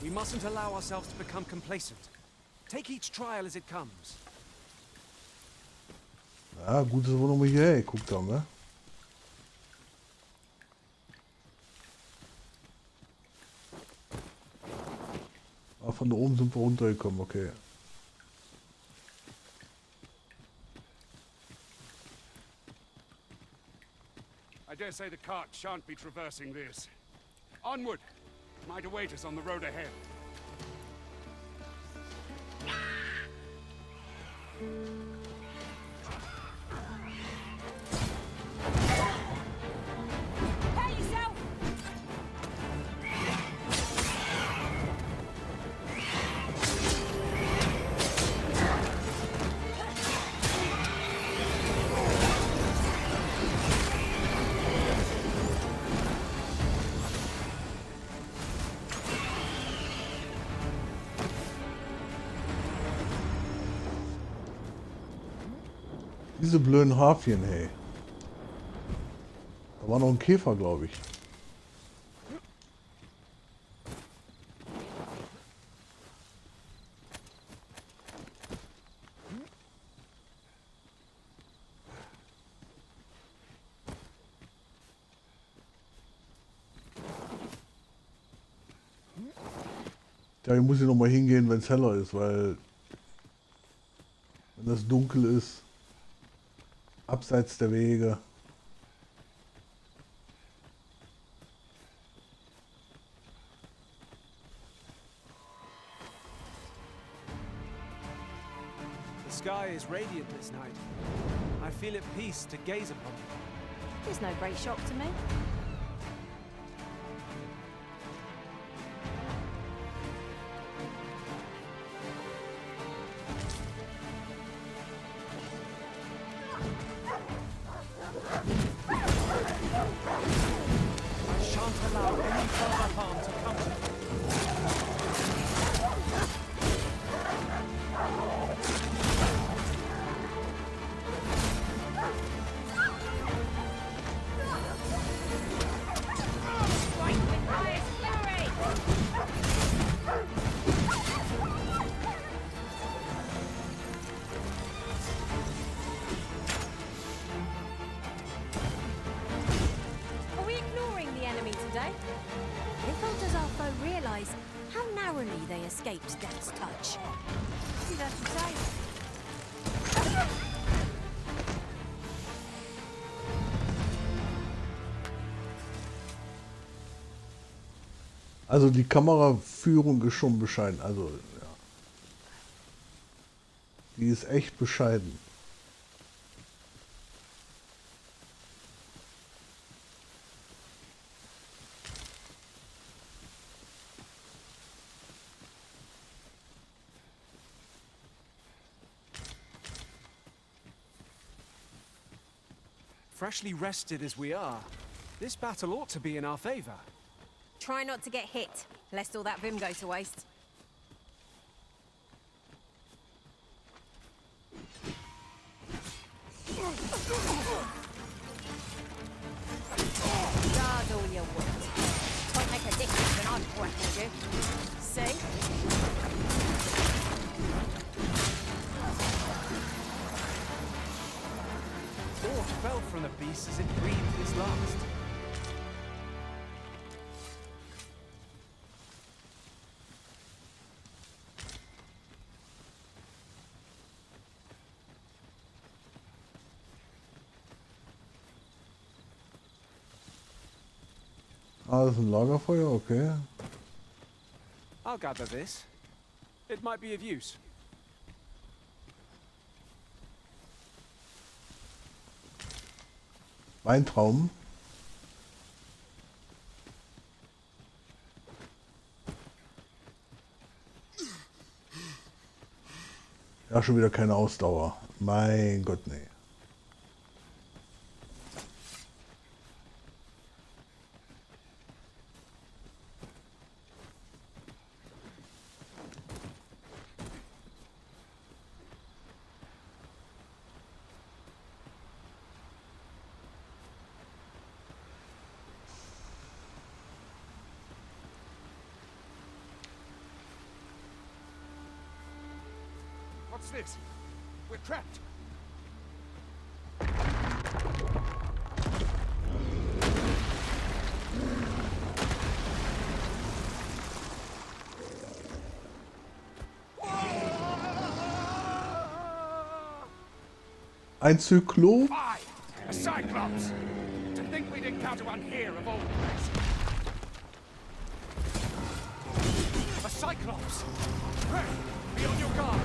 [SPEAKER 6] We mustn't allow ourselves to become complacent. Take each trial as it comes.
[SPEAKER 1] Ja, gut, dass wir nochmal hierher geguckt haben, ne? Ah, von da oben sind wir runtergekommen, okay.
[SPEAKER 16] I dare say the cart shan't be traversing this. Onward! Might await us on the road ahead.
[SPEAKER 5] Prepare yourself!
[SPEAKER 1] Diese blöden Harfchen, hey. Da war noch ein Käfer, glaube ich. Ja, hier muss ich noch mal hingehen, wenn es heller ist, weil wenn das dunkel ist, abseits der Wege.
[SPEAKER 6] The sky is radiant this night. I feel at peace to gaze upon it.
[SPEAKER 5] It's no great shock to me.
[SPEAKER 6] I shan't allow any further harm to come to me.
[SPEAKER 5] Strike with highest fury! Are we ignoring the enemy today? Little does our foe realise how narrowly they escaped death's touch. See that to say?
[SPEAKER 1] Also die Kameraführung ist schon bescheiden. Also ja. Die ist echt bescheiden.
[SPEAKER 6] Freshly rested as we are, this battle ought to be in our favor.
[SPEAKER 5] Try not to get hit, lest all that vim go to waste. Guard all your wounds. Won't make a difference when I've grappled you. See?
[SPEAKER 6] Aught fell from the beast as it breathed his last.
[SPEAKER 1] Ah, das ist ein Lagerfeuer, okay.
[SPEAKER 6] I'll gather this. It might be of use.
[SPEAKER 1] Weintrauben. Ja, schon wieder keine Ausdauer. Mein Gott, nee.
[SPEAKER 16] What's this? We're trapped.
[SPEAKER 1] Ein Zyklop?
[SPEAKER 16] Aye, a Cyclops. To think we'd encounter one here of all places. A Cyclops. Hey, be on your guard.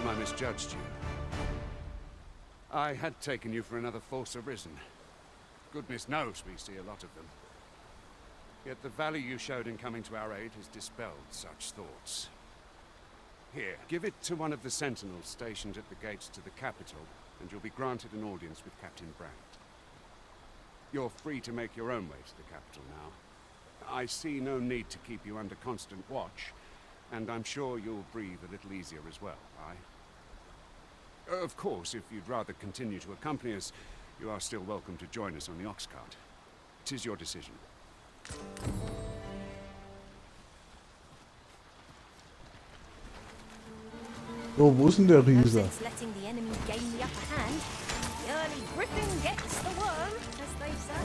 [SPEAKER 16] I misjudged you. I had taken you for another Force Arisen. Goodness knows we see a lot of them. Yet the value you showed in coming to our aid has dispelled such thoughts. Here, give it to one of the sentinels stationed at the gates to the capital, and you'll be granted an audience with Captain Brandt. You're free to make your own way to the capital now. I see no need to keep you under constant watch, and I'm sure you'll breathe a little easier as well, aye? Of course, if you'd rather continue to accompany us, you are still welcome to join us on the ox cart. 'Tis your decision.
[SPEAKER 1] So, wo ist denn der Riese?
[SPEAKER 5] Letting the enemy gain the upper hand. The early griffin gets the worm, as they say.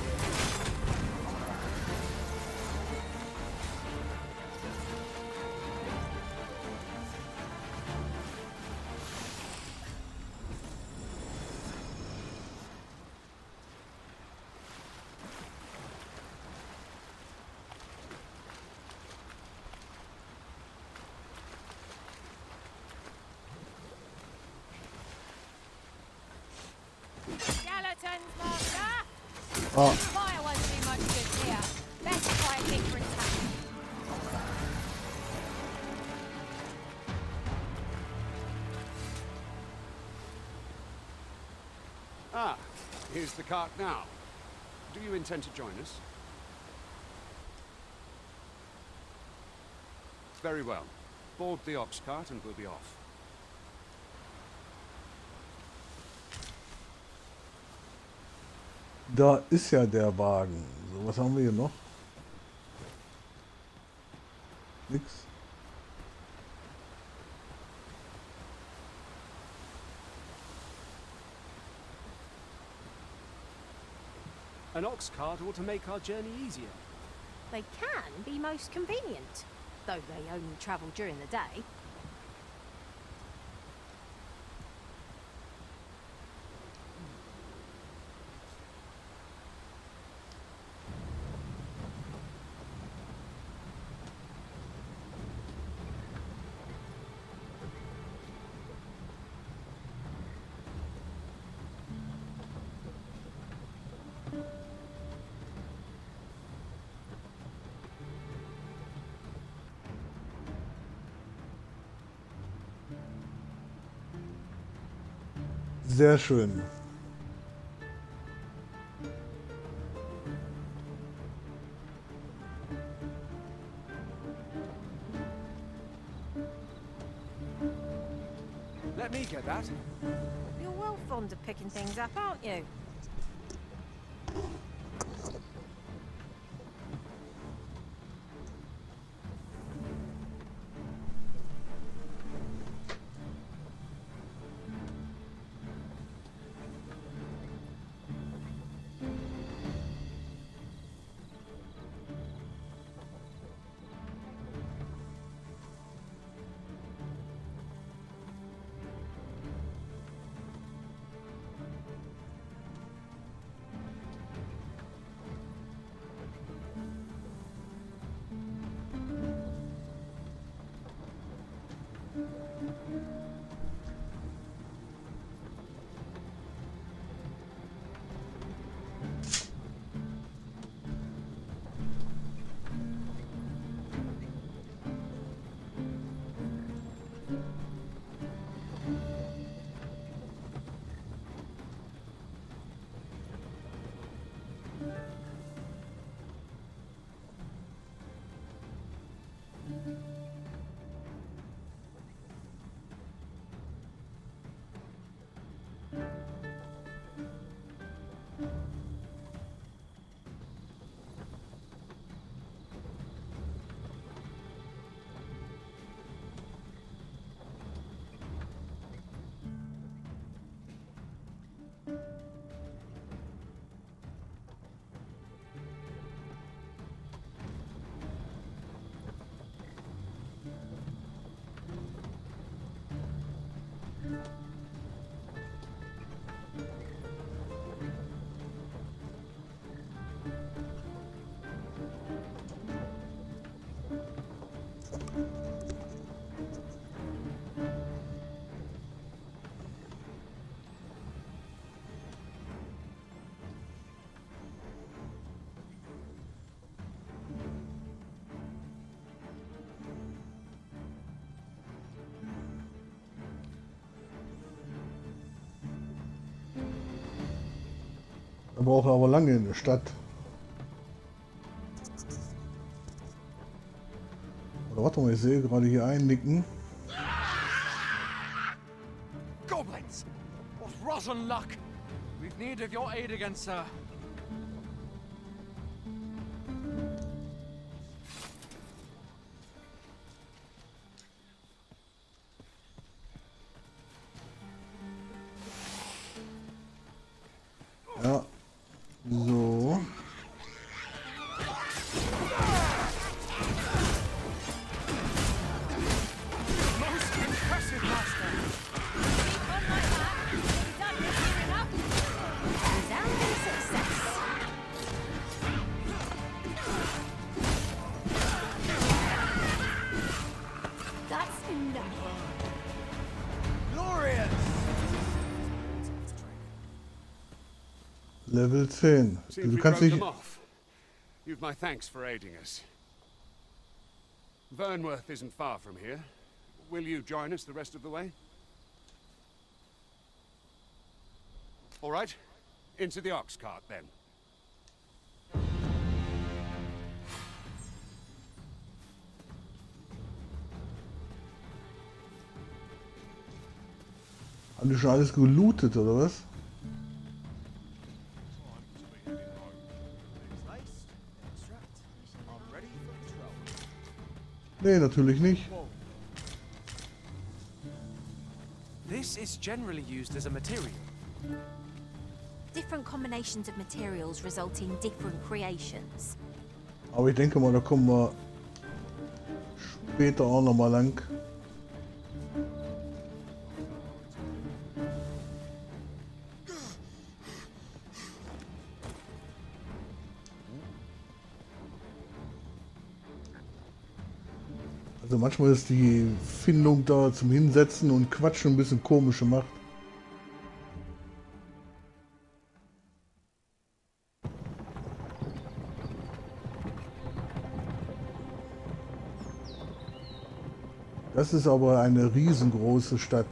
[SPEAKER 12] Skeletons, Master!
[SPEAKER 1] Ah.
[SPEAKER 12] Fire won't do much good here. Best try a different tack.
[SPEAKER 16] Ah, here's the cart now. Do you intend to join us? Very well. Board the ox cart and we'll be off.
[SPEAKER 1] Da ist ja der Wagen. So, was haben wir hier noch? Nix.
[SPEAKER 6] An ox cart ought to make our journey easier.
[SPEAKER 5] They can be most convenient, though they only travel during the day.
[SPEAKER 1] Sehr schön.
[SPEAKER 6] Let me get that.
[SPEAKER 5] You're well fond of picking things up, aren't you?
[SPEAKER 1] Da braucht er aber lange in der Stadt. Oder warte mal, ich sehe gerade hier einnicken.
[SPEAKER 4] Goblins! What rotten luck! We've need of your aid again, sir.
[SPEAKER 1] Level 10.
[SPEAKER 16] Seems
[SPEAKER 1] Du
[SPEAKER 16] we
[SPEAKER 1] kannst
[SPEAKER 16] drove
[SPEAKER 1] nicht...
[SPEAKER 16] them off. You've my thanks for aiding us. Vernworth isn't far from here. Will you join us the rest of the way? All right. Into the ox cart, then.
[SPEAKER 1] Haben die schon alles gelootet, oder was? Nee, natürlich nicht.
[SPEAKER 6] This is generally used as a material.
[SPEAKER 5] Different combinations of materials result in different creations.
[SPEAKER 1] Aber ich denke mal, da kommen wir später auch noch mal lang. Also manchmal ist die Findung da zum Hinsetzen und Quatschen ein bisschen komisch gemacht. Das ist aber eine riesengroße Stadt.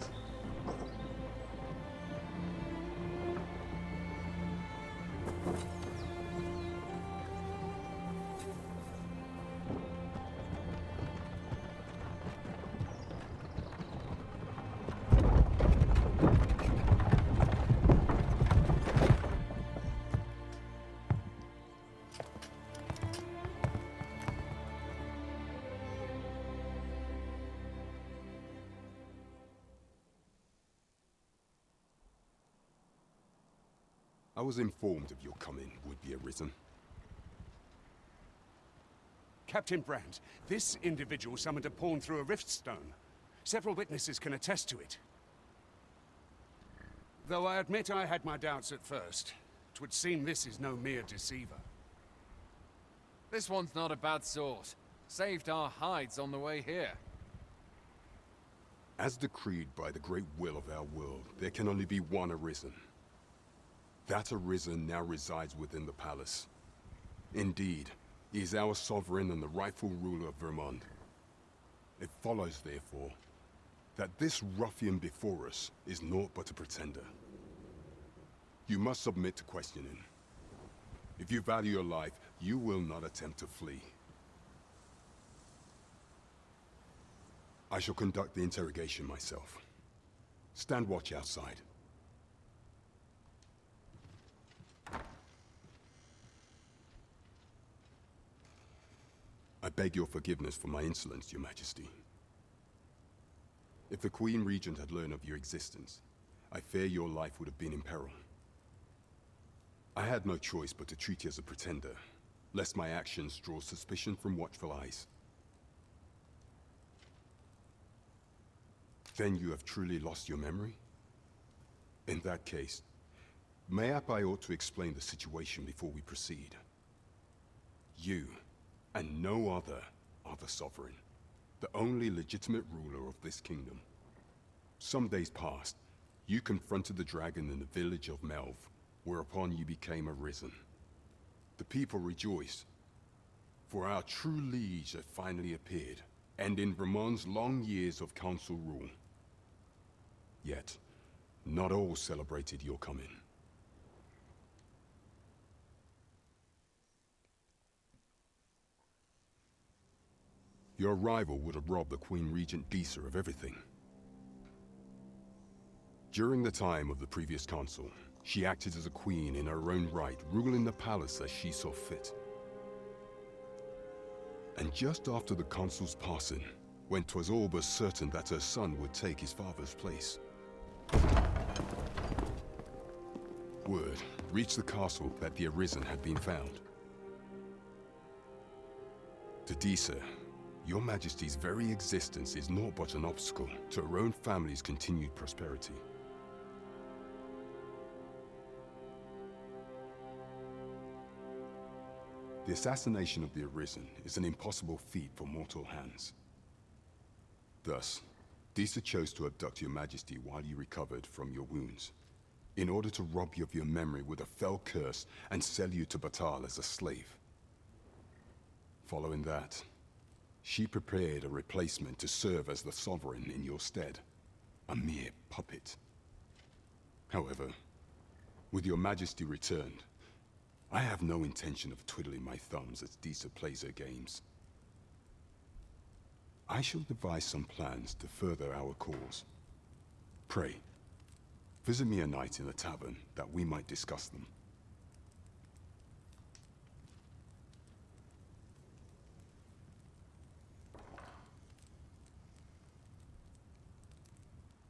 [SPEAKER 2] I was informed of your coming would be arisen.
[SPEAKER 16] Captain Brandt, this individual summoned a pawn through a rift stone. Several witnesses can attest to it. Though I admit I had my doubts at first. 'Twould seem this is no mere deceiver.
[SPEAKER 4] This one's not a bad sort. Saved our hides on the way here.
[SPEAKER 2] As decreed by the great will of our world, there can only be one arisen. That arisen now resides within the palace. Indeed, he is our sovereign and the rightful ruler of Vermont. It follows, therefore, that this ruffian before us is naught but a pretender. You must submit to questioning. If you value your life, you will not attempt to flee. I shall conduct the interrogation myself. Stand watch outside. I beg your forgiveness for my insolence, Your Majesty. If the Queen Regent had learned of your existence, I fear your life would have been in peril. I had no choice but to treat you as a pretender, lest my actions draw suspicion from watchful eyes. Then you have truly lost your memory? In that case, mayhap I ought to explain the situation before we proceed. You, and no other, are the sovereign, the only legitimate ruler of this kingdom. Some days past, you confronted the dragon in the village of Melv, whereupon you became arisen. The people rejoiced, for our true liege had finally appeared, ending Vermont's long years of council rule. Yet, not all celebrated your coming. Your arrival would have robbed the Queen Regent Disa of everything. During the time of the previous council, she acted as a queen in her own right, ruling the palace as she saw fit. And just after the consul's passing, when 'twas all but certain that her son would take his father's place, word reached the castle that the Arisen had been found. To Disa, Your Majesty's very existence is naught but an obstacle to her own family's continued prosperity. The assassination of the Arisen is an impossible feat for mortal hands. Thus, Disa chose to abduct Your Majesty while you recovered from your wounds. in order to rob you of your memory with a fell curse and sell you to Batal as a slave. Following that, she prepared a replacement to serve as the sovereign in your stead, a mere puppet. However, with your majesty returned, I have no intention of twiddling my thumbs as Disa plays her games. I shall devise some plans to further our cause. Pray, visit me a night in the tavern that we might discuss them.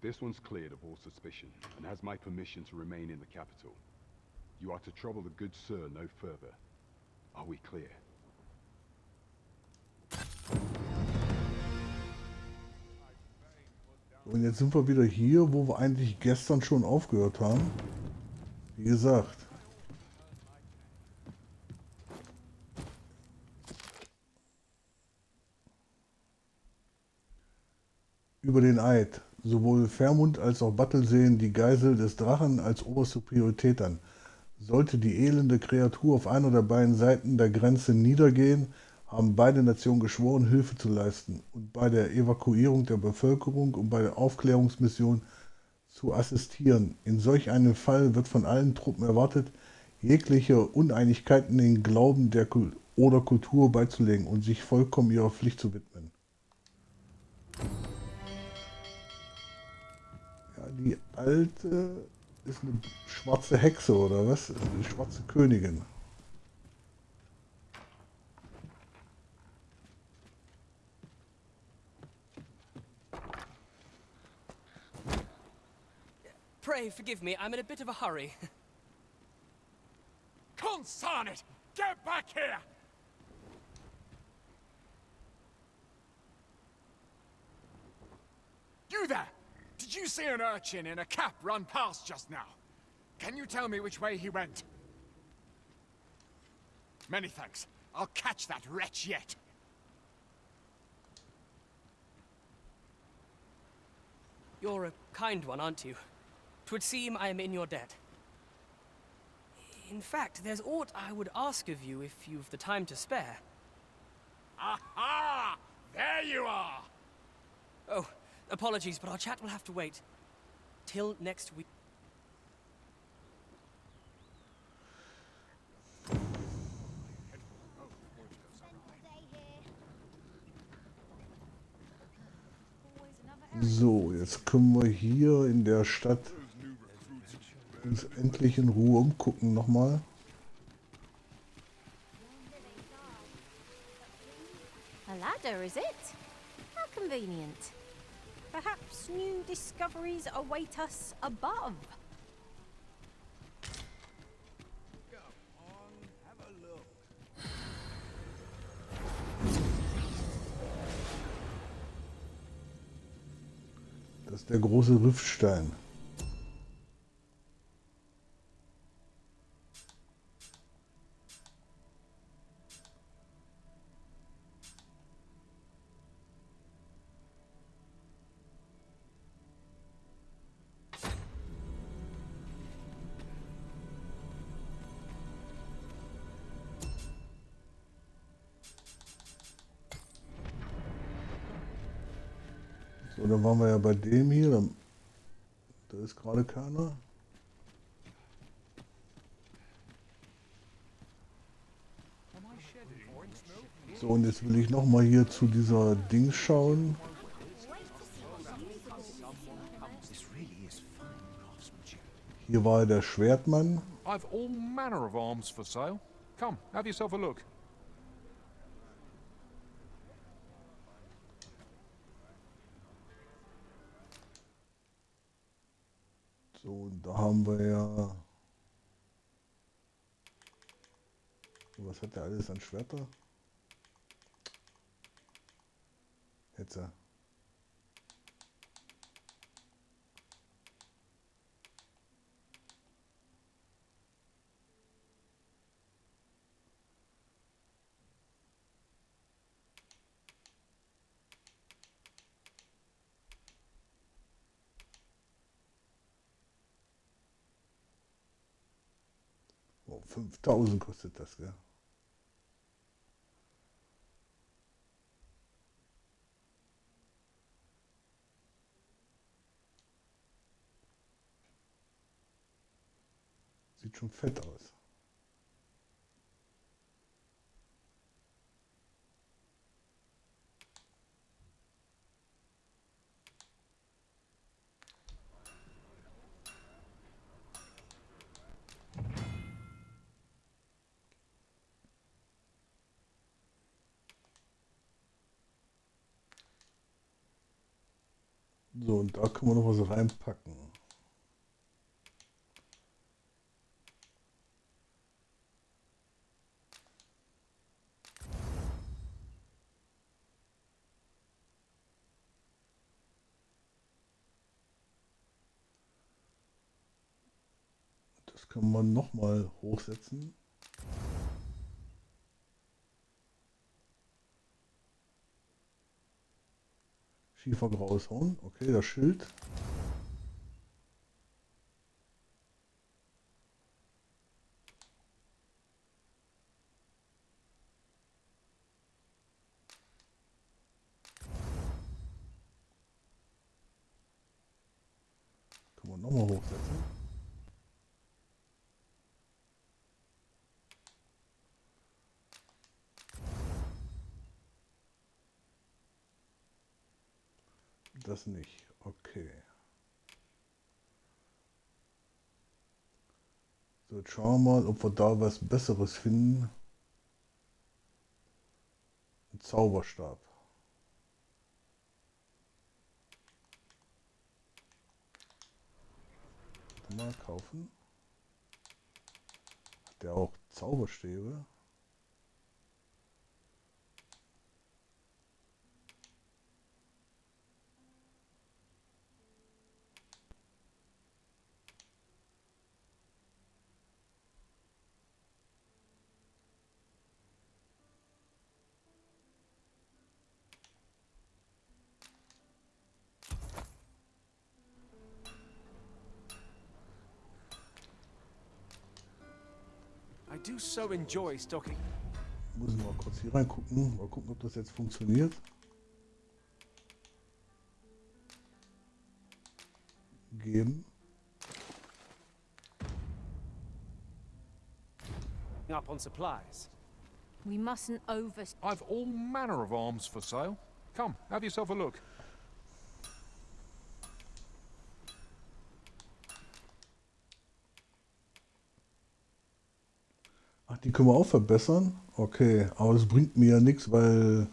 [SPEAKER 2] This one's cleared of all suspicion and has my permission to remain in the capital. You are to trouble the good sir no further. Are we clear?
[SPEAKER 1] Und jetzt sind wir wieder hier, wo wir eigentlich gestern schon aufgehört haben. Wie gesagt. Über den Eid. Sowohl Vermund als auch Battle sehen die Geisel des Drachen als oberste Priorität an. Sollte die elende Kreatur auf einer der beiden Seiten der Grenze niedergehen, haben beide Nationen geschworen, Hilfe zu leisten und bei der Evakuierung der Bevölkerung und bei der Aufklärungsmission zu assistieren. In solch einem Fall wird von allen Truppen erwartet, jegliche Uneinigkeiten in den Glauben oder Kultur beizulegen und sich vollkommen ihrer Pflicht zu widmen. Ja, die alte ist eine schwarze Hexe oder was? Eine schwarze Königin.
[SPEAKER 3] Pray forgive me, I'm in a bit of a hurry.
[SPEAKER 10] Consign it! Get back here! You there! Did you see an urchin in a cap run past just now? Can you tell me which way he went? Many thanks. I'll catch that wretch yet.
[SPEAKER 3] You're a kind one, aren't you? 'Twould seem I am in your debt. In fact, there's aught I would ask of you if you've the time to spare.
[SPEAKER 10] Aha! There you are!
[SPEAKER 3] Oh, apologies, but our chat will have to wait. Till next week.
[SPEAKER 1] So, jetzt können wir hier in der Stadt uns endlich in Ruhe umgucken nochmal.
[SPEAKER 5] A ladder, is it? How convenient. Perhaps new discoveries await us above.
[SPEAKER 1] Das ist der große Riffstein. So, dann waren wir ja bei dem hier. Da ist gerade keiner. So, und jetzt will ich noch mal hier zu dieser Dings schauen. Hier war der Schwertmann.
[SPEAKER 7] I've all manner of arms for sale. Come, have yourself a look.
[SPEAKER 1] So, und da haben wir ja... Was hat der alles an Schwerter? Jetzt. Oh, 5000 kostet das, gell? Sieht schon fett aus. So, und da können wir noch was reinpacken. Das kann man noch mal hochsetzen. Schiefergraues Horn. Okay, das Schild. Kann man noch mal hochsetzen. Das nicht. Okay. So, jetzt schauen wir mal, ob wir da was Besseres finden. Ein Zauberstab. Mal kaufen. Hat der auch Zauberstäbe?
[SPEAKER 6] I do so enjoy stocking.
[SPEAKER 1] Muss ich mal kurz hier reingucken. Mal gucken, ob das jetzt funktioniert. Geben.
[SPEAKER 6] Up on supplies.
[SPEAKER 5] We mustn't
[SPEAKER 7] I've all manner of arms for sale. Come, have yourself a look.
[SPEAKER 1] Ach, die können wir auch verbessern? Okay, aber es bringt mir ja nichts, weil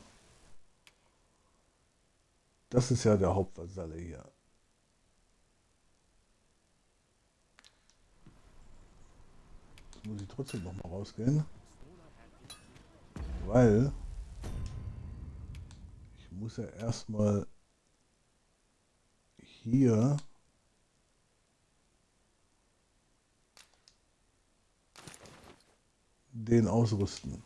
[SPEAKER 1] das ist ja der Hauptvasalle hier. Jetzt muss ich trotzdem noch mal rausgehen. Weil ich muss ja erstmal hier den ausrüsten.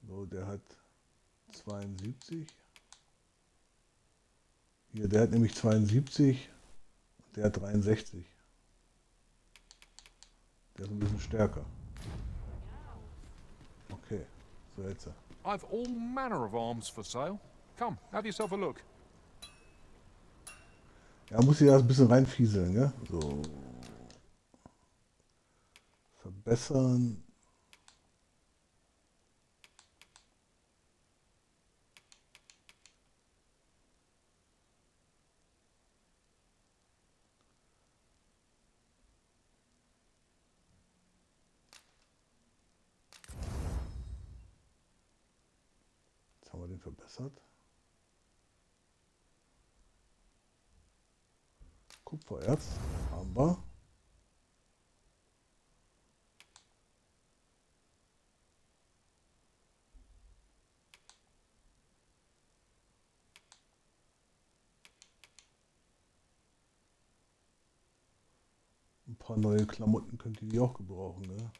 [SPEAKER 1] So, der hat 72. Hier, der hat nämlich 72 und der hat 63. Der ist ein bisschen stärker. Okay, so jetzt.
[SPEAKER 7] I've all manner of arms for sale. Come, have yourself a look.
[SPEAKER 1] Ja, muss ich da ein bisschen reinfieseln, ne? So. Verbessern. Jetzt haben wir den verbessert. Kupfererz haben wir. Ein paar neue Klamotten könnt ihr die auch gebrauchen, ne?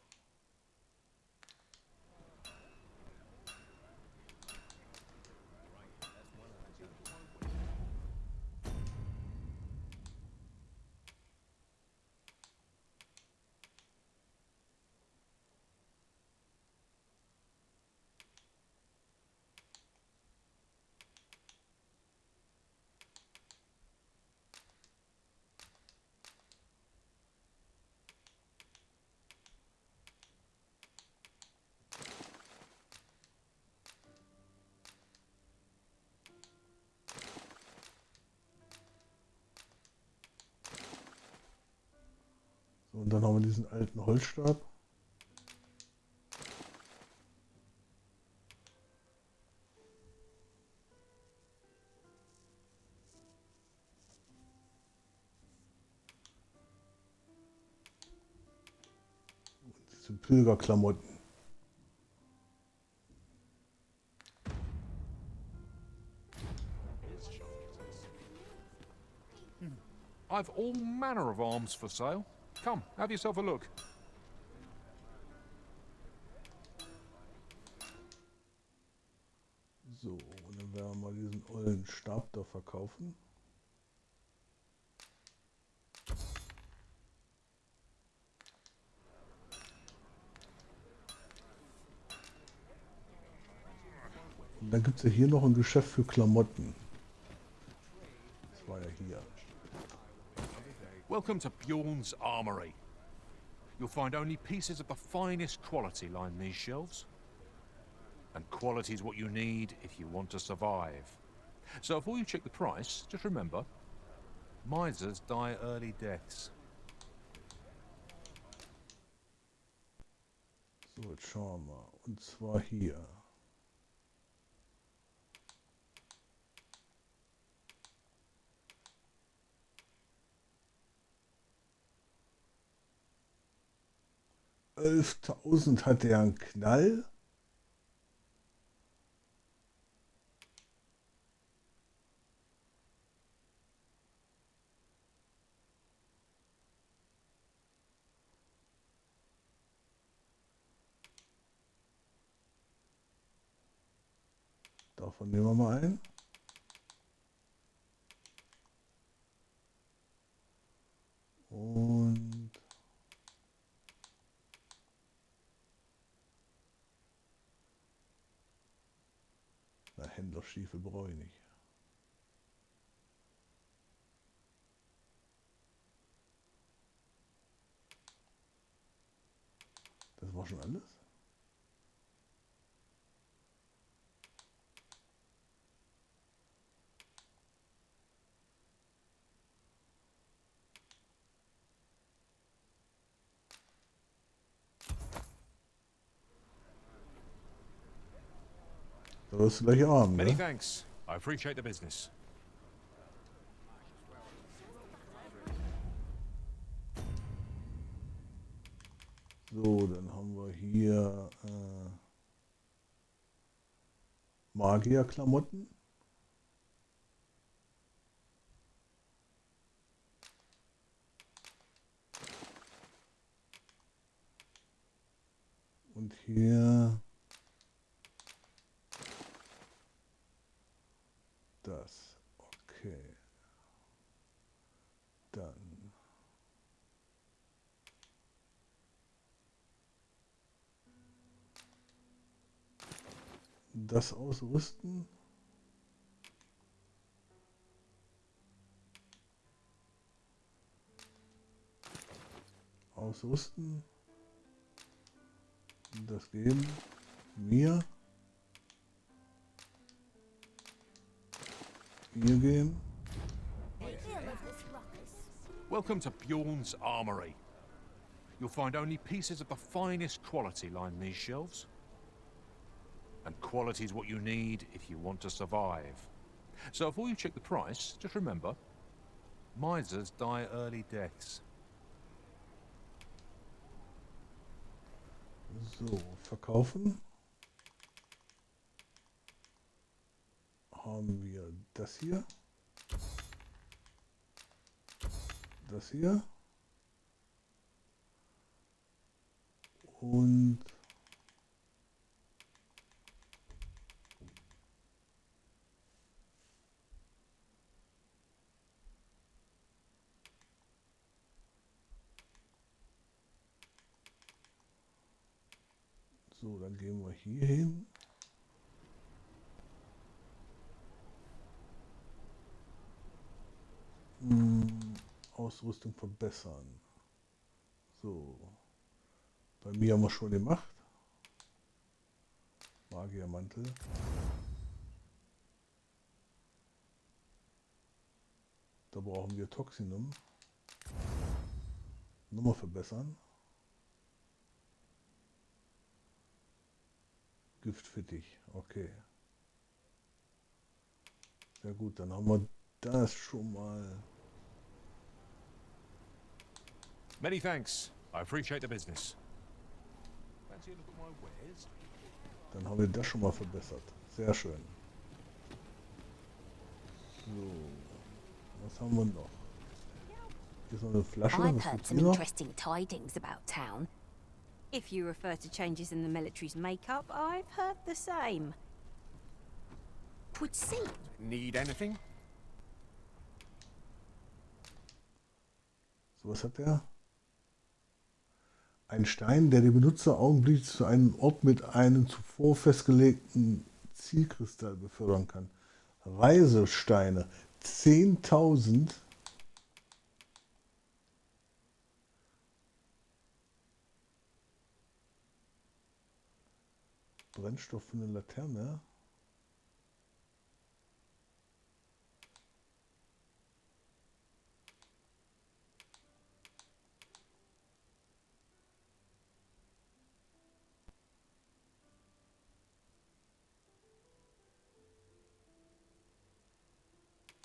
[SPEAKER 1] Und dann haben wir diesen alten Holzstab. Und diese Pilgerklamotten.
[SPEAKER 7] I've all manner of arms for sale. Come, have yourself a look.
[SPEAKER 1] So, und dann werden wir mal diesen ollen Stab da verkaufen. Und dann gibt es ja hier noch ein Geschäft für Klamotten. Das war ja hier.
[SPEAKER 7] Welcome to Bjorn's Armory. You'll find only pieces of the finest quality line these shelves. And quality is what you need if you want to survive. So before you check the price, just remember, misers die early deaths.
[SPEAKER 1] So, jetzt schauen wir mal. Und zwar hier. $11.000 hat der einen Knall. Davon nehmen wir mal ein. Und na, Händlerstiefel brauche ich nicht. Das war schon alles? Da wirst du gleich arm,
[SPEAKER 7] Many
[SPEAKER 1] ne?
[SPEAKER 7] thanks. I appreciate the business.
[SPEAKER 1] So, dann haben wir hier Magierklamotten. Und hier das. Okay. Dann das ausrüsten. Ausrüsten. Das geben mir. Hier geben.
[SPEAKER 7] Welcome to Bjorn's Armory. You'll find only pieces of the finest quality line these shelves. And quality is what you need if you want to survive. So before you check the price, just remember, misers die early deaths.
[SPEAKER 1] So, verkaufen. Haben wir das hier. Das hier. Und so, dann gehen wir hier hin. Ausrüstung verbessern. So. Bei mir haben wir schon gemacht. Magiermantel. Da brauchen wir Toxinum. Nummer verbessern. Giftfittich, okay. Sehr gut, dann haben wir das schon mal.
[SPEAKER 7] Many thanks. I appreciate the business. Fancy a look at my wares?
[SPEAKER 1] Dann haben wir das schon mal verbessert. Sehr schön. So, was haben wir noch? Hier ist noch eine Flasche.
[SPEAKER 5] I've
[SPEAKER 1] Was
[SPEAKER 5] heard
[SPEAKER 1] gibt's
[SPEAKER 5] some
[SPEAKER 1] hier noch?
[SPEAKER 5] interesting tidings about town. If you refer to changes in the military's makeup, I've heard the same. Would see.
[SPEAKER 16] Need anything?
[SPEAKER 1] So, was hat der? Ein Stein, der den Benutzer augenblicklich zu einem Ort mit einem zuvor festgelegten Zielkristall befördern kann. Reisesteine. 10.000. Brennstoff für eine Laterne.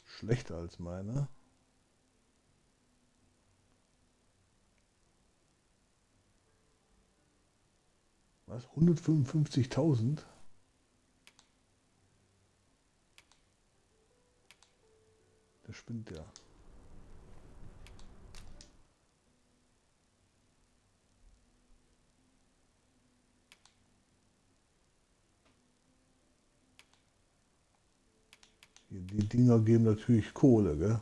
[SPEAKER 1] Schlechter als meine. Was? 155.000? Der spinnt ja. Hier, die Dinger geben natürlich Kohle, gell?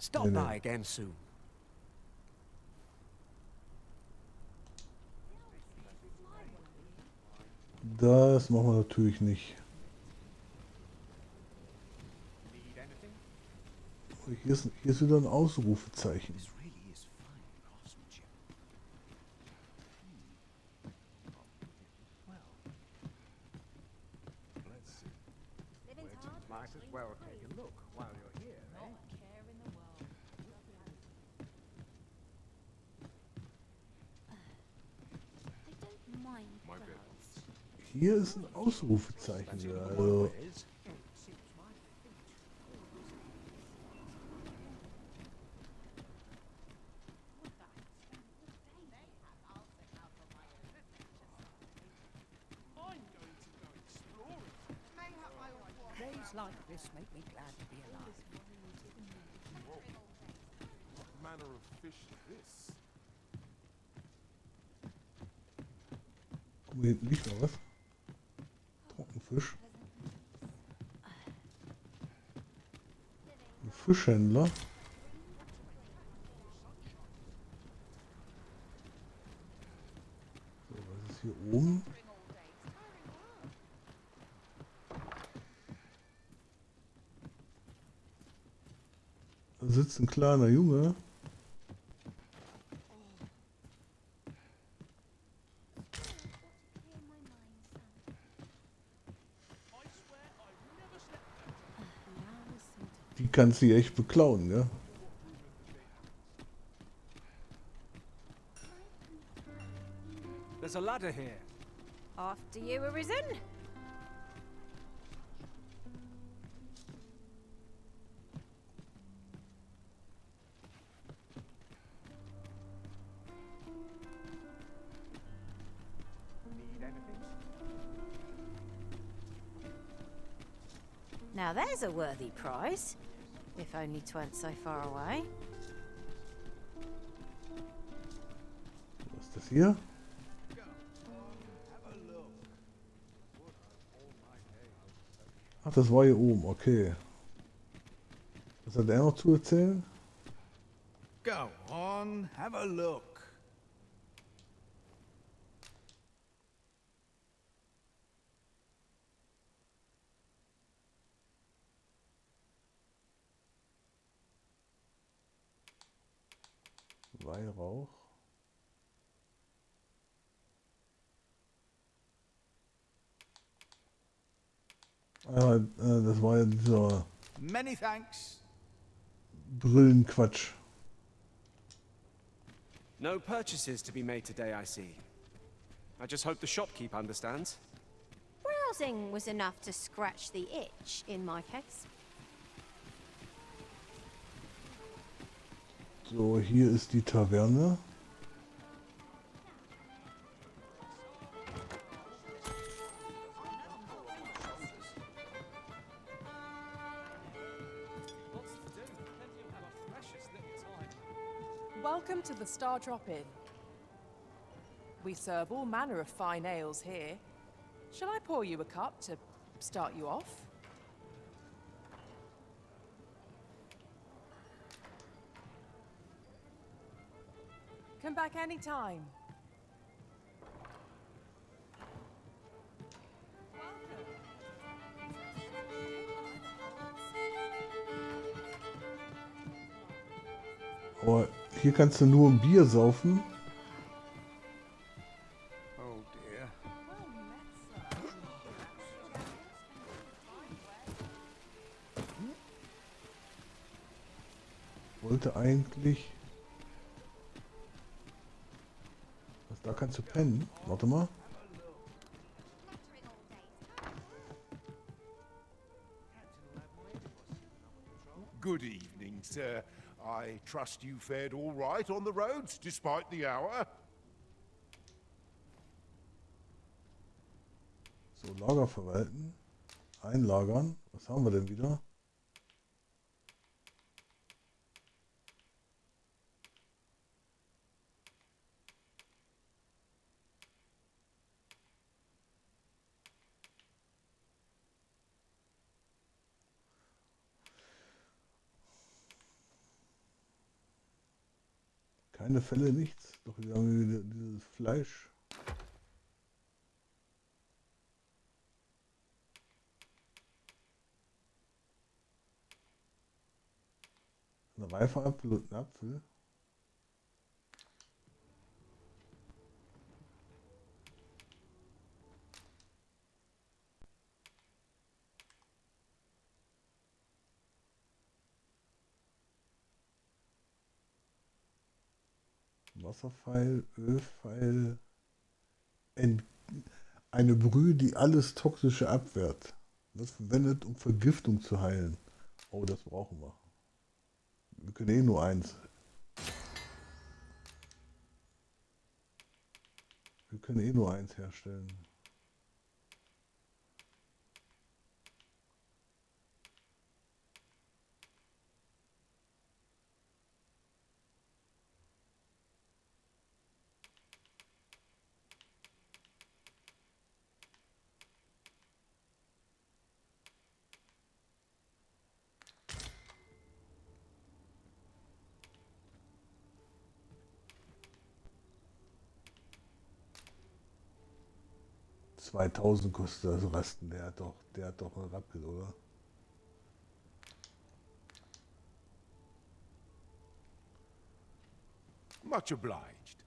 [SPEAKER 10] Stop by again soon.
[SPEAKER 1] Das machen wir natürlich nicht. Oh, hier ist wieder ein Ausrufezeichen.
[SPEAKER 10] Might as well take a look while you're here, eh?
[SPEAKER 1] Hier ist ein Ausrufezeichen. Also
[SPEAKER 10] Days like this make me glad to be alive.
[SPEAKER 21] What manner of fish is this?
[SPEAKER 1] guck mal, hinten liegt noch was. Trockenfisch. Ein Fischhändler. So, was ist hier oben? Da sitzt ein kleiner Junge. Die kannst du echt beklauen, ja?
[SPEAKER 6] There's a ladder here.
[SPEAKER 5] After you, Arisen. Now there's a worthy prize, if only 'tweren't so far away.
[SPEAKER 1] Was ist das hier? Ach, das war hier oben, okay. Was hat er noch zu erzählen?
[SPEAKER 14] Go on, have a look.
[SPEAKER 1] Weihrauch. Das war ja dieser
[SPEAKER 10] Many thanks.
[SPEAKER 1] Brillenquatsch.
[SPEAKER 6] No purchases to be made today, I see. I just hope the shopkeep understands.
[SPEAKER 5] Browsing was enough to scratch the itch, in my case.
[SPEAKER 1] So, hier ist die Taverne.
[SPEAKER 9] Welcome to the Star Drop Inn. We serve all manner of fine ales here. Shall I pour you a cup to start you off? Come back anytime.
[SPEAKER 1] Aber hier kannst du nur ein Bier saufen.
[SPEAKER 10] Oh dear.
[SPEAKER 1] Wollte eigentlich... Was, da kannst du pennen? Warte mal.
[SPEAKER 14] Good evening, sir. I trust you fared all right on the roads, despite the hour.
[SPEAKER 1] So, Lager verwalten. Einlagern. Was haben wir denn wieder? Keine Fälle, nichts. Doch wir haben wieder dieses Fleisch. Ein reifer Apfel und ein Apfel. Wasserpfeil, Ölpfeil, eine Brühe, die alles Toxische abwehrt. Das verwendet, um Vergiftung zu heilen. Oh, das brauchen wir. Wir können eh nur eins. Wir können eh nur eins herstellen. $2000 kostet das Rasten, der hat doch einen Rappel, oder?
[SPEAKER 14] Much obliged.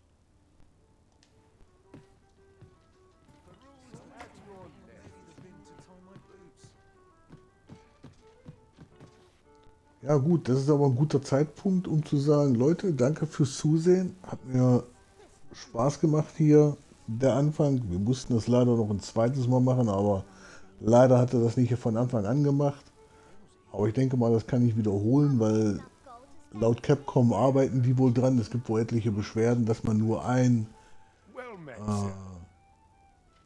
[SPEAKER 1] Ja gut, das ist aber ein guter Zeitpunkt, um zu sagen, Leute, danke fürs Zusehen. Hat mir Spaß gemacht hier, der Anfang. Wir mussten das leider noch ein zweites Mal machen, aber leider hat er das nicht von Anfang an gemacht. Aber ich denke mal, das kann ich wiederholen, weil laut Capcom arbeiten die wohl dran. Es gibt wohl etliche Beschwerden, dass man nur ein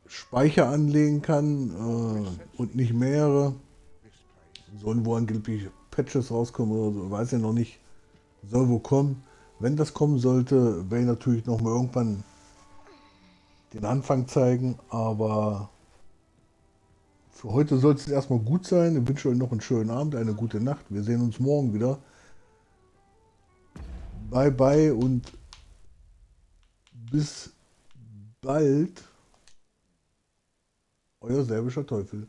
[SPEAKER 1] Speicher anlegen kann und nicht mehrere. Sollen wohl angeblich Patches rauskommen oder so, weiß ja noch nicht. Soll wohl kommen. Wenn das kommen sollte, werde ich natürlich noch mal irgendwann den Anfang zeigen, aber für heute soll es erstmal gut sein. Ich wünsche euch noch einen schönen Abend, eine gute Nacht. Wir sehen uns morgen wieder. Bye bye und bis bald. Euer serbischer Teufel.